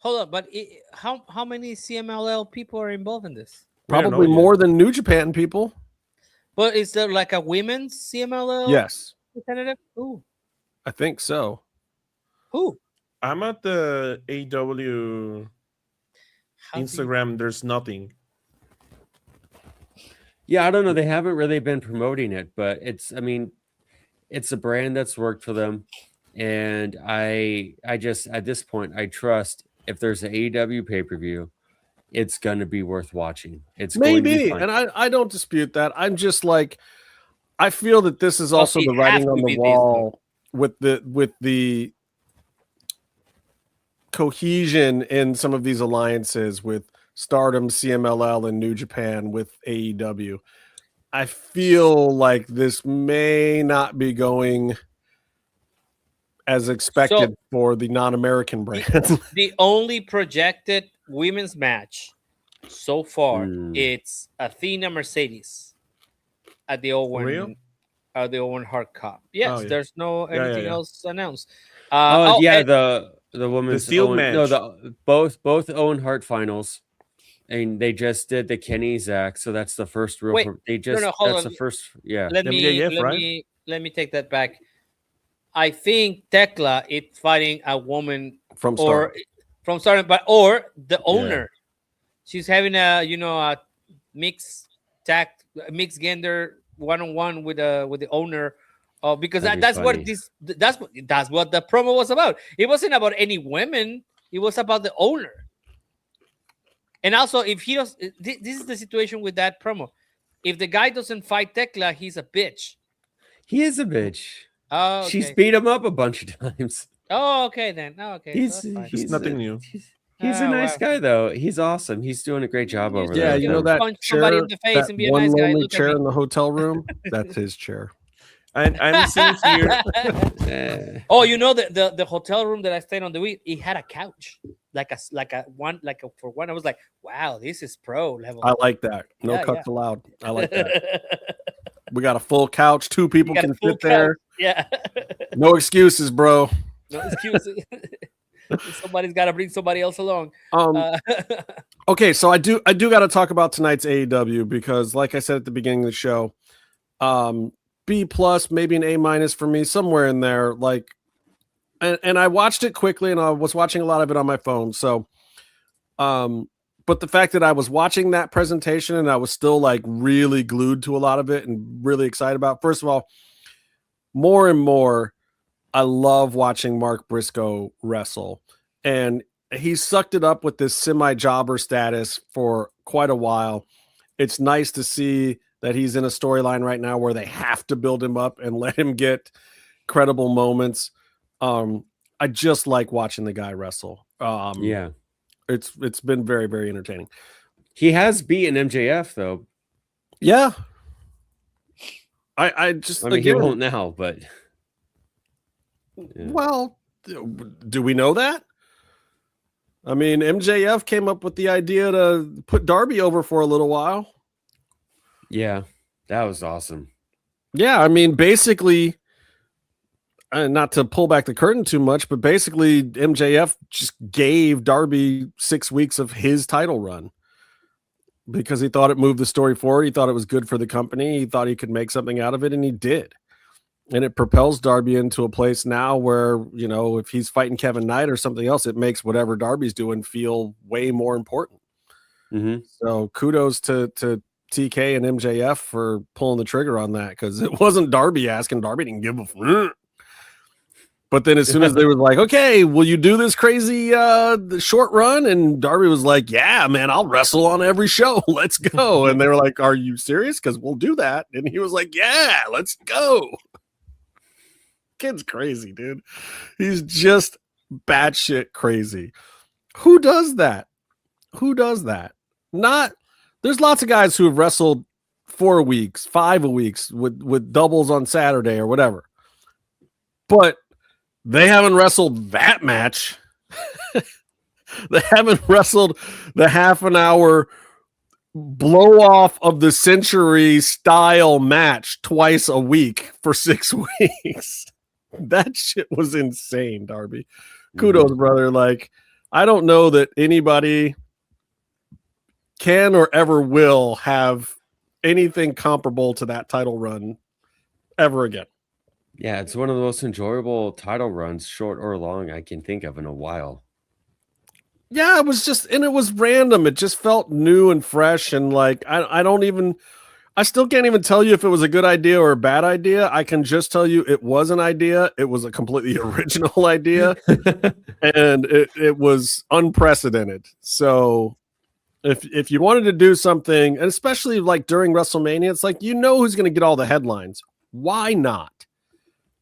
S9: Hold up, but how many CMLL people are involved in this?
S1: Probably more than New Japan people.
S9: But is there like a women's CMLL?
S1: Yes.
S9: Representative? Who?
S1: I think so.
S9: Who?
S8: I'm at the AEW Instagram. There's nothing.
S10: Yeah, I don't know. They haven't really been promoting it, but it's a brand that's worked for them. And I just, at this point, I trust if there's an AEW pay-per-view, it's going to be worth watching. It's
S1: maybe, and I don't dispute that. I'm just like, I feel that this is also the writing on the wall with the cohesion in some of these alliances with Stardom, CMLL, and New Japan with AEW. I feel like this may not be going as expected for the non-American brands.
S9: The only projected women's match so far, it's Athena Mercedes at the Owen Hart Cup. Yes, there's no anything else announced.
S10: The women's
S8: steel match.
S10: No, both Owen Hart finals, and they just did the Kenny Zach. So that's the first real.
S9: Hold on.
S10: The first. Yeah.
S9: Let me take that back. I think Tekla is fighting a woman
S1: from Stardom,
S9: or the owner. She's having a mixed gender one-on-one with the owner. Because that's what the promo was about. It wasn't about any women. It was about the owner. And also, if he does, this is the situation with that promo. If the guy doesn't fight Tekla, he's a bitch.
S10: He is a bitch.
S9: Oh, okay.
S10: She's beat him up a bunch of times.
S9: Oh, okay then. Oh, okay.
S10: He's
S8: nothing new.
S10: He's a nice guy though. He's awesome. He's doing a great job over there.
S1: Yeah, you know that
S9: punch
S1: chair,
S9: somebody in the face
S1: that
S9: and be a
S1: one
S9: nice guy.
S1: lonely
S9: Look at
S1: chair
S9: me.
S1: in the hotel room. That's his chair.
S8: And I'm seeing here.
S9: Oh, you know the hotel room that I stayed on the week, it had a couch, like a for one. I was like, wow, this is pro level.
S1: I like that. No
S9: Yeah,
S1: cuts allowed. I like that. We got a full couch. 2 people can sit there.
S9: Yeah.
S1: No excuses, bro.
S9: No excuses. Somebody's got to bring somebody else along.
S1: Okay, so I do got to talk about tonight's AEW because, like I said at the beginning of the show, B plus, maybe an A- for me, somewhere in there. Like, and I watched it quickly, and I was watching a lot of it on my phone. So, but the fact that I was watching that presentation and I was still like really glued to a lot of it and really excited about. First of all, more and more, I love watching Mark Briscoe wrestle, and he sucked it up with this semi-jobber status for quite a while. It's nice to see that he's in a storyline right now where they have to build him up and let him get credible moments. I just like watching the guy wrestle.
S10: Yeah,
S1: it's been very, very entertaining.
S10: He has beaten MJF though.
S1: Yeah, I just
S10: I mean, he won't now, but
S1: well, do we know that? I mean, MJF came up with the idea to put Darby over for a little while.
S10: Yeah, that was awesome.
S1: Yeah, I mean, basically, not to pull back the curtain too much, but basically MJF just gave Darby 6 weeks of his title run because he thought it moved the story forward. He thought it was good for the company. He thought he could make something out of it, and he did. And it propels Darby into a place now where, you know, if he's fighting Kevin Knight or something else, it makes whatever Darby's doing feel way more important.
S10: Mm-hmm.
S1: So kudos to TK and MJF for pulling the trigger on that, because it wasn't Darby asking. Darby didn't give a fuck. But then as soon as they were like, okay, will you do this crazy short run? And Darby was like, yeah, man, I'll wrestle on every show. Let's go. And they were like, are you serious? Because we'll do that. And he was like, yeah, let's go. Kid's crazy, dude. He's just batshit crazy. Who does that? Who does that? There's lots of guys who have wrestled 4 weeks, 5 weeks with doubles on Saturday or whatever. But they haven't wrestled that match. They haven't wrestled the half an hour blow off of the century style match twice a week for 6 weeks. That shit was insane, Darby. Kudos, brother. Like, I don't know that anybody can or ever will have anything comparable to that title run ever again.
S10: Yeah, it's one of the most enjoyable title runs, short or long, I can think of in a while.
S1: Yeah, it was just, and it was random. It just felt new and fresh. And like, I still can't even tell you if it was a good idea or a bad idea. I can just tell you it was an idea. It was a completely original idea. And it was unprecedented. So if you wanted to do something, and especially like during WrestleMania, it's like, you know who's going to get all the headlines. Why not?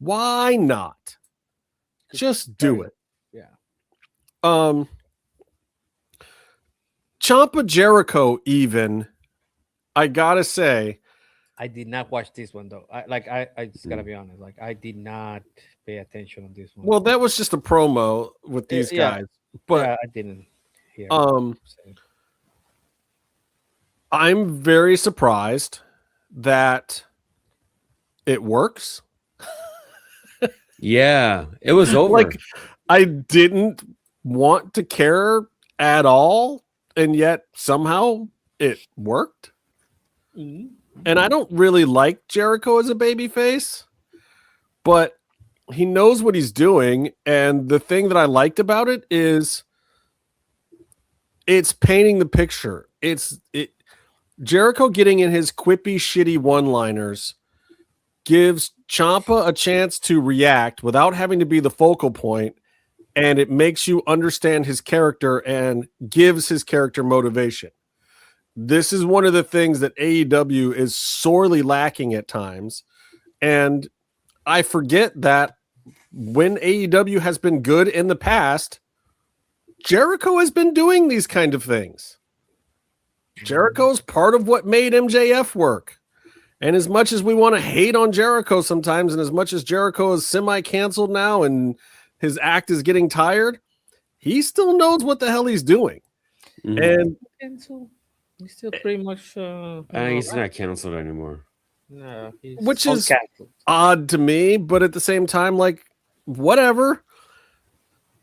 S1: Why not? Just do it.
S9: Yeah.
S1: Ciampa Jericho, even, I gotta say,
S9: I did not watch this one though. I just gotta be honest. Like, I did not pay attention on this one.
S1: Well, that was just a promo with these guys, but
S9: yeah, I didn't hear.
S1: I'm very surprised that it works.
S10: Yeah, it was over.
S1: Like, I didn't want to care at all, and yet somehow it worked.
S9: Mm-hmm.
S1: And I don't really like Jericho as a babyface, but he knows what he's doing. And the thing that I liked about it is it's painting the picture. Jericho getting in his quippy, shitty one-liners gives Ciampa a chance to react without having to be the focal point, and it makes you understand his character and gives his character motivation. This is one of the things that AEW is sorely lacking at times, and I forget that when AEW has been good in the past, Jericho has been doing these kind of things. Jericho's part of what made MJF work. And as much as we want to hate on Jericho sometimes, and as much as Jericho is semi-canceled now and his act is getting tired, he still knows what the hell he's doing. And
S9: he's still pretty much
S10: he's not canceled anymore.
S9: No,
S1: which is odd to me, but at the same time, like, whatever.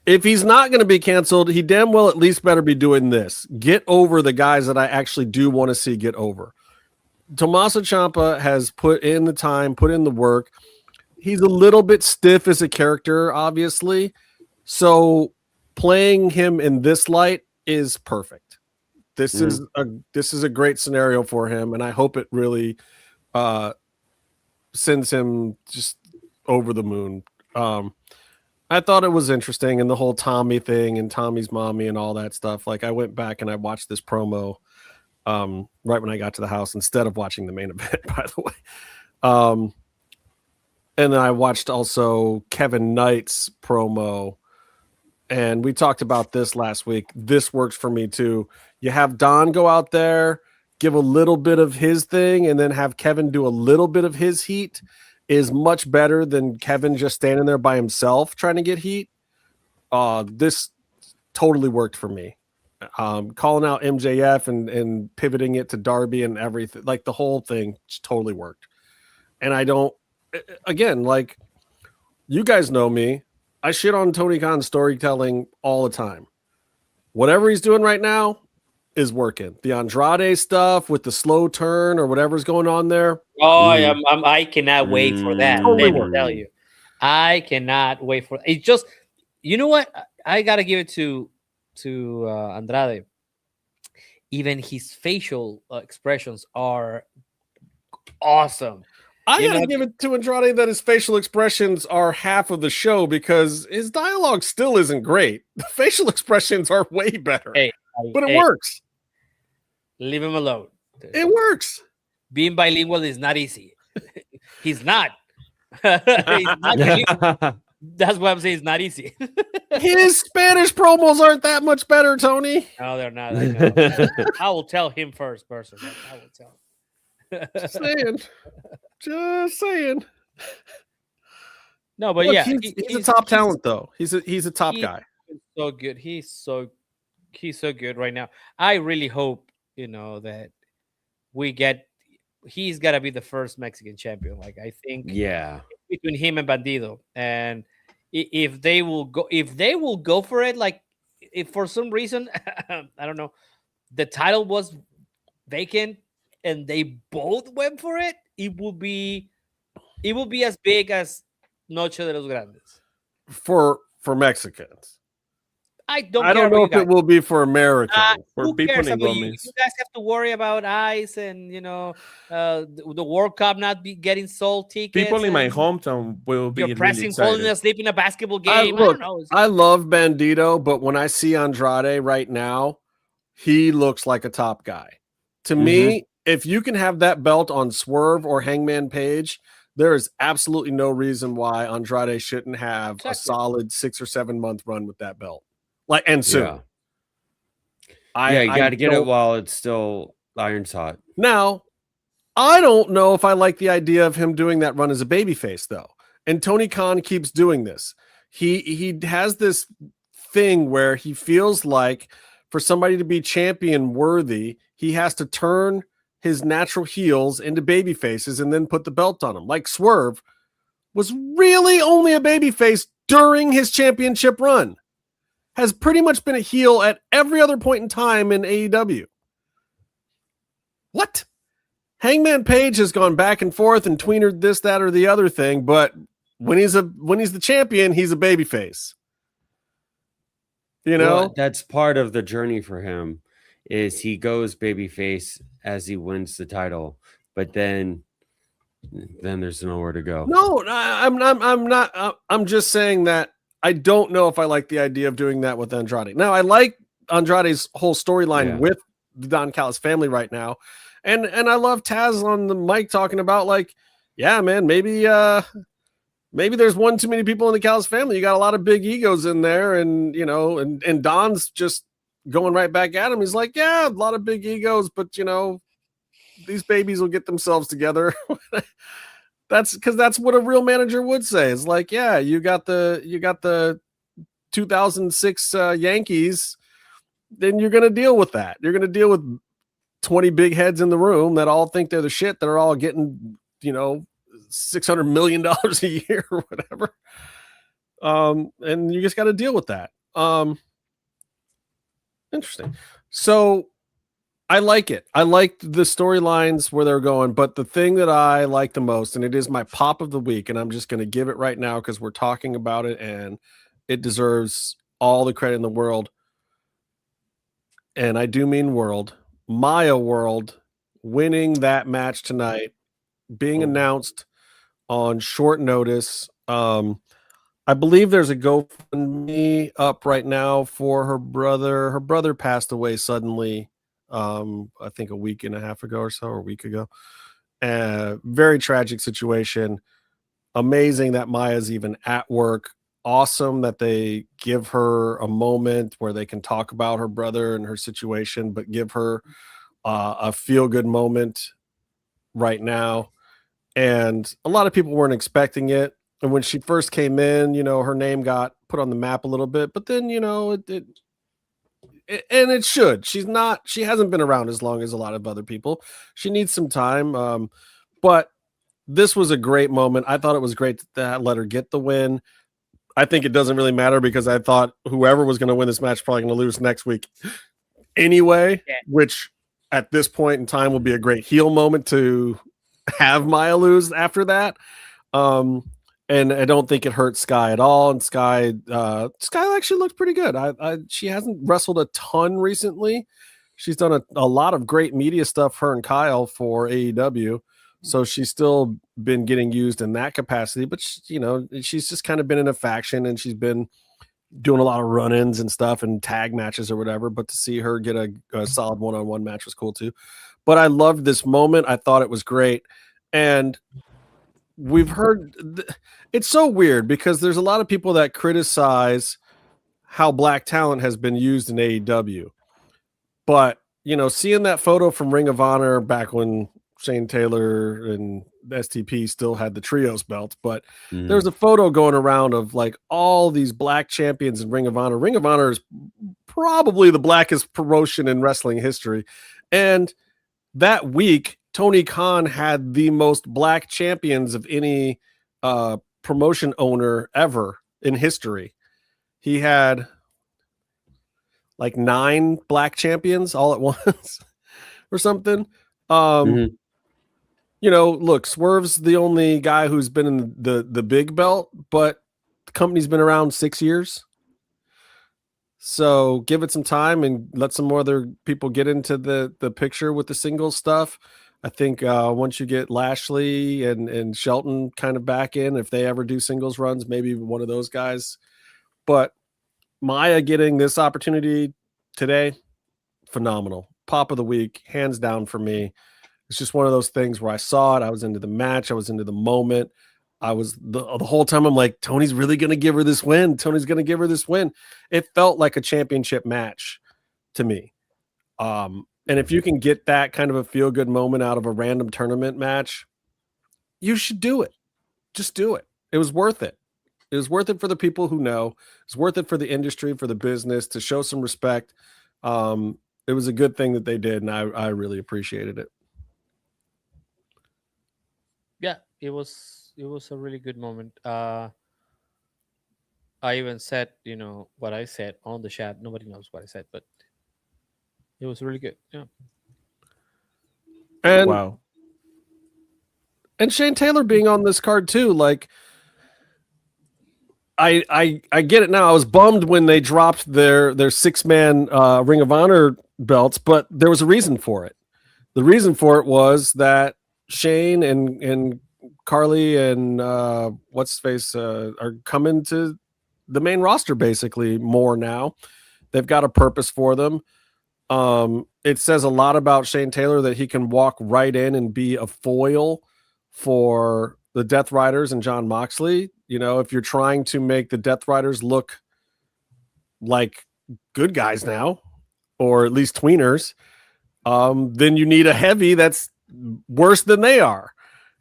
S1: If he's not going to be canceled, he damn well at least better be doing this. Get over the guys that I actually do want to see get over. Tommaso Ciampa has put in the time, put in the work. He's a little bit stiff as a character, obviously. So playing him in this light is perfect. This is a great scenario for him, and I hope it really sends him just over the moon. I thought it was interesting, and the whole Tommy thing and Tommy's mommy and all that stuff. Like, I went back and I watched this promo right when I got to the house instead of watching the main event, by the way. And then I watched also Kevin Knight's promo, and we talked about this last week. This works for me too. You have Don go out there, give a little bit of his thing, and then have Kevin do a little bit of his heat is much better than Kevin just standing there by himself trying to get heat. This totally worked for me. Calling out MJF and pivoting it to Darby and everything, like the whole thing just totally worked. And I don't, again, like, you guys know me. I shit on Tony Khan's storytelling all the time. Whatever he's doing right now is working. The Andrade stuff with the slow turn or whatever's going on there.
S9: Oh, I cannot wait for that. Let me tell you, I cannot wait for it. Just, you know what? I gotta give it to Andrade. Even his facial expressions are awesome.
S1: I gotta give it to Andrade that his facial expressions are half of the show, because his dialogue still isn't great. The facial expressions are way better, but it works.
S9: Leave him alone.
S1: It works.
S9: Being bilingual is not easy. He's not. He's not bilingual. That's what I'm saying. It's not easy.
S1: His Spanish promos aren't that much better, Tony.
S9: No, they're not. I know. I will tell him first, personally. I will tell him.
S1: Just saying.
S9: No, but
S1: look,
S9: yeah,
S1: he's a top talent, though. He's a top guy.
S9: So good. He's so good right now. I really hope, that he's got to be the first Mexican champion. Like, I think, between him and Bandido, and if they will go for it, like, if for some reason, I don't know, the title was vacant and they both went for it, it will be as big as Noche de los Grandes
S1: for Mexicans.
S9: I don't
S1: know if it will be for Americans.
S8: For people in
S9: you guys have to worry about ice and the World Cup not getting sold tickets.
S8: People in my hometown will be
S9: you're pressing,
S8: really
S9: falling asleep in a basketball game.
S1: I love Bandito, but when I see Andrade right now, he looks like a top guy. To me, if you can have that belt on Swerve or Hangman Page, there is absolutely no reason why Andrade shouldn't have a solid 6 or 7 month run with that belt. And soon.
S10: Yeah, you got to get it while it's still iron's hot.
S1: Now, I don't know if I like the idea of him doing that run as a babyface, though. And Tony Khan keeps doing this. He has this thing where he feels like for somebody to be champion worthy, he has to turn his natural heels into baby faces and then put the belt on them. Like Swerve was really only a baby face during his championship run. Has pretty much been a heel at every other point in time in AEW. What? Hangman Page has gone back and forth and tweenered this, that, or the other thing, but when he's the champion, he's a babyface.
S10: Well, that's part of the journey for him. Is he goes babyface as he wins the title, but then there's nowhere to go.
S1: No, I'm not. I'm just saying that I don't know if I like the idea of doing that with Andrade. Now, I like Andrade's whole storyline with the Don Callis family right now, and I love Taz on the mic talking about, like, yeah, man, maybe there's one too many people in the Callis family. You got a lot of big egos in there, and and Don's just going right back at him. He's like, yeah, a lot of big egos, but these babies will get themselves together. That's what a real manager would say. It's like, yeah, you got the 2006 Yankees, then you're going to deal with that. You're going to deal with 20 big heads in the room that all think they're the shit, that are all getting, $600 million a year or whatever. And you just got to deal with that. Interesting. So I like it. I liked the storylines where they're going, but the thing that I like the most, and it is my pop of the week, and I'm just going to give it right now because we're talking about it and it deserves all the credit in the world. And I do mean world. Maya World winning that match tonight, being announced on short notice. I believe there's a GoFundMe up right now for her brother. Her brother passed away suddenly, I think a week and a half ago or so, or a week ago. Very tragic situation. Amazing that Maya's even at work. Awesome that they give her a moment where they can talk about her brother and her situation, but give her a feel-good moment right now. And a lot of people weren't expecting it. And when she first came in, her name got put on the map a little bit, but then, and it should. She hasn't been around as long as a lot of other people. She needs some time. But this was a great moment. I thought it was great to let her get the win. I think it doesn't really matter because I thought whoever was going to win this match probably going to lose next week anyway, which at this point in time will be a great heel moment to have Maya lose after that. And I don't think it hurt Sky at all. And Sky actually looked pretty good. She hasn't wrestled a ton recently. She's done a lot of great media stuff, her and Kyle, for AEW. So she's still been getting used in that capacity, but she's just kind of been in a faction and she's been doing a lot of run-ins and stuff and tag matches or whatever. But to see her get a solid one-on-one match was cool too. But I loved this moment. I thought it was great. And we've heard it's so weird because there's a lot of people that criticize how black talent has been used in AEW. But, seeing that photo from Ring of Honor back when Shane Taylor and STP still had the trios belts, but there's a photo going around of like all these black champions in Ring of Honor. Ring of Honor is probably the blackest promotion in wrestling history. And that week, Tony Khan had the most black champions of any promotion owner ever in history. He had like 9 black champions all at once or something. Look, Swerve's the only guy who's been in the big belt, but the company's been around 6 years. So give it some time and let some more other people get into the picture with the singles stuff. I think once you get Lashley and Shelton kind of back in, if they ever do singles runs, maybe one of those guys. But Maya getting this opportunity today, phenomenal. Pop of the week, hands down for me. It's just one of those things where I saw it. I was into the match. I was into the moment. I was the whole time I'm like, Tony's really going to give her this win. Tony's going to give her this win. It felt like a championship match to me. And if you can get that kind of a feel-good moment out of a random tournament match, you should do it. Just do it. It was worth it. It was worth it for the people who know. It's worth it for the industry, for the business, to show some respect. It was a good thing that they did, and I really appreciated it.
S9: Yeah, it was a really good moment. I even said, what I said on the chat. Nobody knows what I said, but it was really good. Yeah.
S1: And
S8: wow.
S1: And Shane Taylor being on this card too, like I get it now. I was bummed when they dropped their 6-man Ring of Honor belts, but there was a reason for it. The reason for it was that Shane and Carly and what's his face are coming to the main roster basically more now. They've got a purpose for them. It says a lot about Shane Taylor that he can walk right in and be a foil for the Death Riders and John Moxley. If you're trying to make the Death Riders look like good guys now, or at least tweeners, then you need a heavy that's worse than they are.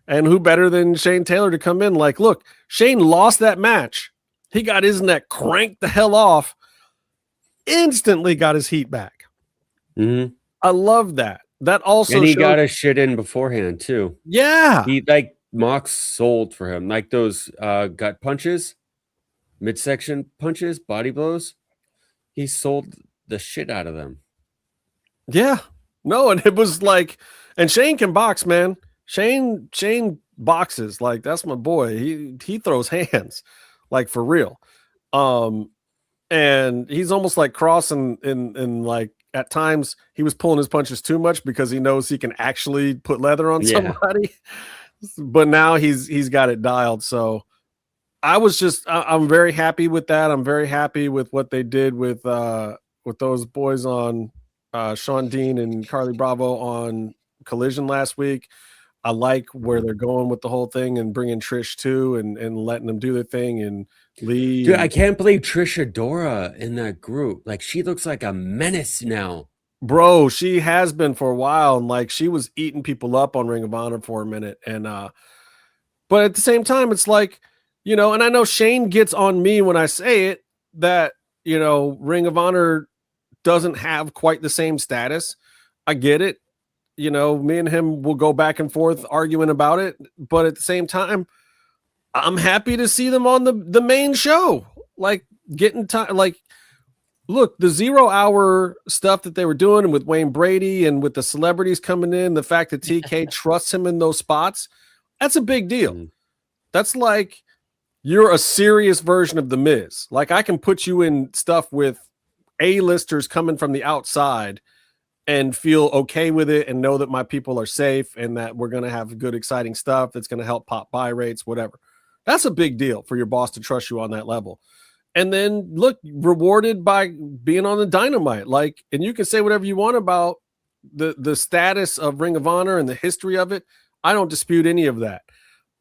S1: And who better than Shane Taylor to come in? Like, look, Shane lost that match. He got his neck cranked the hell off. Instantly got his heat back.
S10: Mm-hmm.
S1: I love that. That also,
S10: and he got his shit in beforehand too.
S1: Yeah,
S10: he like Mox sold for him, like those gut punches, midsection punches, body blows. He sold the shit out of them.
S1: Yeah, no, and it was like, and Shane can box, man. Shane boxes, like that's my boy. He throws hands, like for real. And he's almost like crossing in like at times he was pulling his punches too much because he knows he can actually put leather on somebody. But now he's got it dialed. So I'm very happy with that. I'm very happy with what they did with those boys on Sean Dean and Carly Bravo on Collision last week. I like where they're going with the whole thing and bringing Trish too and letting them do their thing and Lee.
S10: Dude, I can't believe Trish Adora in that group. Like, she looks like a menace now.
S1: Bro, she has been for a while, and like she was eating people up on Ring of Honor for a minute. And but at the same time, it's like, you know, and I know Shane gets on me when I say it that, you know, Ring of Honor doesn't have quite the same status. I get it. You know, me and him will go back and forth arguing about it, but at the same time, I'm happy to see them on the main show. Like getting time, like look, the 0 hour stuff that they were doing with Wayne Brady and with the celebrities coming in, the fact that TK trusts him in those spots, that's a big deal. That's like you're a serious version of The Miz. Like I can put you in stuff with A-listers coming from the outside and feel okay with it and know that my people are safe and that we're going to have good, exciting stuff that's going to help pop buy rates, whatever. That's a big deal for your boss to trust you on that level. And then look, rewarded by being on the Dynamite. Like, and you can say whatever you want about the status of Ring of Honor and the history of it. I don't dispute any of that.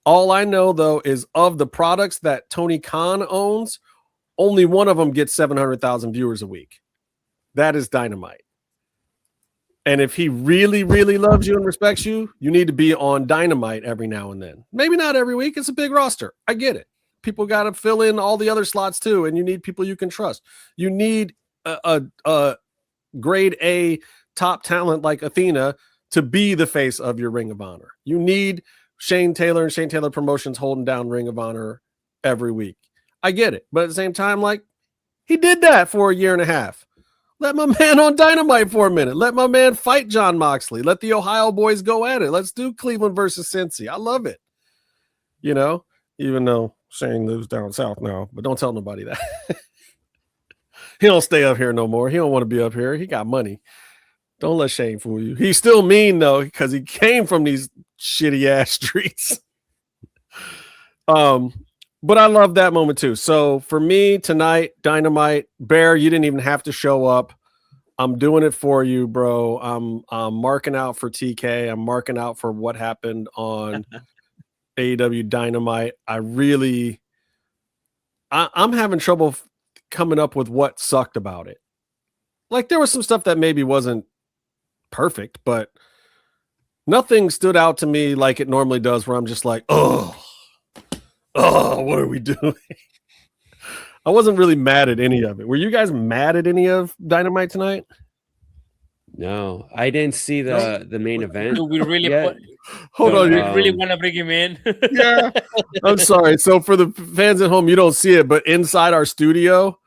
S1: All I know though, is of the products that Tony Khan owns, only one of them gets 700,000 viewers a week. That is Dynamite. And if he really, really loves you and respects you, you need to be on Dynamite every now and then. Maybe not every week. It's a big roster. I get it. People got to fill in all the other slots too, and you need people you can trust. You need a grade A top talent like Athena to be the face of your Ring of Honor. You need Shane Taylor and Shane Taylor Promotions holding down Ring of Honor every week. I get it. But at the same time, like, he did that for a year and a half. Let my man on Dynamite for a minute. Let my man fight John Moxley. Let the Ohio boys go at it. Let's do Cleveland versus Cincy. I love it. You know, even though Shane lives down south now, but don't tell nobody that. He don't stay up here no more. He don't want to be up here. He got money. Don't let Shane fool you. He's still mean though, because he came from these shitty ass streets. But I love that moment too. So for me tonight, Dynamite, Bear, you didn't even have to show up. I'm doing it for you, bro. I'm marking out for TK. I'm marking out for what happened on AEW Dynamite. I'm having trouble coming up with what sucked about it. Like there was some stuff that maybe wasn't perfect, but nothing stood out to me like it normally does where I'm just like, oh, what are we doing? I wasn't really mad at any of it. Were you guys mad at any of Dynamite tonight?
S10: No, I didn't see the main event.
S9: Do we really
S1: Hold on,
S9: you really want to bring him in?
S1: Yeah. I'm sorry. So for the fans at home, you don't see it, but inside our studio,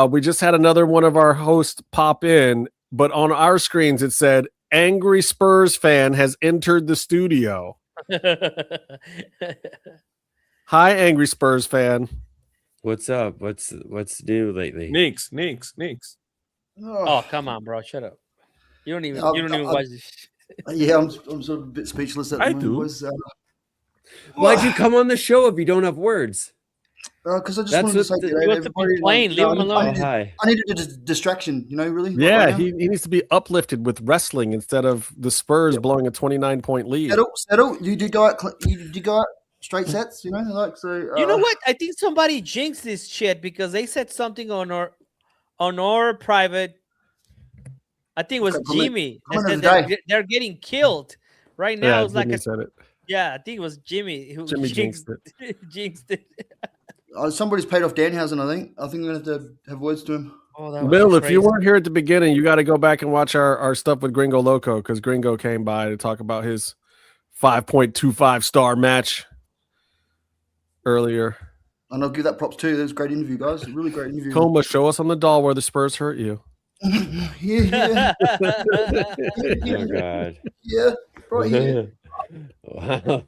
S1: we just had another one of our hosts pop in, but on our screens it said angry Spurs fan has entered the studio. Hi, angry Spurs fan.
S10: What's up? What's new lately?
S8: Knicks.
S9: Oh, come on, bro. Shut up. You don't even watch this.
S15: Yeah, I'm sort of a bit speechless at the moment.
S10: Why'd you come on the show if you don't have words?
S15: Because I just wanted to say
S9: you have to complain. Leave him alone.
S15: I needed a distraction, really.
S1: Yeah,
S15: right
S1: he needs to be uplifted with wrestling instead of the Spurs blowing a 29-point lead.
S15: Settle. You did go out straight sets, like so.
S9: You know what? I think somebody jinxed this shit because they said something on our private. I think it was Jimmy. That said they're getting killed Right now,
S1: Yeah,
S9: it's like
S1: Jimmy said it.
S9: Yeah, I think it was Jimmy who
S1: Jimmy jinxed
S9: it. Jinxed it.
S15: Somebody's paid off Danhausen, I think. I think we're going to have words to him.
S9: Oh, that was
S1: Bill, if
S9: crazy.
S1: you weren't here at the beginning, you got to go back and watch our stuff with Gringo Loco, because Gringo came by to talk about his 5.25 star match earlier.
S15: And I'll give that props too. That was a great interview, guys. A really great interview.
S1: Coma, show us on the doll where the Spurs hurt you.
S15: Yeah.
S10: Oh God.
S15: Yeah. Right here.
S10: Wow.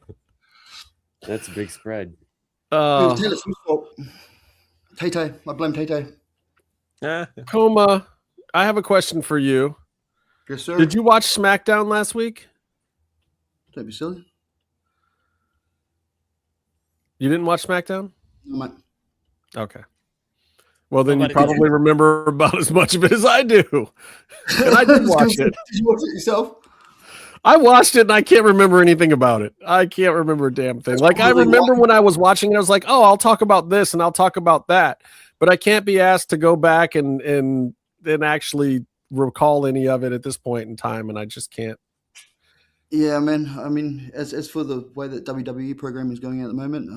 S10: That's a big spread.
S15: It was Taylor Swift's fault. Tay-Tay. I blame Tay-Tay.
S1: Coma, I have a question for you.
S15: Yes, sir.
S1: Did you watch SmackDown last week?
S15: Don't be silly.
S1: You didn't watch SmackDown?
S15: No, mate.
S1: Okay. Well, then
S15: Nobody
S1: you probably remember about as much of it as I do. And I did watch it.
S15: Did you watch it yourself?
S1: I watched it and I can't remember anything about it. I can't remember a damn thing. Like, I remember when I was watching it, I was like, oh, I'll talk about this and I'll talk about that. But I can't be asked to go back and actually recall any of it at this point in time, and I just can't.
S15: Yeah, man. I mean, as for the way that WWE program is going at the moment,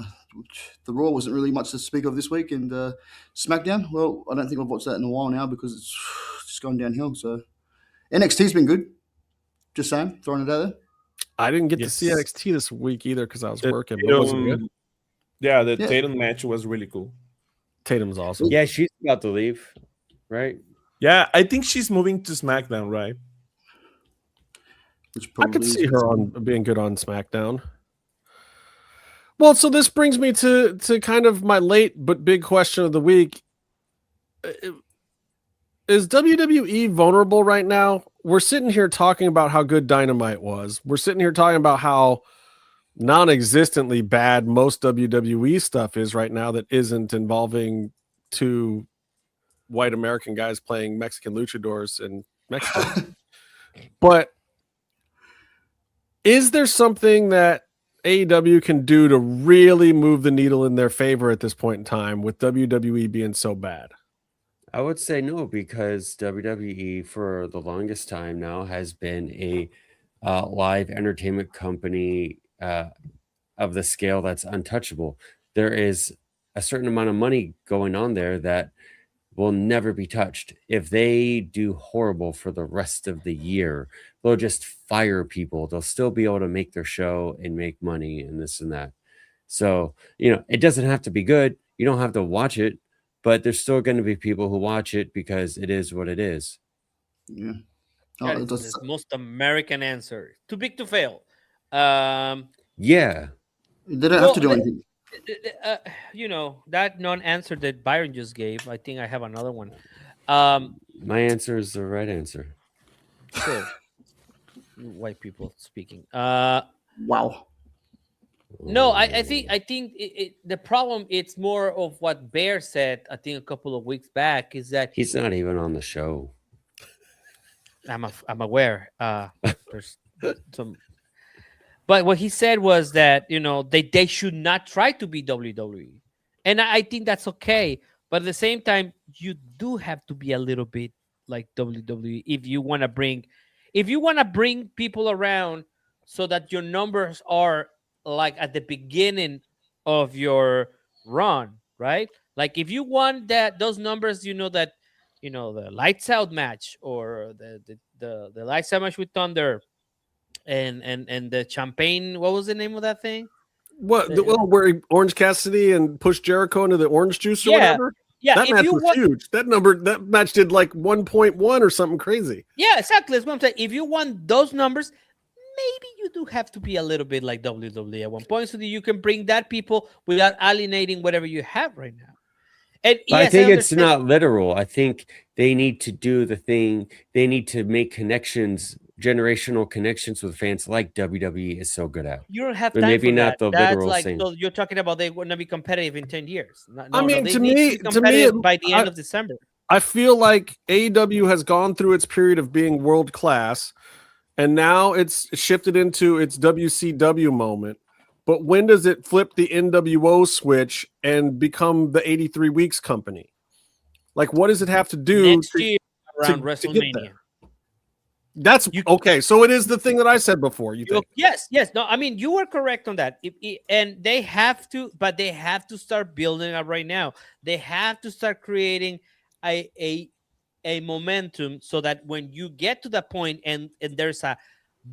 S15: the Raw wasn't really much to speak of this week, and SmackDown, well, I don't think I've watched that in a while now because it's just gone downhill. So NXT's been good. Just saying, throwing it out there.
S1: I didn't get to see NXT this week either because I was working. But was it good?
S8: Yeah, the Tatum match was really cool.
S1: Tatum's awesome.
S10: Yeah, she's about to leave, right?
S8: Yeah, I think she's moving to SmackDown, right?
S1: I could see her on being good on SmackDown. Well, so this brings me to kind of my late but big question of the week. Is WWE vulnerable right now? We're sitting here talking about how good Dynamite was. We're sitting here talking about how non-existently bad most WWE stuff is right now that isn't involving two white American guys playing Mexican luchadors in Mexico. But is there something that AEW can do to really move the needle in their favor at this point in time with WWE being so bad?
S10: I would say no, because WWE for the longest time now has been a live entertainment company of the scale that's untouchable. There is a certain amount of money going on there that will never be touched. If they do horrible for the rest of the year, they'll just fire people. They'll still be able to make their show and make money and this and that. So, it doesn't have to be good. You don't have to watch it. But there's still going to be people who watch it because it is what it is.
S15: Yeah.
S9: That is the most American answer. Too big to fail.
S10: Yeah.
S15: They don't have to do anything.
S9: That non-answer that Byron just gave, I think I have another one.
S10: My answer is the right answer.
S9: Sure. White people speaking.
S15: Wow.
S9: No, I think the problem, it's more of what Bear said, I think a couple of weeks back, is that
S10: he's not even on the show.
S9: I'm aware. There's some, but what he said was that they should not try to be WWE, and I think that's okay. But at the same time, you do have to be a little bit like WWE if you want to bring people around so that your numbers are like at the beginning of your run, right? Like if you want those numbers, the lights out match or the lights out match with Thunder and the champagne, what was the name of that thing?
S1: Where Orange Cassidy and pushed Jericho into the orange juice or whatever?
S9: Yeah,
S1: that match was huge. That match did like 1.1 or something crazy.
S9: Yeah, exactly. That's what I'm saying. If you want those numbers, maybe you do have to be a little bit like WWE at one point so that you can bring that people without alienating whatever you have right now. And yes,
S10: I think it's not literal. I think they need to do the thing. They need to make connections, generational connections with fans like WWE is so good at.
S9: You don't have
S10: but
S9: time
S10: maybe
S9: for
S10: not
S9: that.
S10: the
S9: That's
S10: literal
S9: like,
S10: thing.
S9: so you're talking about they want to be competitive in 10 years.
S1: To
S9: me, by the end of December.
S1: I feel like AEW has gone through its period of being world class, and now it's shifted into its WCW moment. But when does it flip the NWO switch and become the 83 Weeks company? Like, what does it have to do
S9: next year around WrestleMania?
S1: That's okay. So it is the thing that I said before. You think?
S9: Yes. No, I mean, you were correct on that. And they have to, but they have to start building up right now. They have to start creating a momentum so that when you get to that point and there's a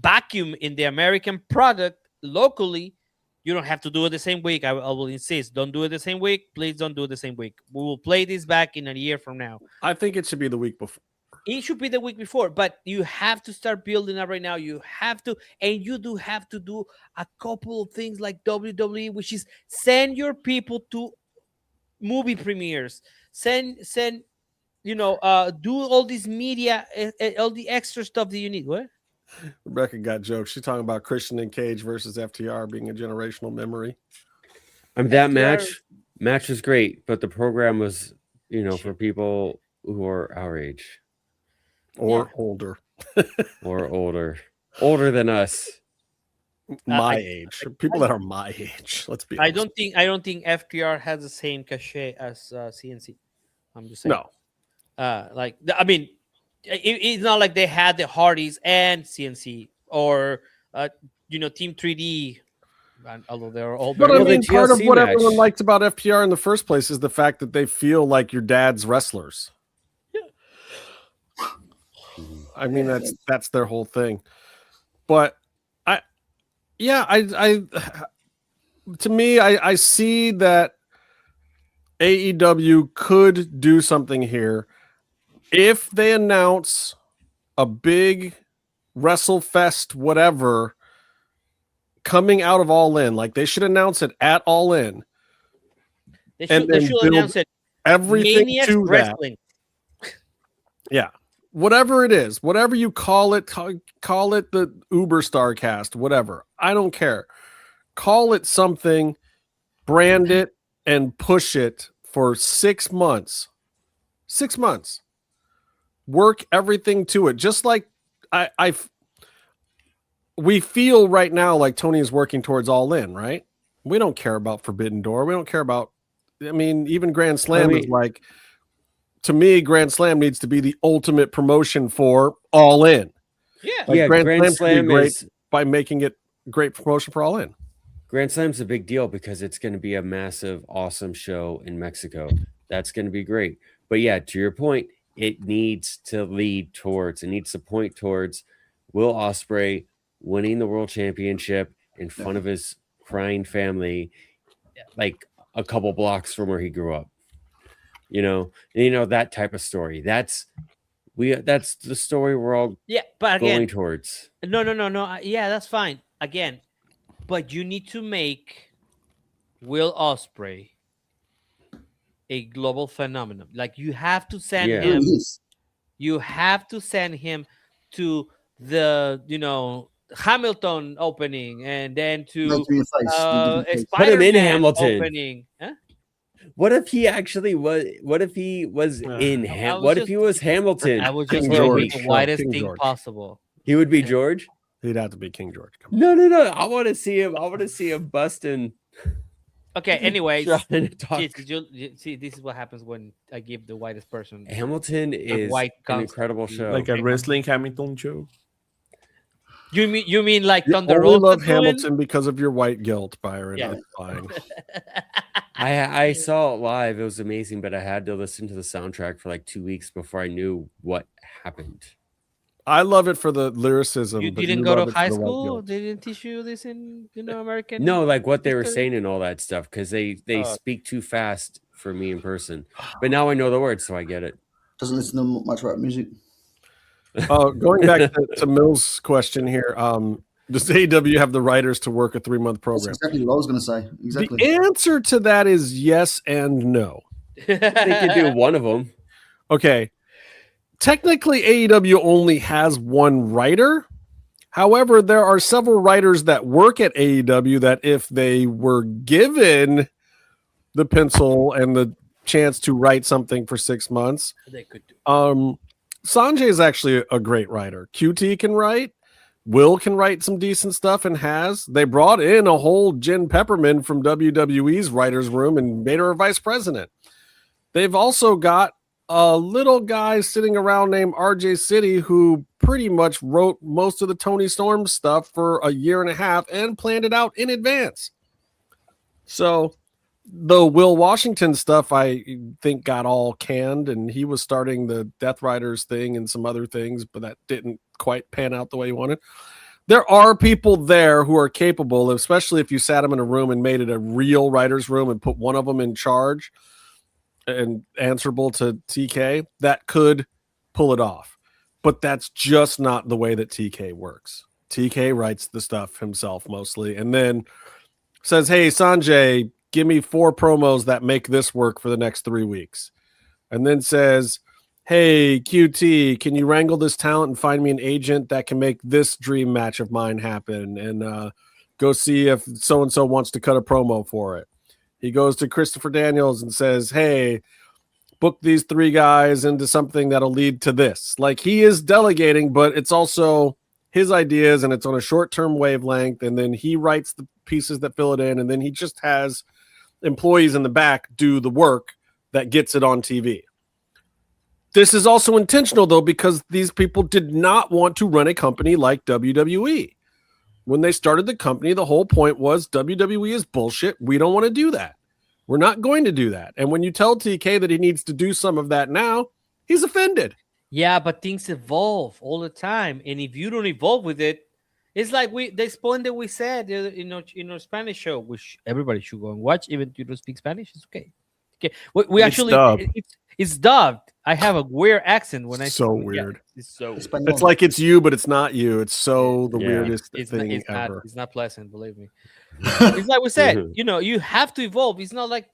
S9: vacuum in the American product locally, you don't have to do it the same week. I will insist. Don't do it the same week. Please don't do it the same week. We will play this back in a year from now.
S1: I think it should be the week before.
S9: It should be the week before, but you have to start building up right now. You have to, and you do have to do a couple of things like WWE, which is send your people to movie premieres. Send do all this media, all the extra stuff that you need. What?
S1: Rebecca got jokes. She's talking about Christian and Cage versus FTR being a generational memory.
S10: I mean, that match was great, but the program was, for people who are our age.
S1: Or older.
S10: Or older than us.
S1: My age. People that are my age. Let's be honest.
S9: I don't think FTR has the same cachet as CNC. I'm just saying.
S1: No.
S9: It's not like they had the Hardys and CNC or Team 3D. Although they're all,
S1: but I mean, part of what everyone liked about FTR in the first place is the fact that they feel like your dad's wrestlers. I mean, that's their whole thing. But I to me, I see that AEW could do something here if they announce a big WrestleFest, whatever, coming out of All In. Like they should announce it at All In.
S9: They should announce it.
S1: Everything
S9: Maniacs
S1: to
S9: Wrestling.
S1: That. Yeah. Whatever it is, whatever you call it the Uber Starcast, whatever. I don't care. Call it something, brand it, and push it for 6 months. 6 months. Work everything to it. Just like we feel right now like Tony is working towards All In, right? We don't care about Forbidden Door. We don't care about, even Grand Slam is like, to me, Grand Slam needs to be the ultimate promotion for All In.
S9: Yeah.
S1: Grand Slam be great by making it great promotion for All In.
S10: Grand Slam's a big deal because it's going to be a massive, awesome show in Mexico. That's going to be great. But yeah, to your point, it needs to point towards Will Ospreay winning the world championship in front of his crying family, like a couple blocks from where he grew up. That type of story. That's the story we're all going towards.
S9: No. That's fine. Again, but you need to make Will Ospreay a global phenomenon. Like you have to send him. You have to send him to the Hamilton opening, and then to
S10: put him in Hamilton
S9: opening. Huh?
S10: What if he actually was? What if he was in What if he was Hamilton?
S9: I was just making the widest thing possible.
S10: He would be George.
S1: He'd have to be King George.
S10: No. I want to see him. I want to see him busting.
S9: Okay. Anyways, see, this is what happens when I give the whitest person.
S10: Hamilton is an incredible show,
S8: like a wrestling Hamilton show.
S9: You mean like Thunder
S1: Road? I
S9: Rosa
S1: love Hamilton because of your white guilt, Byron.
S9: Yeah.
S1: That's fine.
S10: I saw it live. It was amazing, but I had to listen to the soundtrack for like 2 weeks before I knew what happened.
S1: I love it for the lyricism.
S9: You didn't go to high school? They didn't teach you this in American?
S10: No, like what they were saying and all that stuff, because they speak too fast for me in person. But now I know the words, so I get it.
S15: Doesn't listen to much rap music.
S1: Going back to Mill's question here, does AEW have the writers to work a 3-month program?
S15: That's exactly what I was going to say. Exactly.
S1: The answer to that is yes and no.
S10: They could do one of them.
S1: Okay. Technically, AEW only has one writer. However, there are several writers that work at AEW that if they were given the pencil and the chance to write something for 6 months,
S9: they could do.
S1: Sanjay is actually a great writer. QT can write. Will can write some decent stuff and has. They brought in a whole Jen Pepperman from WWE's writer's room and made her a vice president. They've also got a little guy sitting around named RJ City who pretty much wrote most of the Tony Storm stuff for a year and a half and planned it out in advance. So the Will Washington stuff, I think, got all canned, and he was starting the Death Riders thing and some other things, but that didn't quite pan out the way he wanted. There are people there who are capable, especially if you sat them in a room and made it a real writer's room and put one of them in charge and answerable to TK, that could pull it off. But that's just not the way that TK works. TK writes the stuff himself mostly and then says, hey, Sanjay, give me 4 promos that make this work for the next 3 weeks. And then says, hey, QT, can you wrangle this talent and find me an agent that can make this dream match of mine happen? And go see if so-and-so wants to cut a promo for it. He goes to Christopher Daniels and says, hey, book these 3 guys into something that'll lead to this. Like, he is delegating, but it's also his ideas and it's on a short-term wavelength. And then he writes the pieces that fill it in. And then he just has employees in the back do the work that gets it on TV. This is also intentional, though, because these people did not want to run a company like WWE. When they started the company, the whole point was WWE is bullshit. We don't want to do that. We're not going to do that. And when you tell TK that he needs to do some of that now, he's offended.
S9: Yeah, but things evolve all the time. And if you don't evolve with it, it's like this point that we said in our Spanish show, which everybody should go and watch, even if you don't speak Spanish. It's okay. Okay, we actually it's dubbed. I have a weird accent when I
S1: so weird.
S9: Yeah, it's so weird.
S1: It's like it's you, but it's not you. It's so the weirdest thing ever.
S9: It's not pleasant, believe me. It's like we said, you have to evolve. It's not like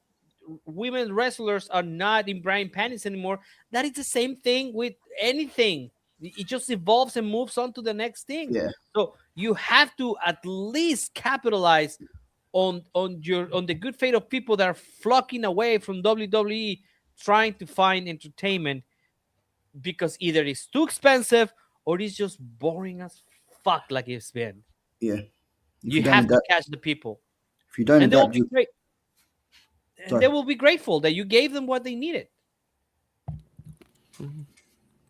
S9: women wrestlers are not in Brian panties anymore. That is the same thing with anything. It just evolves and moves on to the next thing.
S15: Yeah.
S9: So you have to at least capitalize on the good faith of people that are flocking away from WWE trying to find entertainment because either it's too expensive or it's just boring as fuck like it's been.
S15: Yeah.
S9: You have to catch the people.
S15: If you don't,
S9: and they will be great. And they will be grateful that you gave them what they needed.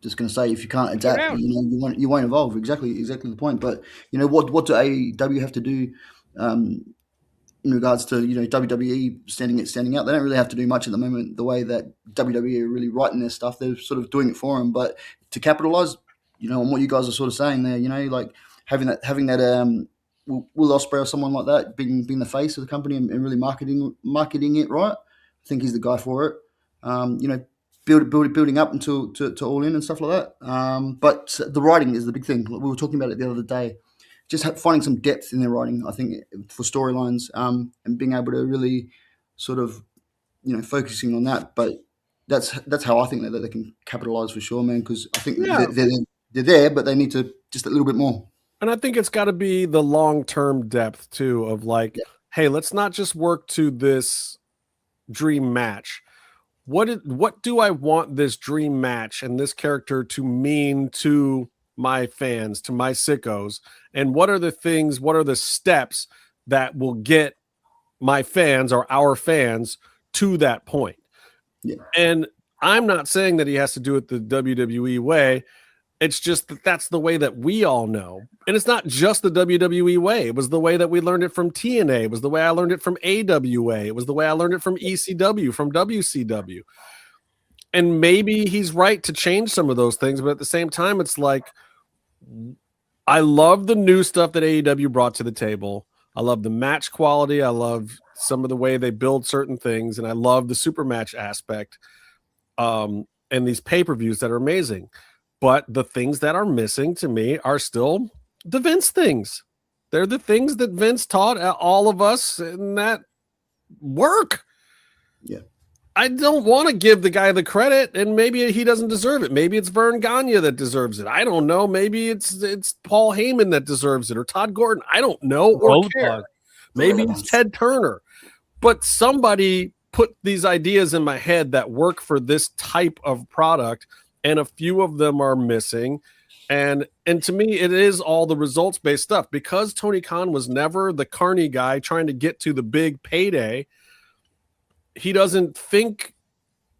S15: Just going to say, if you can't adapt, you won't evolve. Exactly the point. But what do AEW have to do in regards to WWE standing out? They don't really have to do much at the moment. The way that WWE are really writing their stuff, they're sort of doing it for them. But to capitalize, on what you guys are sort of saying there, like having that Will Ospreay or someone like that being the face of the company and really marketing it right. I think he's the guy for it. Building up until to All In and stuff like that. But the writing is the big thing. We were talking about it the other day. Just finding some depth in their writing, I think, for storylines, and being able to really sort of, focusing on that. But that's how I think that they can capitalize for sure, man. Because I think they're there, but they need to just a little bit more.
S1: And I think it's got to be the long-term depth too of like, hey, let's not just work to this dream match. What do I want this dream match and this character to mean to my fans, to my sickos? And what are the steps that will get my fans or our fans to that point?
S15: Yeah.
S1: And I'm not saying that he has to do it the WWE way. It's just that that's the way that we all know. And it's not just the WWE way. It was the way that we learned it from TNA. It was the way I learned it from AWA. It was the way I learned it from ECW, from WCW. And maybe he's right to change some of those things, but at the same time, it's like, I love the new stuff that AEW brought to the table. I love the match quality. I love some of the way they build certain things. And I love the super match aspect and these pay-per-views that are amazing. But the things that are missing to me are still the Vince things. They're the things that Vince taught all of us and that work.
S15: Yeah.
S1: I don't want to give the guy the credit, and maybe he doesn't deserve it. Maybe it's Vern Gagne that deserves it. I don't know. Maybe it's Paul Heyman that deserves it, or Todd Gordon. I don't know or care. Maybe it's Ted Turner. But somebody put these ideas in my head that work for this type of product, and a few of them are missing. And to me, it is all the results-based stuff. Because Tony Khan was never the carny guy trying to get to the big payday, he doesn't think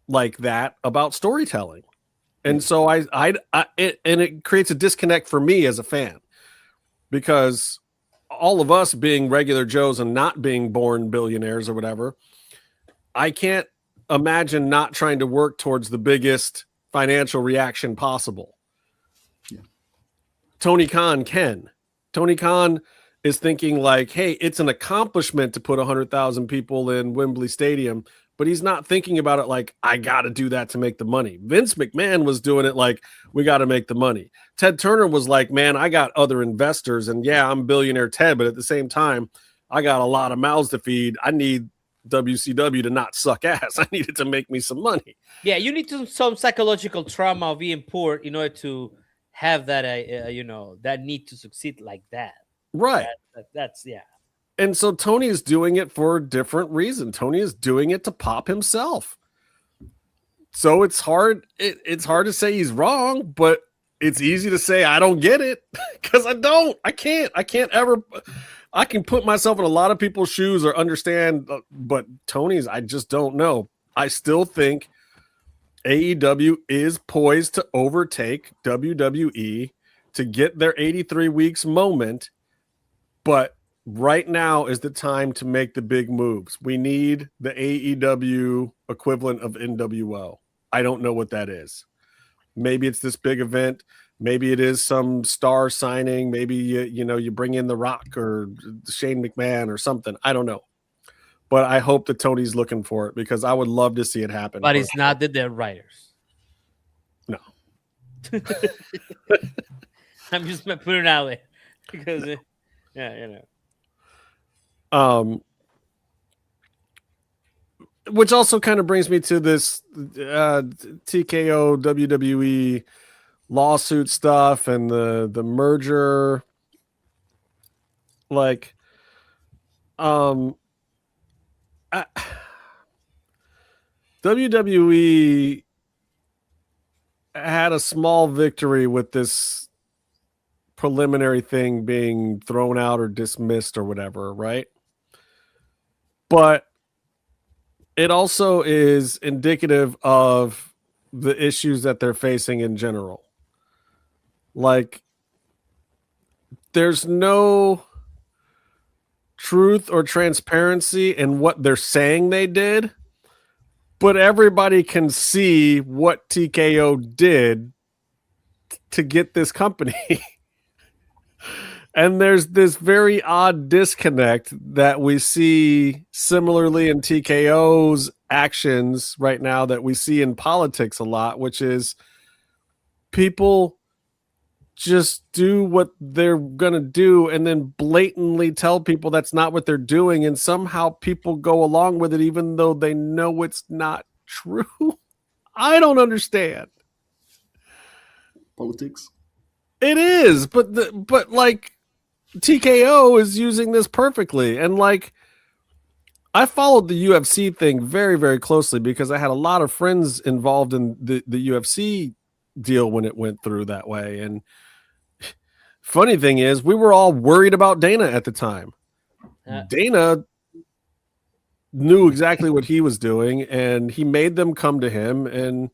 S1: like that about storytelling. And so it creates a disconnect for me as a fan, because all of us being regular Joes and not being born billionaires or whatever, I can't imagine not trying to work towards the biggest financial reaction possible.
S15: Yeah.
S1: Tony Khan can. Tony Khan is thinking like, hey, it's an accomplishment to put 100,000 people in Wembley Stadium, but he's not thinking about it like, I got to do that to make the money. Vince McMahon was doing it like, we got to make the money. Ted Turner was like, man, I got other investors, and yeah, I'm billionaire Ted, but at the same time, I got a lot of mouths to feed. I need WCW to not suck ass. I need it to make me some money.
S9: Yeah, you need some psychological trauma of being poor in order to have that, that need to succeed like that.
S1: Right.
S9: That's yeah.
S1: And so Tony is doing it for a different reason. Tony is doing it to pop himself. So it's hard. It's hard to say he's wrong, but it's easy to say I don't get it, because I don't. I can't ever. I can put myself in a lot of people's shoes or understand, but Tony's, I just don't know. I still think AEW is poised to overtake WWE to get their 83 weeks moment, but right now is the time to make the big moves. We need the AEW equivalent of NWO. I don't know what that is. Maybe it's this big event. Maybe it is some star signing. Maybe you bring in The Rock or Shane McMahon or something. I don't know. But I hope that Tony's looking for it, because I would love to see it happen.
S9: But it's not the Dead Riders.
S1: No.
S9: I'm just putting it out there because, yeah,
S1: Which also kind of brings me to this TKO WWE lawsuit stuff and the merger. Like, WWE had a small victory with this preliminary thing being thrown out or dismissed or whatever, right? But it also is indicative of the issues that they're facing in general. Like, there's no truth or transparency in what they're saying they did, but everybody can see what TKO did to get this company. And there's this very odd disconnect that we see similarly in TKO's actions right now that we see in politics a lot, which is people just do what they're going to do and then blatantly tell people that's not what they're doing. And somehow people go along with it, even though they know it's not true. I don't understand.
S15: Politics.
S1: It is, but like, TKO is using this perfectly. And like, I followed the UFC thing very, very closely because I had a lot of friends involved in the UFC deal when it went through that way. And funny thing is, we were all worried about Dana at the time. Dana knew exactly what he was doing, and he made them come to him, and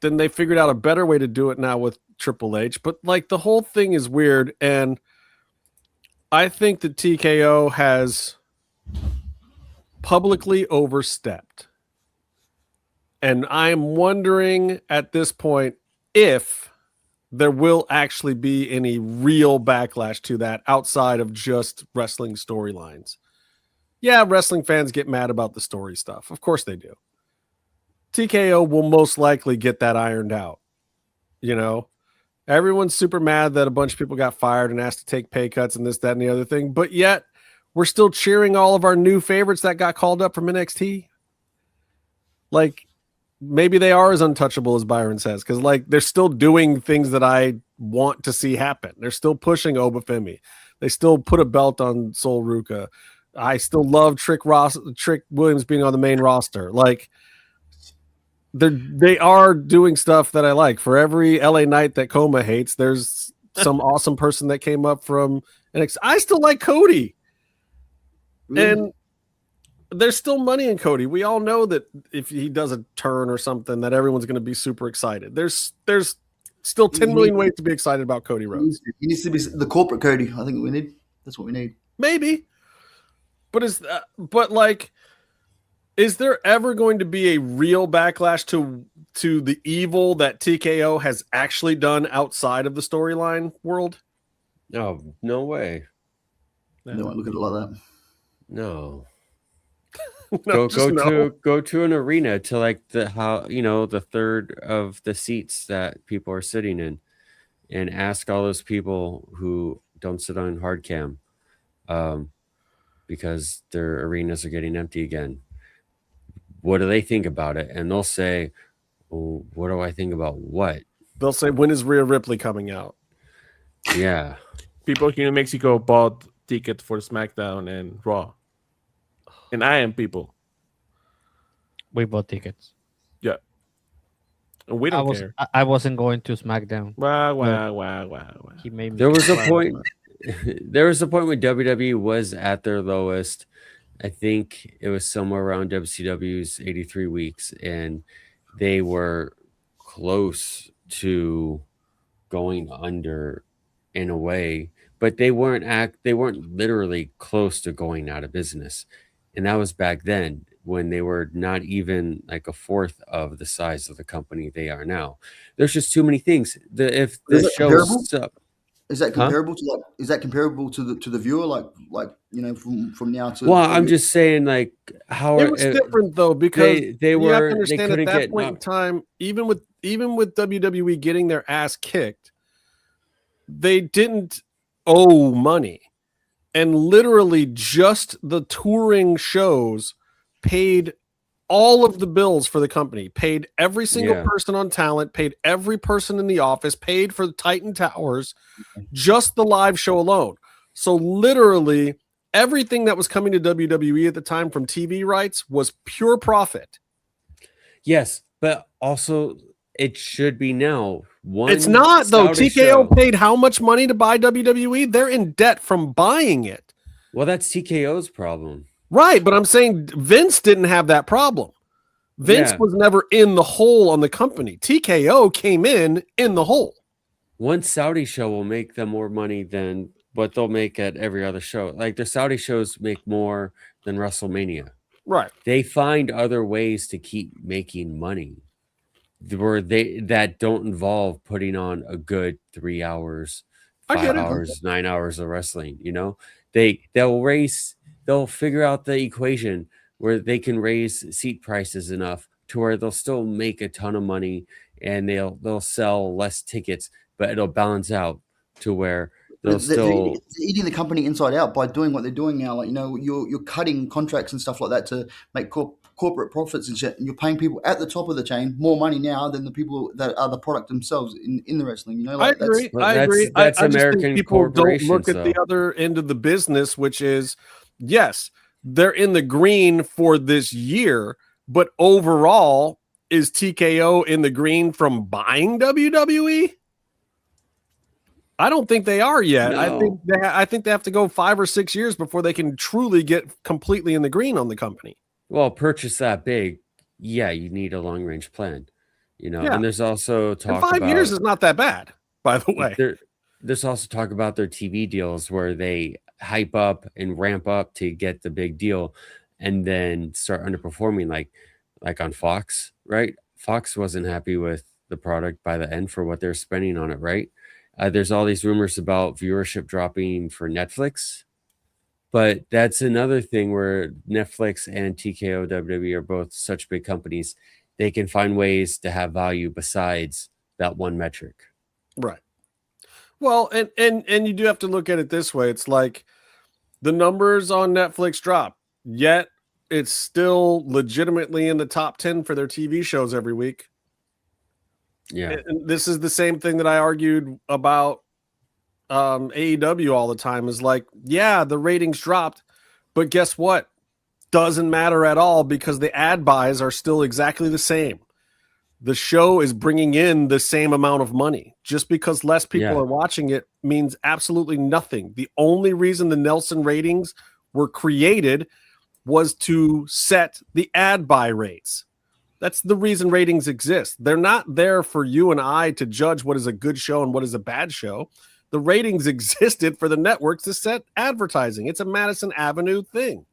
S1: then they figured out a better way to do it now with Triple H. But like, the whole thing is weird, and I think that TKO has publicly overstepped. And I'm wondering at this point if there will actually be any real backlash to that outside of just wrestling storylines. Yeah, wrestling fans get mad about the story stuff. Of course they do. TKO will most likely get that ironed out. You know? Everyone's super mad that a bunch of people got fired and asked to take pay cuts and this, that, and the other thing. But yet, we're still cheering all of our new favorites that got called up from NXT. Like, maybe they are as untouchable as Byron says, because like, they're still doing things that I want to see happen. They're still pushing Obafemi. They still put a belt on Sol Ruca. I still love Trick Williams being on the main roster. Like, they are doing stuff that I like. For every LA Knight that Coma hates, there's some awesome person that came up from NXT. I still like Cody.
S15: Really?
S1: And there's still money in Cody. We all know that if he does a turn or something, that everyone's going to be super excited. There's still 10 million ways to be excited about Cody Rhodes.
S15: He needs to be the corporate Cody. I think we need. That's what we need.
S1: Maybe, but is there ever going to be a real backlash to the evil that TKO has actually done outside of the storyline world?
S10: No, no way.
S15: No, don't look at it like that.
S10: No.
S1: No,
S10: go to an arena to like the third of the seats that people are sitting in, and ask all those people who don't sit on hard cam, because their arenas are getting empty again. What do they think about it? And they'll say, well, what do I think about what?
S1: They'll say, when is Rhea Ripley coming out?
S10: Yeah.
S8: People here in Mexico bought tickets for SmackDown and Raw. And I am people.
S9: We bought tickets.
S8: Yeah. And we don't care.
S9: I wasn't going to SmackDown.
S8: Wow.
S9: He made me.
S10: There was a point. There was a point when WWE was at their lowest. I think it was somewhere around WCW's 83 weeks, and they were close to going under in a way, but they weren't literally close to going out of business. And that was back then, when they were not even like a fourth of the size of the company they are now. There's just too many things. If the show's up,
S15: is that comparable to is that comparable to the viewer, like from now to?
S10: Well, I'm just saying, like, how
S1: it was different though, because
S10: they
S1: you
S10: were
S1: have to understand
S10: they
S1: at that point in time, even with WWE getting their ass kicked, they didn't owe money, and literally just the touring shows paid all of the bills for the company, paid every single person on talent, paid every person in the office, paid for the Titan Towers, just the live show alone. So literally everything that was coming to WWE at the time from TV rights was pure profit.
S10: Yes, but also it should be now.
S1: It's not though. TKO paid how much money to buy WWE? They're in debt from buying it.
S10: Well, that's TKO's problem.
S1: Right, but I'm saying Vince didn't have that problem. Vince was never in the hole on the company. TKO came in the hole.
S10: One Saudi show will make them more money than what they'll make at every other show. Like, the Saudi shows make more than WrestleMania.
S1: Right.
S10: They find other ways to keep making money that don't involve putting on a good 3 hours, 5 hours, 9 hours of wrestling. They'll figure out the equation where they can raise seat prices enough to where they'll still make a ton of money, and they'll sell less tickets, but it'll balance out to where they're
S15: eating the company inside out by doing what they're doing now. Like, you're cutting contracts and stuff like that to make corporate profits and shit, and you're paying people at the top of the chain more money now than the people that are the product themselves in the wrestling.
S1: I agree.
S10: That's
S1: I
S10: American
S1: just think people don't look at
S10: though.
S1: the other end of the business, which is, yes, they're in the green for this year, but overall, is TKO in the green from buying WWE? I don't think they are yet.
S10: No.
S1: I think they have to go 5 or 6 years before they can truly get completely in the green on the company.
S10: Well, purchase that big, you need a long range plan, And there's also talk
S1: and 5 years is not that bad, by the way.
S10: There's also talk about their TV deals where they hype up and ramp up to get the big deal, and then start underperforming, like on Fox, right? Fox wasn't happy with the product by the end for what they're spending on it, right? There's all these rumors about viewership dropping for Netflix, but that's another thing where Netflix and TKO WWE are both such big companies. They can find ways to have value besides that one metric.
S1: Right. Well, and you do have to look at it this way. It's like the numbers on Netflix drop, yet it's still legitimately in the top 10 for their TV shows every week.
S10: Yeah.
S1: And this is the same thing that I argued about AEW all the time, is like, the ratings dropped, but guess what? Doesn't matter at all, because the ad buys are still exactly the same. The show is bringing in the same amount of money. Just because less people are watching it means absolutely nothing. The only reason the Nielsen ratings were created was to set the ad buy rates. That's the reason ratings exist. They're not there for you and I to judge what is a good show and what is a bad show. The ratings existed for the networks to set advertising. It's a Madison Avenue thing.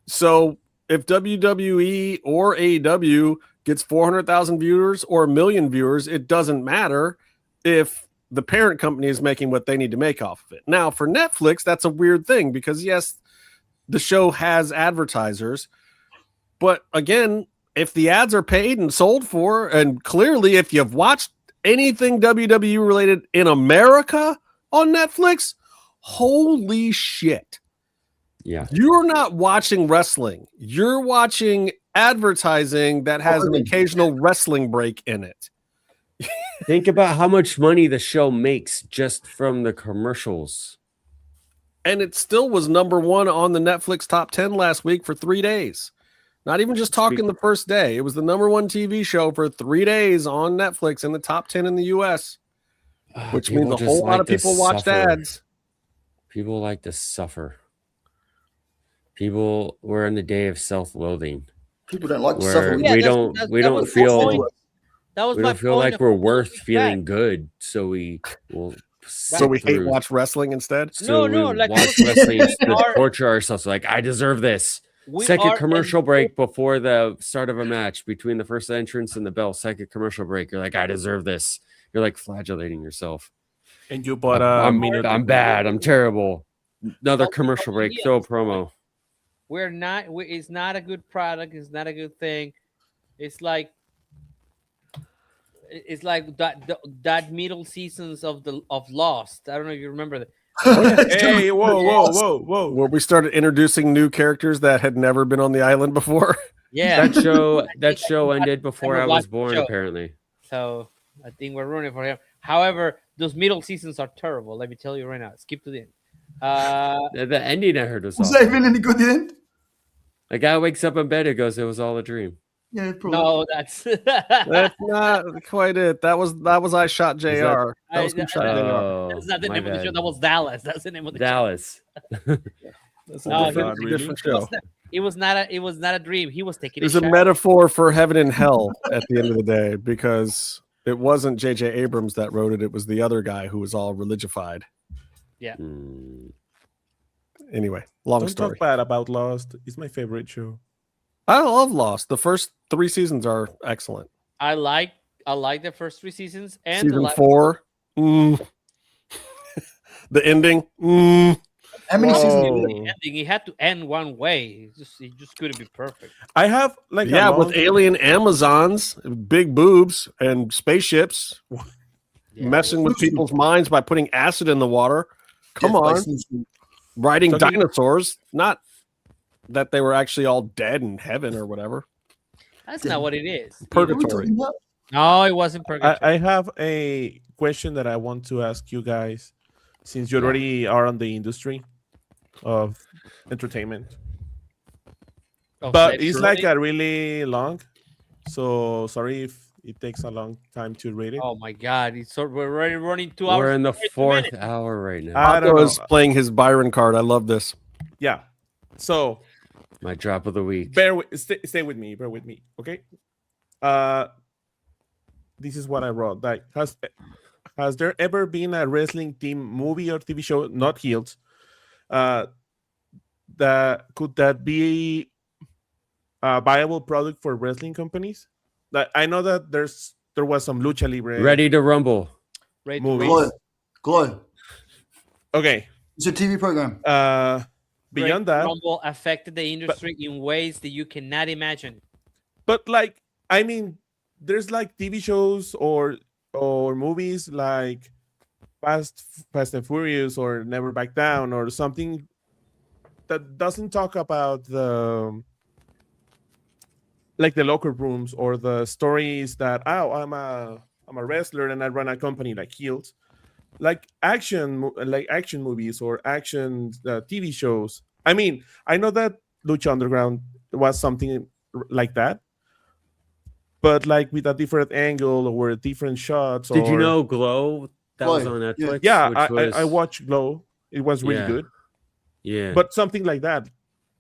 S1: So if WWE or AEW gets 400,000 viewers or 1 million viewers, it doesn't matter if the parent company is making what they need to make off of it. Now, for Netflix, that's a weird thing because, yes, the show has advertisers. But again, if the ads are paid and sold for, and clearly if you've watched anything WWE related in America on Netflix, holy shit.
S10: Yeah.
S1: You're not watching wrestling. You're watching advertising that has an occasional wrestling break in it.
S10: Think about how much money the show makes just from the commercials.
S1: And it still was number 1 on the Netflix top 10 last week for 3 days. Not even just talking the first day. It was the number 1 TV show for 3 days on Netflix in the top 10 in the US, which means a whole lot of people watched ads.
S10: People like to suffer. People, we're in the day of self-loathing.
S15: People don't like to suffer.
S10: We don't feel like we're worth feeling
S9: back.
S10: good, so we will.
S1: So we hate watch wrestling instead.
S10: So we watch wrestling to torture ourselves. Like, I deserve this. Second commercial break before the start of a match, between the first entrance and the bell. Second commercial break. You're like, I deserve this. You're like flagellating yourself.
S8: And you bought
S10: I'm bad. I'm terrible. Another commercial break. Throw a promo.
S9: It's not a good product. It's not a good thing. It's like that middle seasons of Lost. I don't know if you remember that.
S8: Hey, whoa.
S1: Where we started introducing new characters that had never been on the island before.
S9: Yeah.
S10: That show ended before I was born, apparently.
S9: So I think we're running for him. However, those middle seasons are terrible. Let me tell you right now. Skip to the end.
S10: The ending I heard was
S15: Was that even any good at the end?
S10: The guy wakes up in bed and goes, "It was all a dream."
S15: Yeah, probably.
S9: No, that's
S1: not quite it. That was I Shot JR. That was Who Shot JR.
S9: That's not the name of the show. That was Dallas. That's the name of the
S10: Dallas.
S9: show.
S1: That's a different show.
S9: It was not a dream. He was taking.
S1: It was a metaphor for heaven and hell at the end of the day, because it wasn't J.J. Abrams that wrote it. It was the other guy who was all religified.
S9: Yeah.
S1: Anyway, long
S8: Don't
S1: story.
S8: talk bad about Lost. It's my favorite show.
S1: I love Lost. The first 3 seasons are excellent.
S9: I like the first 3 seasons and
S1: season 4. The ending.
S15: How many seasons?
S9: The ending, it had to end one way. It just couldn't be perfect.
S8: I have with
S1: alien Amazons, big boobs, and spaceships, messing with people's minds by putting acid in the water. Come on, riding dinosaurs. Not that they were actually all dead in heaven or whatever.
S9: That's not what it is.
S1: Purgatory.
S9: No, it wasn't purgatory.
S8: I have a question that I want to ask you guys, since you already are on the industry of entertainment. But it's like a really long, so sorry if it takes a long time to read it.
S9: Oh my God! We're already running 2 hours.
S10: We're in the 4th hour right now.
S1: I was playing his Byron card. I love this.
S8: Yeah. So
S10: my drop of the week.
S8: Stay with me. Bear with me. Okay. This is what I wrote. Like, has there ever been a wrestling team movie or TV show, not healed, that be a viable product for wrestling companies? That I know that there was some Lucha Libre
S10: Ready to Rumble
S8: movies.
S15: Glow.
S8: Okay.
S15: It's a TV program.
S8: Beyond that,
S9: Rumble affected the industry in ways that you cannot imagine.
S8: But like, I mean, there's like TV shows or movies like Fast and Furious or Never Back Down or something that doesn't talk about the locker rooms or the stories that I'm a wrestler and I run a company like Heels. Like action movies or action TV shows. I mean, I know that Lucha Underground was something like that, but like with a different angle or different shots.
S10: Did you know Glow? That was on Netflix.
S8: Yeah, I watched Glow. It was really good.
S10: Yeah,
S8: but something like that.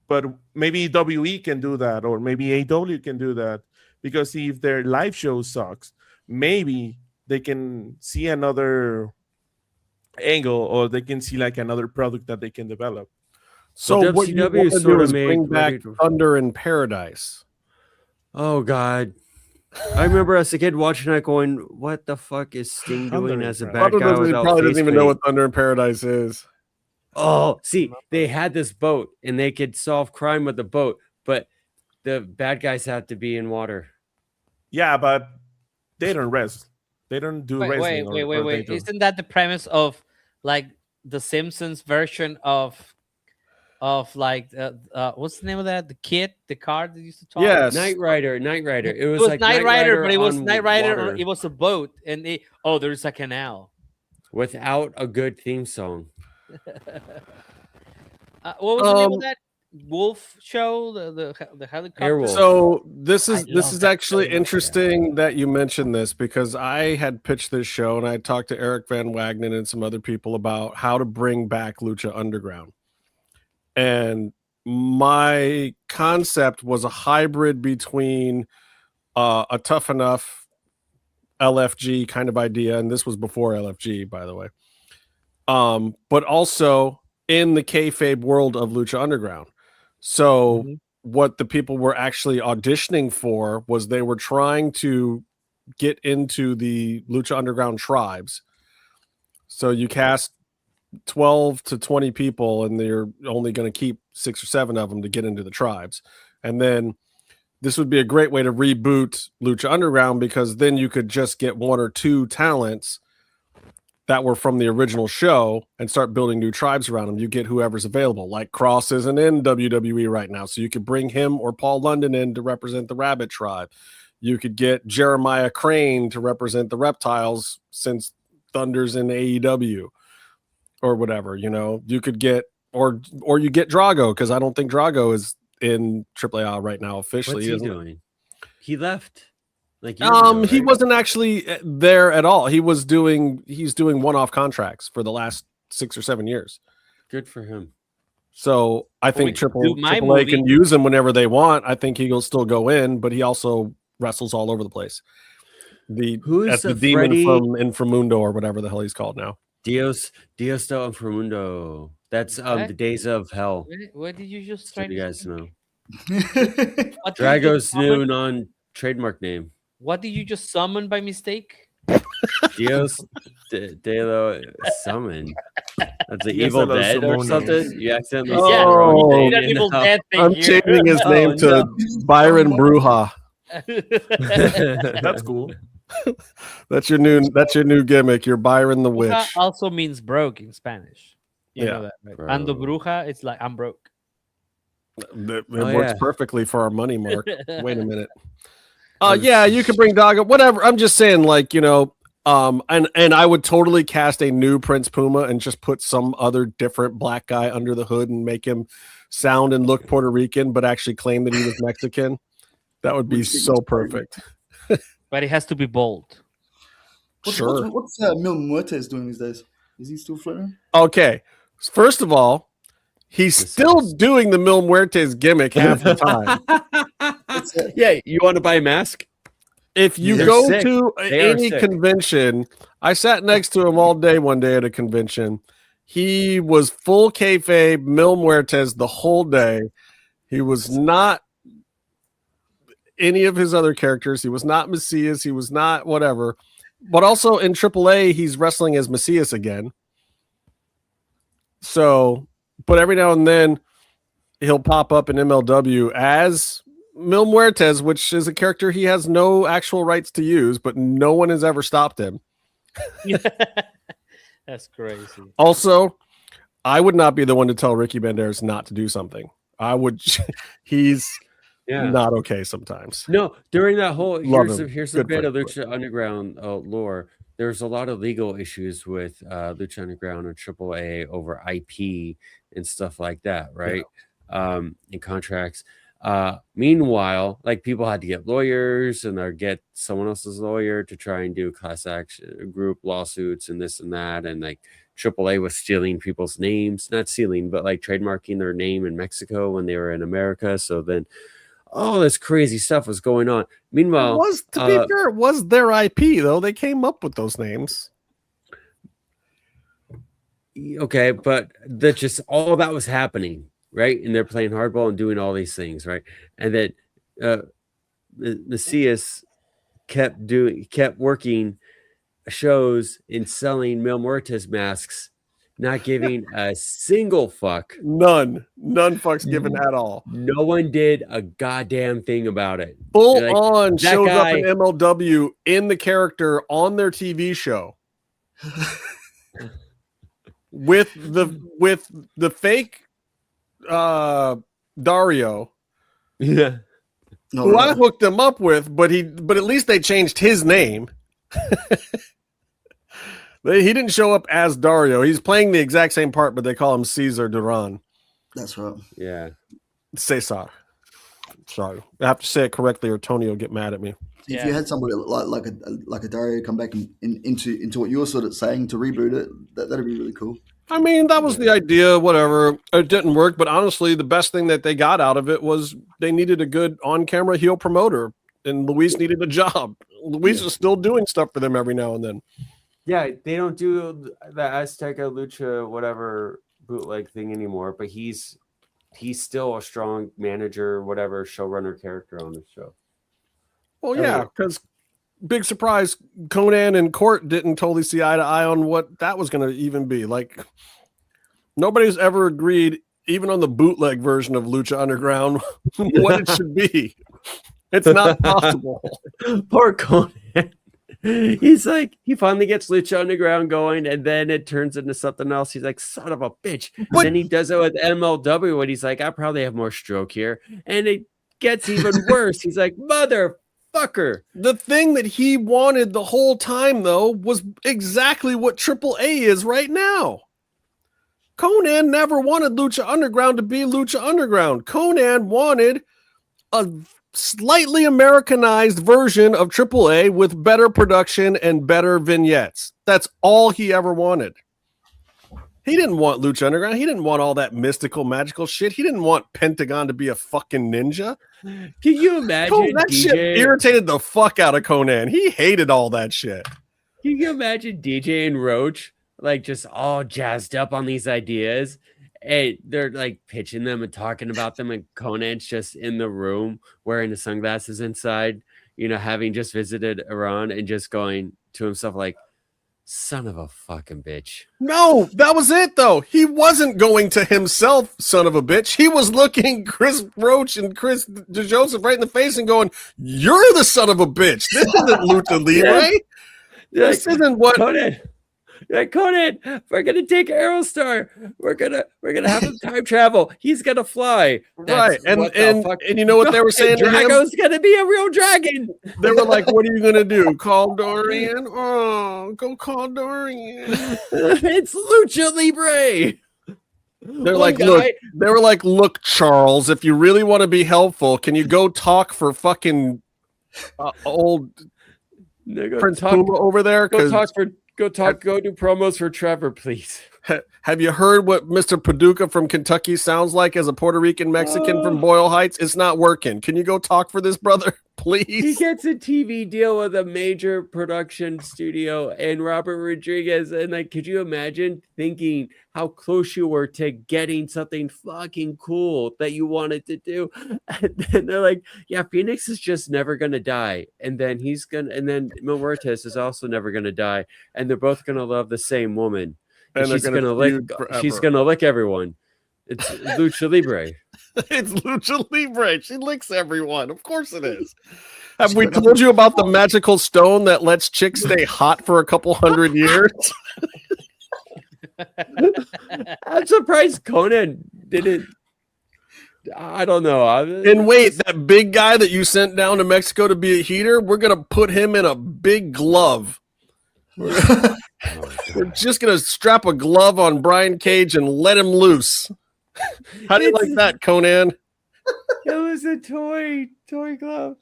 S8: but maybe WE can do that, or maybe AEW can do that, because if their live show sucks, maybe they can see another angle, or they can see like another product that they can develop.
S1: So
S10: Well,
S1: what you
S10: WCW
S1: want to
S10: sort
S1: do
S10: of
S1: is
S10: made
S1: bring back
S10: Ready to-
S1: Thunder in Paradise.
S10: Oh God. I remember as a kid watching that going, what the fuck is Sting doing as a bad guy without
S1: probably
S10: face
S1: doesn't even know
S10: paint?
S1: what Thunder in Paradise is.
S10: Oh, see, they had this boat and they could solve crime with the boat, but the bad guys have to be in water.
S8: Yeah, but they don't rest. They don't do wrestling.
S9: Wait. Isn't that the premise of like the Simpsons version of like what's the name of that? The car that used to talk.
S10: Yes, Knight Rider. It was like
S9: Knight Rider, but it was
S10: on
S9: Knight Rider.
S10: water
S9: It was a boat, and there's a canal
S10: without a good theme song.
S9: What was the name of that wolf show? The helicopter.
S10: Airwolf.
S1: So this is actually interesting that you mentioned this, because I had pitched this show and I talked to Eric Van Wagenen and some other people about how to bring back Lucha Underground. And my concept was a hybrid between a Tough Enough LFG kind of idea, and this was before LFG, by the way. But also in the kayfabe world of Lucha Underground. So what the people were actually auditioning for was they were trying to get into the Lucha Underground tribes. So you cast 12 to 20 people, and they're only going to keep 6 or 7 of them to get into the tribes. And then this would be a great way to reboot Lucha Underground, because then you could just get 1 or 2 talents that were from the original show and start building new tribes around them. You get whoever's available. Like Cross isn't in WWE right now, so you could bring him or Paul London in to represent the Rabbit tribe. You could get Jeremiah Crane to represent the Reptiles, since Thunder's in AEW or whatever. You could get, or you get Drago, because I don't think Drago is in AAA right now officially.
S10: What's he doing? He left. Like
S1: he wasn't actually there at all. He's doing one-off contracts for the last 6 or 7 years.
S10: Good for him.
S1: So I think AAA can use him whenever they want. I think he'll still go in, but he also wrestles all over the place.
S10: Who's
S1: the
S10: the
S1: demon
S10: Freddy?
S1: from Inframundo, or whatever the hell he's called now.
S10: Dios del Inframundo. That's the Days of Hell.
S9: What did you just
S10: So
S9: try?
S10: you guys know.
S9: What did you
S10: Drago's
S9: just
S10: new
S9: summon?
S10: non-trademark name.
S9: What did you just summon by mistake?
S10: Dios de lo Summon. That's the
S8: Dios
S10: Evil
S8: de los
S10: Dead or
S8: Summones.
S10: something? You accidentally
S1: Oh,
S10: said the wrong thing.
S9: An Evil Dead thing
S1: I'm
S9: here.
S1: changing his name to Byron Bruja.
S8: That's cool.
S1: That's your new gimmick. You're Byron the Witch.
S9: Bruja also means broke in Spanish. You know that, right?
S10: Bro.
S9: Ando bruja, it's like I'm broke.
S1: It works
S10: yeah.
S1: perfectly for our money, Mark. Wait a minute. Yeah, you can bring Dago, whatever. I'm just saying, like, and I would totally cast a new Prince Puma and just put some other different black guy under the hood and make him sound and look Puerto Rican, but actually claim that he was Mexican. That would be so perfect.
S9: But it has to be bold.
S15: What's Mil Muertes doing these days? Is he still floating?
S1: Okay. First of all, he's still doing the Mil Muertes gimmick half the time.
S10: Yeah, you want to buy a mask?
S1: If you
S10: They're
S1: go
S10: sick.
S1: to
S10: They are
S1: any
S10: sick.
S1: convention, I sat next to him all day one day at a convention. He was full kayfabe, Mil Muertes the whole day. He was not any of his other characters. He was not Messias. He was not whatever. But also in AAA, he's wrestling as Messias again. So, but every now and then he'll pop up in MLW as Mil Muertes, which is a character he has no actual rights to use, but no one has ever stopped him.
S9: That's crazy.
S1: Also, I would not be the one to tell Ricky Banderas not to do something. I would. He's not okay sometimes.
S10: No, during that whole here's a
S1: Good
S10: bit of
S1: friend.
S10: Lucha Underground lore. There's a lot of legal issues with Lucha Underground and AAA over IP and stuff like that, right? In contracts. Meanwhile, like people had to get lawyers and or get someone else's lawyer to try and do class action group lawsuits and this and that, and like AAA was stealing people's names, not stealing, but like trademarking their name in Mexico when they were in America. So then all this crazy stuff was going on. Meanwhile,
S1: to be fair, it was their IP though. They came up with those names.
S10: Okay, but that just all that was happening, right? And they're playing hardball and doing all these things, right? And that Macias kept working shows in selling Mil Muertes masks, not giving a single fuck.
S1: None fucks given at all.
S10: No one did a goddamn thing about it.
S1: Full on shows up in MLW in the character on their TV show. with the fake Dario.
S10: Yeah.
S1: Who I hooked him up with, but at least they changed his name. He didn't show up as Dario. He's playing the exact same part, but they call him Cesar Duran.
S15: That's right.
S10: Yeah.
S1: Cesar. Sorry. I have to say it correctly or Tony will get mad at me.
S15: If you had somebody like a Dario come back into what you're sort of saying to reboot it, that'd be really cool.
S1: I mean, that was the idea, whatever. It didn't work, but honestly, the best thing that they got out of it was they needed a good on-camera heel promoter, and Luis needed a job. Luis is still doing stuff for them every now and then.
S10: Yeah, they don't do the Azteca Lucha whatever bootleg thing anymore, but he's still a strong manager, whatever showrunner character on the show.
S1: Well, yeah, because big surprise, Conan and Court didn't totally see eye to eye on what that was going to even be. Like, nobody's ever agreed, even on the bootleg version of Lucha Underground, what it should be. It's not possible.
S10: Poor Conan. He's like, he finally gets Lucha Underground going, and then it turns into something else. He's like, son of a bitch. But then he does it with MLW, when he's like, I probably have more stroke here. And it gets even worse. He's like, motherfucker.
S1: The thing that he wanted the whole time, though, was exactly what AAA is right now. Conan never wanted Lucha Underground to be Lucha Underground. Conan wanted a slightly Americanized version of AAA with better production and better vignettes. That's all he ever wanted. He didn't want Lucha Underground. He didn't want all that mystical, magical shit. He didn't want Pentagon to be a fucking ninja.
S10: Can you imagine
S1: that
S10: DJ?
S1: Shit irritated the fuck out of Conan. He hated all that shit.
S10: Can you imagine DJ and Roach like just all jazzed up on these ideas? And they're like pitching them and talking about them, and Conan's just in the room wearing the sunglasses inside, having just visited Iran, and just going to himself like, son of a fucking bitch.
S1: No, that was it though. He wasn't going to himself, son of a bitch. He was looking Chris Roach and Chris DeJoseph right in the face and going, you're the son of a bitch. This isn't Lucha Libre. This isn't what
S10: Conan. Yeah, Conan, we're gonna take Aerostar. We're gonna have him time travel. He's gonna fly.
S1: Right. And you know what they were saying?
S10: Drago's gonna be a real dragon.
S1: They were like, what are you gonna do? Call Dorian? Oh, go call Dorian.
S10: It's Lucha Libre.
S1: They were like, look, Charles, if you really want to be helpful, can you go talk for fucking old Prince Puma over there?
S10: Go do promos for Trevor, please.
S1: Have you heard what Mr. Paducah from Kentucky sounds like as a Puerto Rican Mexican from Boyle Heights? It's not working. Can you go talk for this brother, please?
S10: He gets a TV deal with a major production studio and Robert Rodriguez. And could you imagine thinking how close you were to getting something fucking cool that you wanted to do? And then they're like, yeah, Phoenix is just never going to die. And then Mil Muertes is also never going to die. And they're both going to love the same woman. And she's gonna lick everyone. It's Lucha Libre.
S1: It's Lucha Libre. She licks everyone. Of course it is. Have we told you about the magical stone that lets chicks stay hot for a couple hundred years?
S10: I'm surprised Conan didn't. I don't know.
S1: And wait, that big guy that you sent down to Mexico to be a heater, we're gonna put him in a big glove. We're just gonna strap a glove on Brian Cage and let him loose. How do you like that, Conan?
S10: It was a toy glove.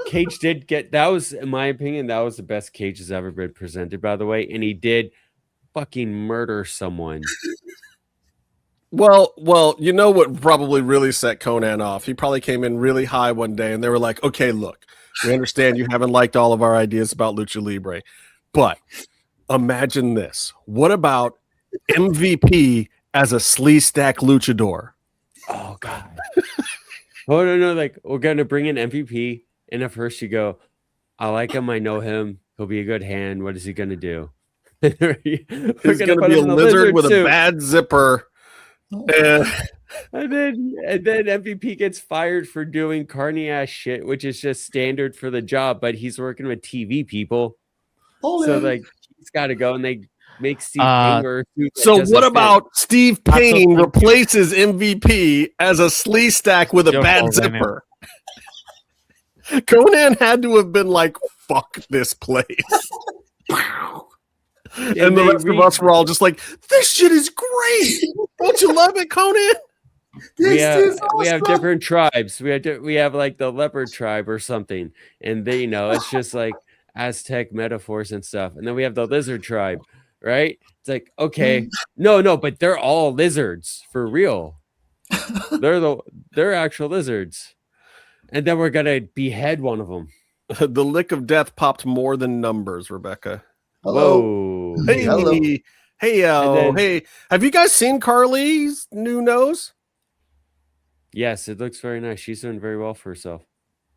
S10: Cage did get that was, in my opinion, that was the best Cage has ever been presented, by the way. And he did fucking murder someone.
S1: Well, you know what probably really set Conan off? He probably came in really high one day and they were like, okay, look, we understand you haven't liked all of our ideas about Lucha Libre, but imagine this. What about MVP as a slee stack luchador?
S10: Oh, God. Oh, no. Like, we're going to bring in MVP. And at first you go, I like him. I know him. He'll be a good hand. What is he going to do?
S1: He's going to be a lizard with a bad zipper.
S10: And then MVP gets fired for doing carny ass shit, which is just standard for the job, but he's working with TV people. So like he's got to go, and they make Steve Payne wear.
S1: So what about Steve Payne replaces MVP as a slee stack with a bad zipper? Conan had to have been like, "Fuck this place." And the rest of us were all just like, "This shit is great! Don't you love it, Conan?"
S10: We have different tribes. We have like the leopard tribe or something, and they it's just like Aztec metaphors and stuff. And then we have the lizard tribe, right? It's like, okay, no, but they're all lizards for real. They're actual lizards, and then we're gonna behead one of them.
S1: The lick of death popped more than numbers, Rebecca.
S10: Hello.
S1: Whoa. Hey,
S10: hello.
S1: Hey, have you guys seen Carly's new nose?
S10: Yes, it looks very nice. She's doing very well for herself.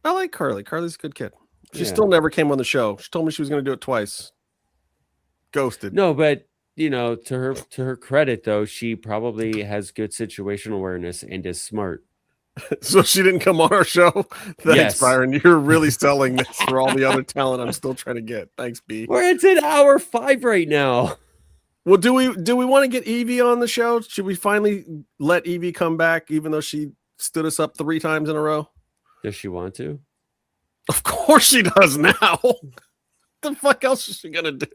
S1: I like Carly. Carly's a good kid. She still never came on the show. She told me she was going to do it twice. Ghosted.
S10: No, but to her credit though, she probably has good situational awareness and is smart.
S1: So she didn't come on our show. Thanks, Byron. You're really selling this for all the other talent I'm still trying to get. Thanks, B.
S10: It's in hour 5 right now.
S1: Well, do we want to get Evie on the show? Should we finally let Evie come back, even though she stood us up 3 times in a row?
S10: Does she want to?
S1: Of course she does now. What the fuck else is she gonna do?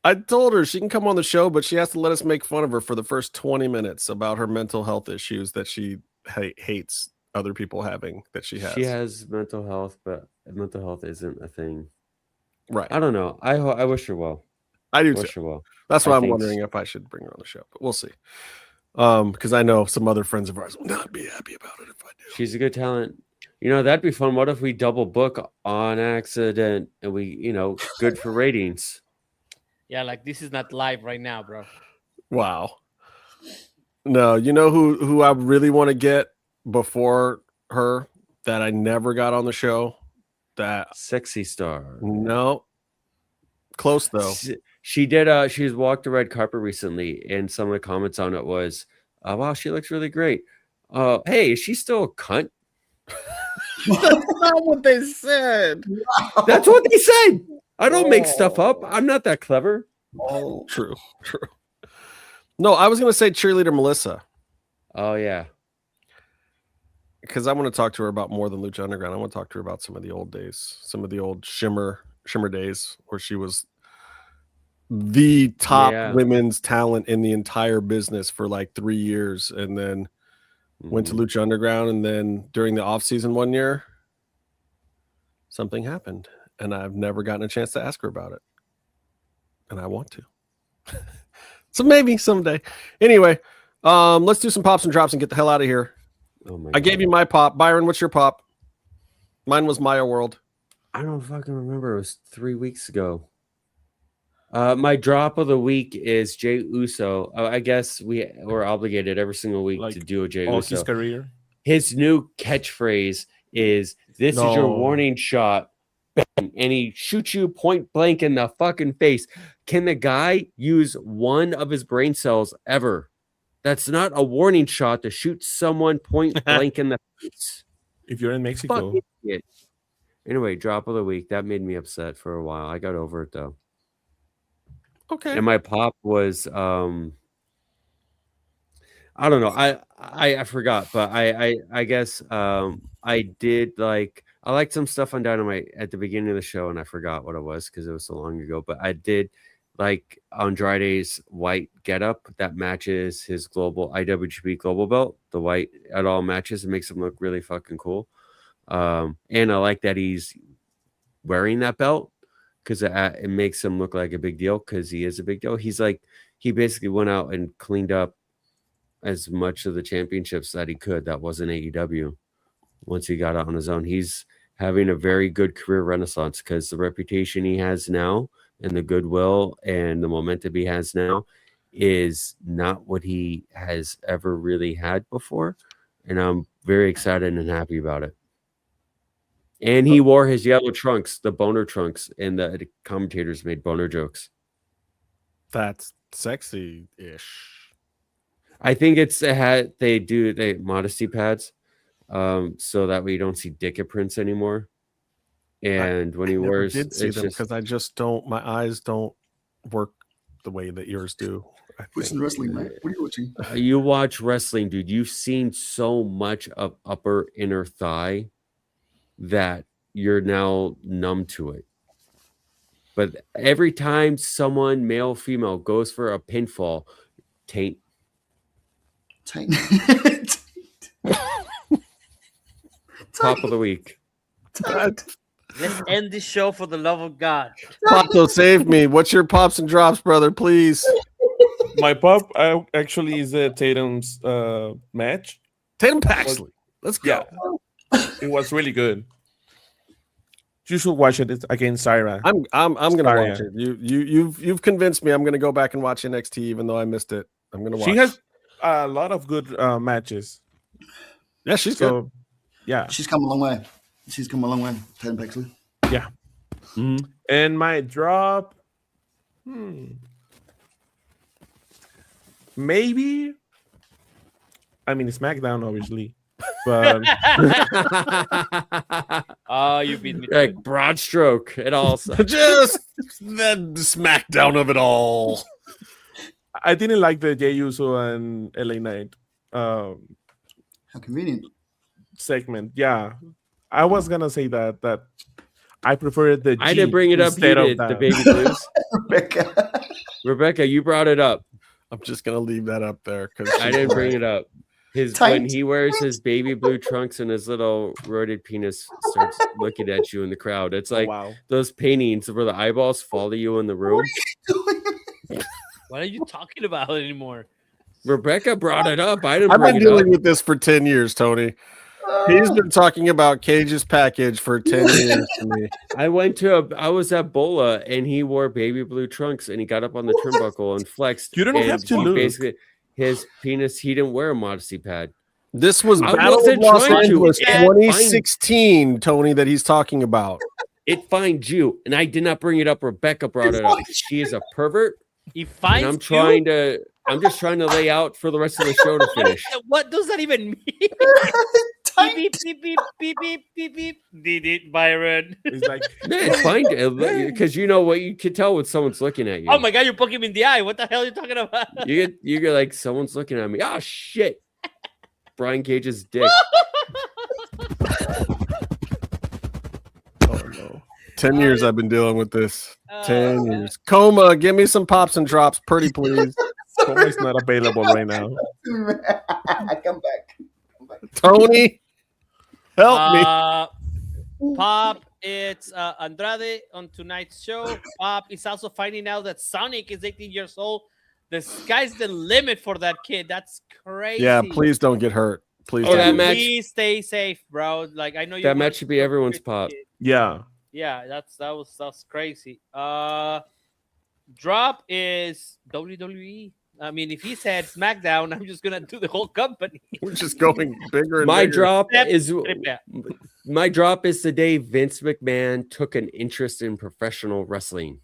S1: I told her she can come on the show, but she has to let us make fun of her for the first 20 minutes about her mental health issues that she hates other people having that she has.
S10: She has mental health, but mental health isn't a thing.
S1: Right.
S10: I don't know. I wish her well.
S1: I do
S10: wish
S1: too.
S10: her well.
S1: That's why I'm wondering if I should bring her on the show, but we'll see. Because I know some other friends of ours will not be happy about it if I do.
S10: She's a good talent. That'd be fun. What if we double book on accident and we, good for ratings?
S9: Yeah, like this is not live right now, bro.
S1: Wow. No, you know who I really want to get before her that I never got on the show? That
S10: Sexy Star.
S1: No. Close though.
S10: She did she's walked the red carpet recently, and some of the comments on it was, wow, she looks really great. Hey, is she still a cunt?
S1: That's not what they said.
S10: That's what they said. I don't make stuff up. I'm not that clever.
S1: Oh, true. No, I was going to say cheerleader Melissa.
S10: Oh, yeah.
S1: Because I want to talk to her about more than Lucha Underground. I want to talk to her about some of the old days, some of the old Shimmer days where she was the top women's talent in the entire business for like 3 years, and then went to Lucha Underground, and then during the off season one year, something happened. And I've never gotten a chance to ask her about it. And I want to. So maybe someday. Anyway, let's do some pops and drops and get the hell out of here. I gave you my pop. Byron, what's your pop? Mine was Maya World.
S10: I don't fucking remember. It was 3 weeks ago. My drop of the week is Jey Uso. I guess we're obligated every single week to do a Jey Uso.
S8: His career.
S10: His new catchphrase is, "This is your warning shot." And he shoots you point blank in the fucking face. Can the guy use one of his brain cells ever? That's not a warning shot to shoot someone point blank in the face.
S8: If you're in Mexico.
S10: Anyway, drop of the week. That made me upset for a while. I got over it though.
S1: Okay.
S10: And my pop was I don't know. I forgot, but I guess I did I liked some stuff on Dynamite at the beginning of the show, and I forgot what it was because it was so long ago. But I did like Andrade's white getup that matches his global IWGP global belt. The white at all matches, it makes him look really fucking cool. And I like that he's wearing that belt. because it makes him look like a big deal because he is a big deal. He basically went out and cleaned up as much of the championships that he could that wasn't AEW. Once he got out on his own, he's having a very good career renaissance because the reputation he has now and the goodwill and the momentum he has now is not what he has ever really had before. And I'm very excited and happy about it. And he wore his yellow trunks, the boner trunks, and the commentators made boner jokes.
S1: That's sexy-ish.
S10: I think they modesty pads, so that way you don't see dick imprints anymore. And when he wears,
S1: did see them because I just don't. My eyes don't work the way that yours do.
S15: Watching wrestling, mate. What are you watching?
S10: You watch wrestling, dude. You've seen so much of upper inner thigh that you're now numb to it. But every time someone, male, female, goes for a pinfall, taint. Top of the week.
S9: Let's end this show for the love of God.
S1: Pato, save me. What's your pops and drops, brother? Please.
S8: My pop actually is Tatum's match.
S1: Tatum Paxley. Let's go.
S8: Yeah. It was really good. You should watch it against Syra.
S1: I'm gonna watch it. You've convinced me. I'm gonna go back and watch NXT, even though I missed it. I'm gonna watch.
S8: She has a lot of good matches.
S1: Yeah, she's good.
S8: Yeah,
S15: she's come a long way. Tatum Paxley.
S8: Yeah. Mm-hmm. And my drop, maybe. I mean, SmackDown, obviously. But
S9: you beat me.
S10: Like broad stroke. It all
S1: just the SmackDown of it all.
S8: I didn't like the Jey Uso and LA Knight.
S15: How convenient.
S8: Segment. Yeah, I was gonna say that I preferred the.
S10: I didn't bring it up. You did, the baby blues. Rebecca, you brought it up.
S1: I'm just gonna leave that up there because
S10: I didn't bring it up. When he wears his baby blue trunks and his little roided penis starts looking at you in the crowd. It's like those paintings where the eyeballs follow you in the room.
S9: What are you talking about anymore?
S10: Rebecca brought it up. I've
S1: been dealing with this for 10 years, Tony. He's been talking about Cage's package for 10 years to me.
S10: I was at Bola and he wore baby blue trunks and he got up on the turnbuckle and flexed.
S8: You don't have to lose.
S10: Basically, his penis, he didn't wear a modesty pad.
S1: This was Battle of Los Angeles 2016, Tony, that he's talking about.
S10: It finds you, and I did not bring it up. Rebecca brought it up. She is a pervert.
S9: He finds
S10: I'm just trying to lay out for the rest of the show to finish.
S9: What does that even mean? Beep, beep, beep, beep, beep, beep, beep. Did it, Byron?
S8: It's like,
S10: it's fine because you know what you can tell when someone's looking at you.
S9: Oh my God, you're poking me in the eye. What the hell are you talking about?
S10: You get like someone's looking at me. Oh shit, Brian Cage's dick.
S1: Oh no. 10 years I've been dealing with this. 10 years. Coma, give me some pops and drops, pretty please.
S8: Coma's not available right now.
S15: Come back.
S1: Tony, help me.
S9: Pop, it's Andrade on tonight's show. Pop is also finding out that Sonic is 18 years old. The sky's the limit for that kid. That's crazy.
S1: Yeah, please don't get hurt. Please,
S9: please stay safe, bro. Like I know
S10: that match should be everyone's pop.
S9: Kid.
S8: Yeah.
S9: Yeah, that's crazy. Drop is WWE. I mean, if he said SmackDown, I'm just gonna do the whole company.
S1: We're just going bigger and
S10: my
S1: bigger.
S10: drop is the day Vince McMahon took an interest in professional wrestling.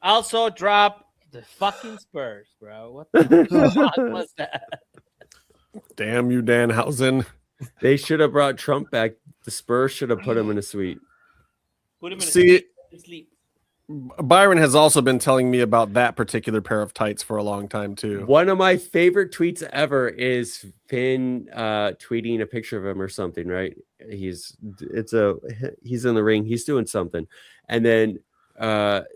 S9: Also drop the fucking Spurs, bro. What the fuck was that?
S1: Damn you, Danhausen.
S10: They should have brought Trump back. The Spurs should have put him in a suite.
S9: Put him in a sleep.
S1: Byron has also been telling me about that particular pair of tights for a long time too.
S10: One of my favorite tweets ever is Finn tweeting a picture of him or something, right? He's in the ring, he's doing something. And then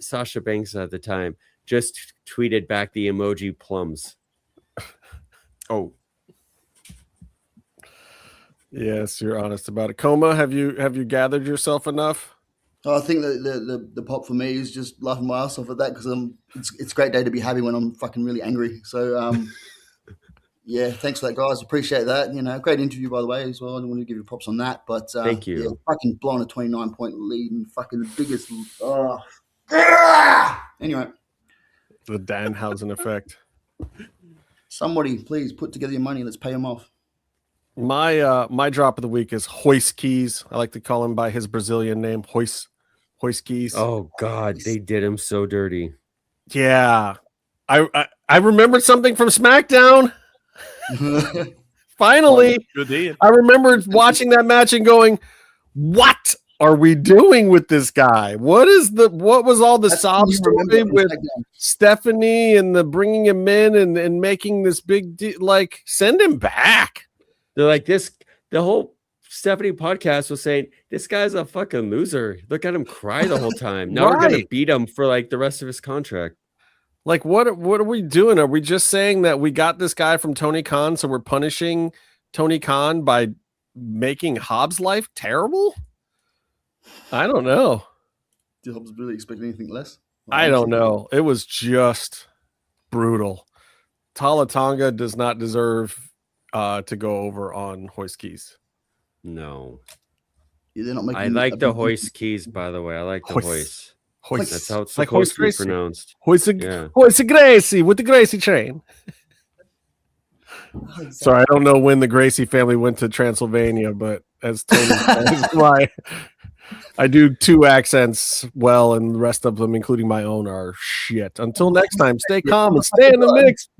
S10: Sasha Banks at the time just tweeted back the emoji plums.
S8: Oh.
S1: Yes, you're honest about it. Coma, have you gathered yourself enough?
S15: Oh, I think the pop for me is just laughing my ass off at that because it's a great day to be happy when I'm fucking really angry. So yeah, thanks for that, guys. Appreciate that. Great interview by the way as well. I don't want to give you props on that, but
S10: thank you.
S15: Yeah, fucking blowing a 29-point lead and fucking the biggest. Anyway,
S1: the Danhausen effect.
S15: Somebody please put together your money. Let's pay him off.
S1: My drop of the week is Hoist Keys. I like to call him by his Brazilian name, Hoist Keys.
S10: Oh God, they did him so dirty.
S1: Yeah, I remembered something from SmackDown. Finally, I remembered watching that match and going, "What are we doing with this guy? What was all the sob story with Stephanie and the bringing him in and making this big deal? Like, send him back."
S10: They're like this. The whole Stephanie podcast was saying this guy's a fucking loser. Look at him cry the whole time. Now we're gonna beat him for like the rest of his contract.
S1: Like, what are we doing? Are we just saying that we got this guy from Tony Khan, so we're punishing Tony Khan by making Hobbs' life terrible? I don't know.
S15: Did Hobbs really expect anything less?
S1: I don't know. It was just brutal. Talatanga does not deserve to go over on Hoist Keys.
S10: No.
S15: Yeah, they're not making
S10: I like the Hoist Keys, by the way. I like the Hoist.
S1: Hoist.
S10: That's how it's
S1: like
S10: supposed
S1: Hoist
S10: to be pronounced.
S1: Hoist Gracie with the Gracie train. Sorry, I don't know when the Gracie family went to Transylvania, but as Tony says, why I do 2 accents well, and the rest of them, including my own, are shit. Until next time, stay calm and stay in the mix,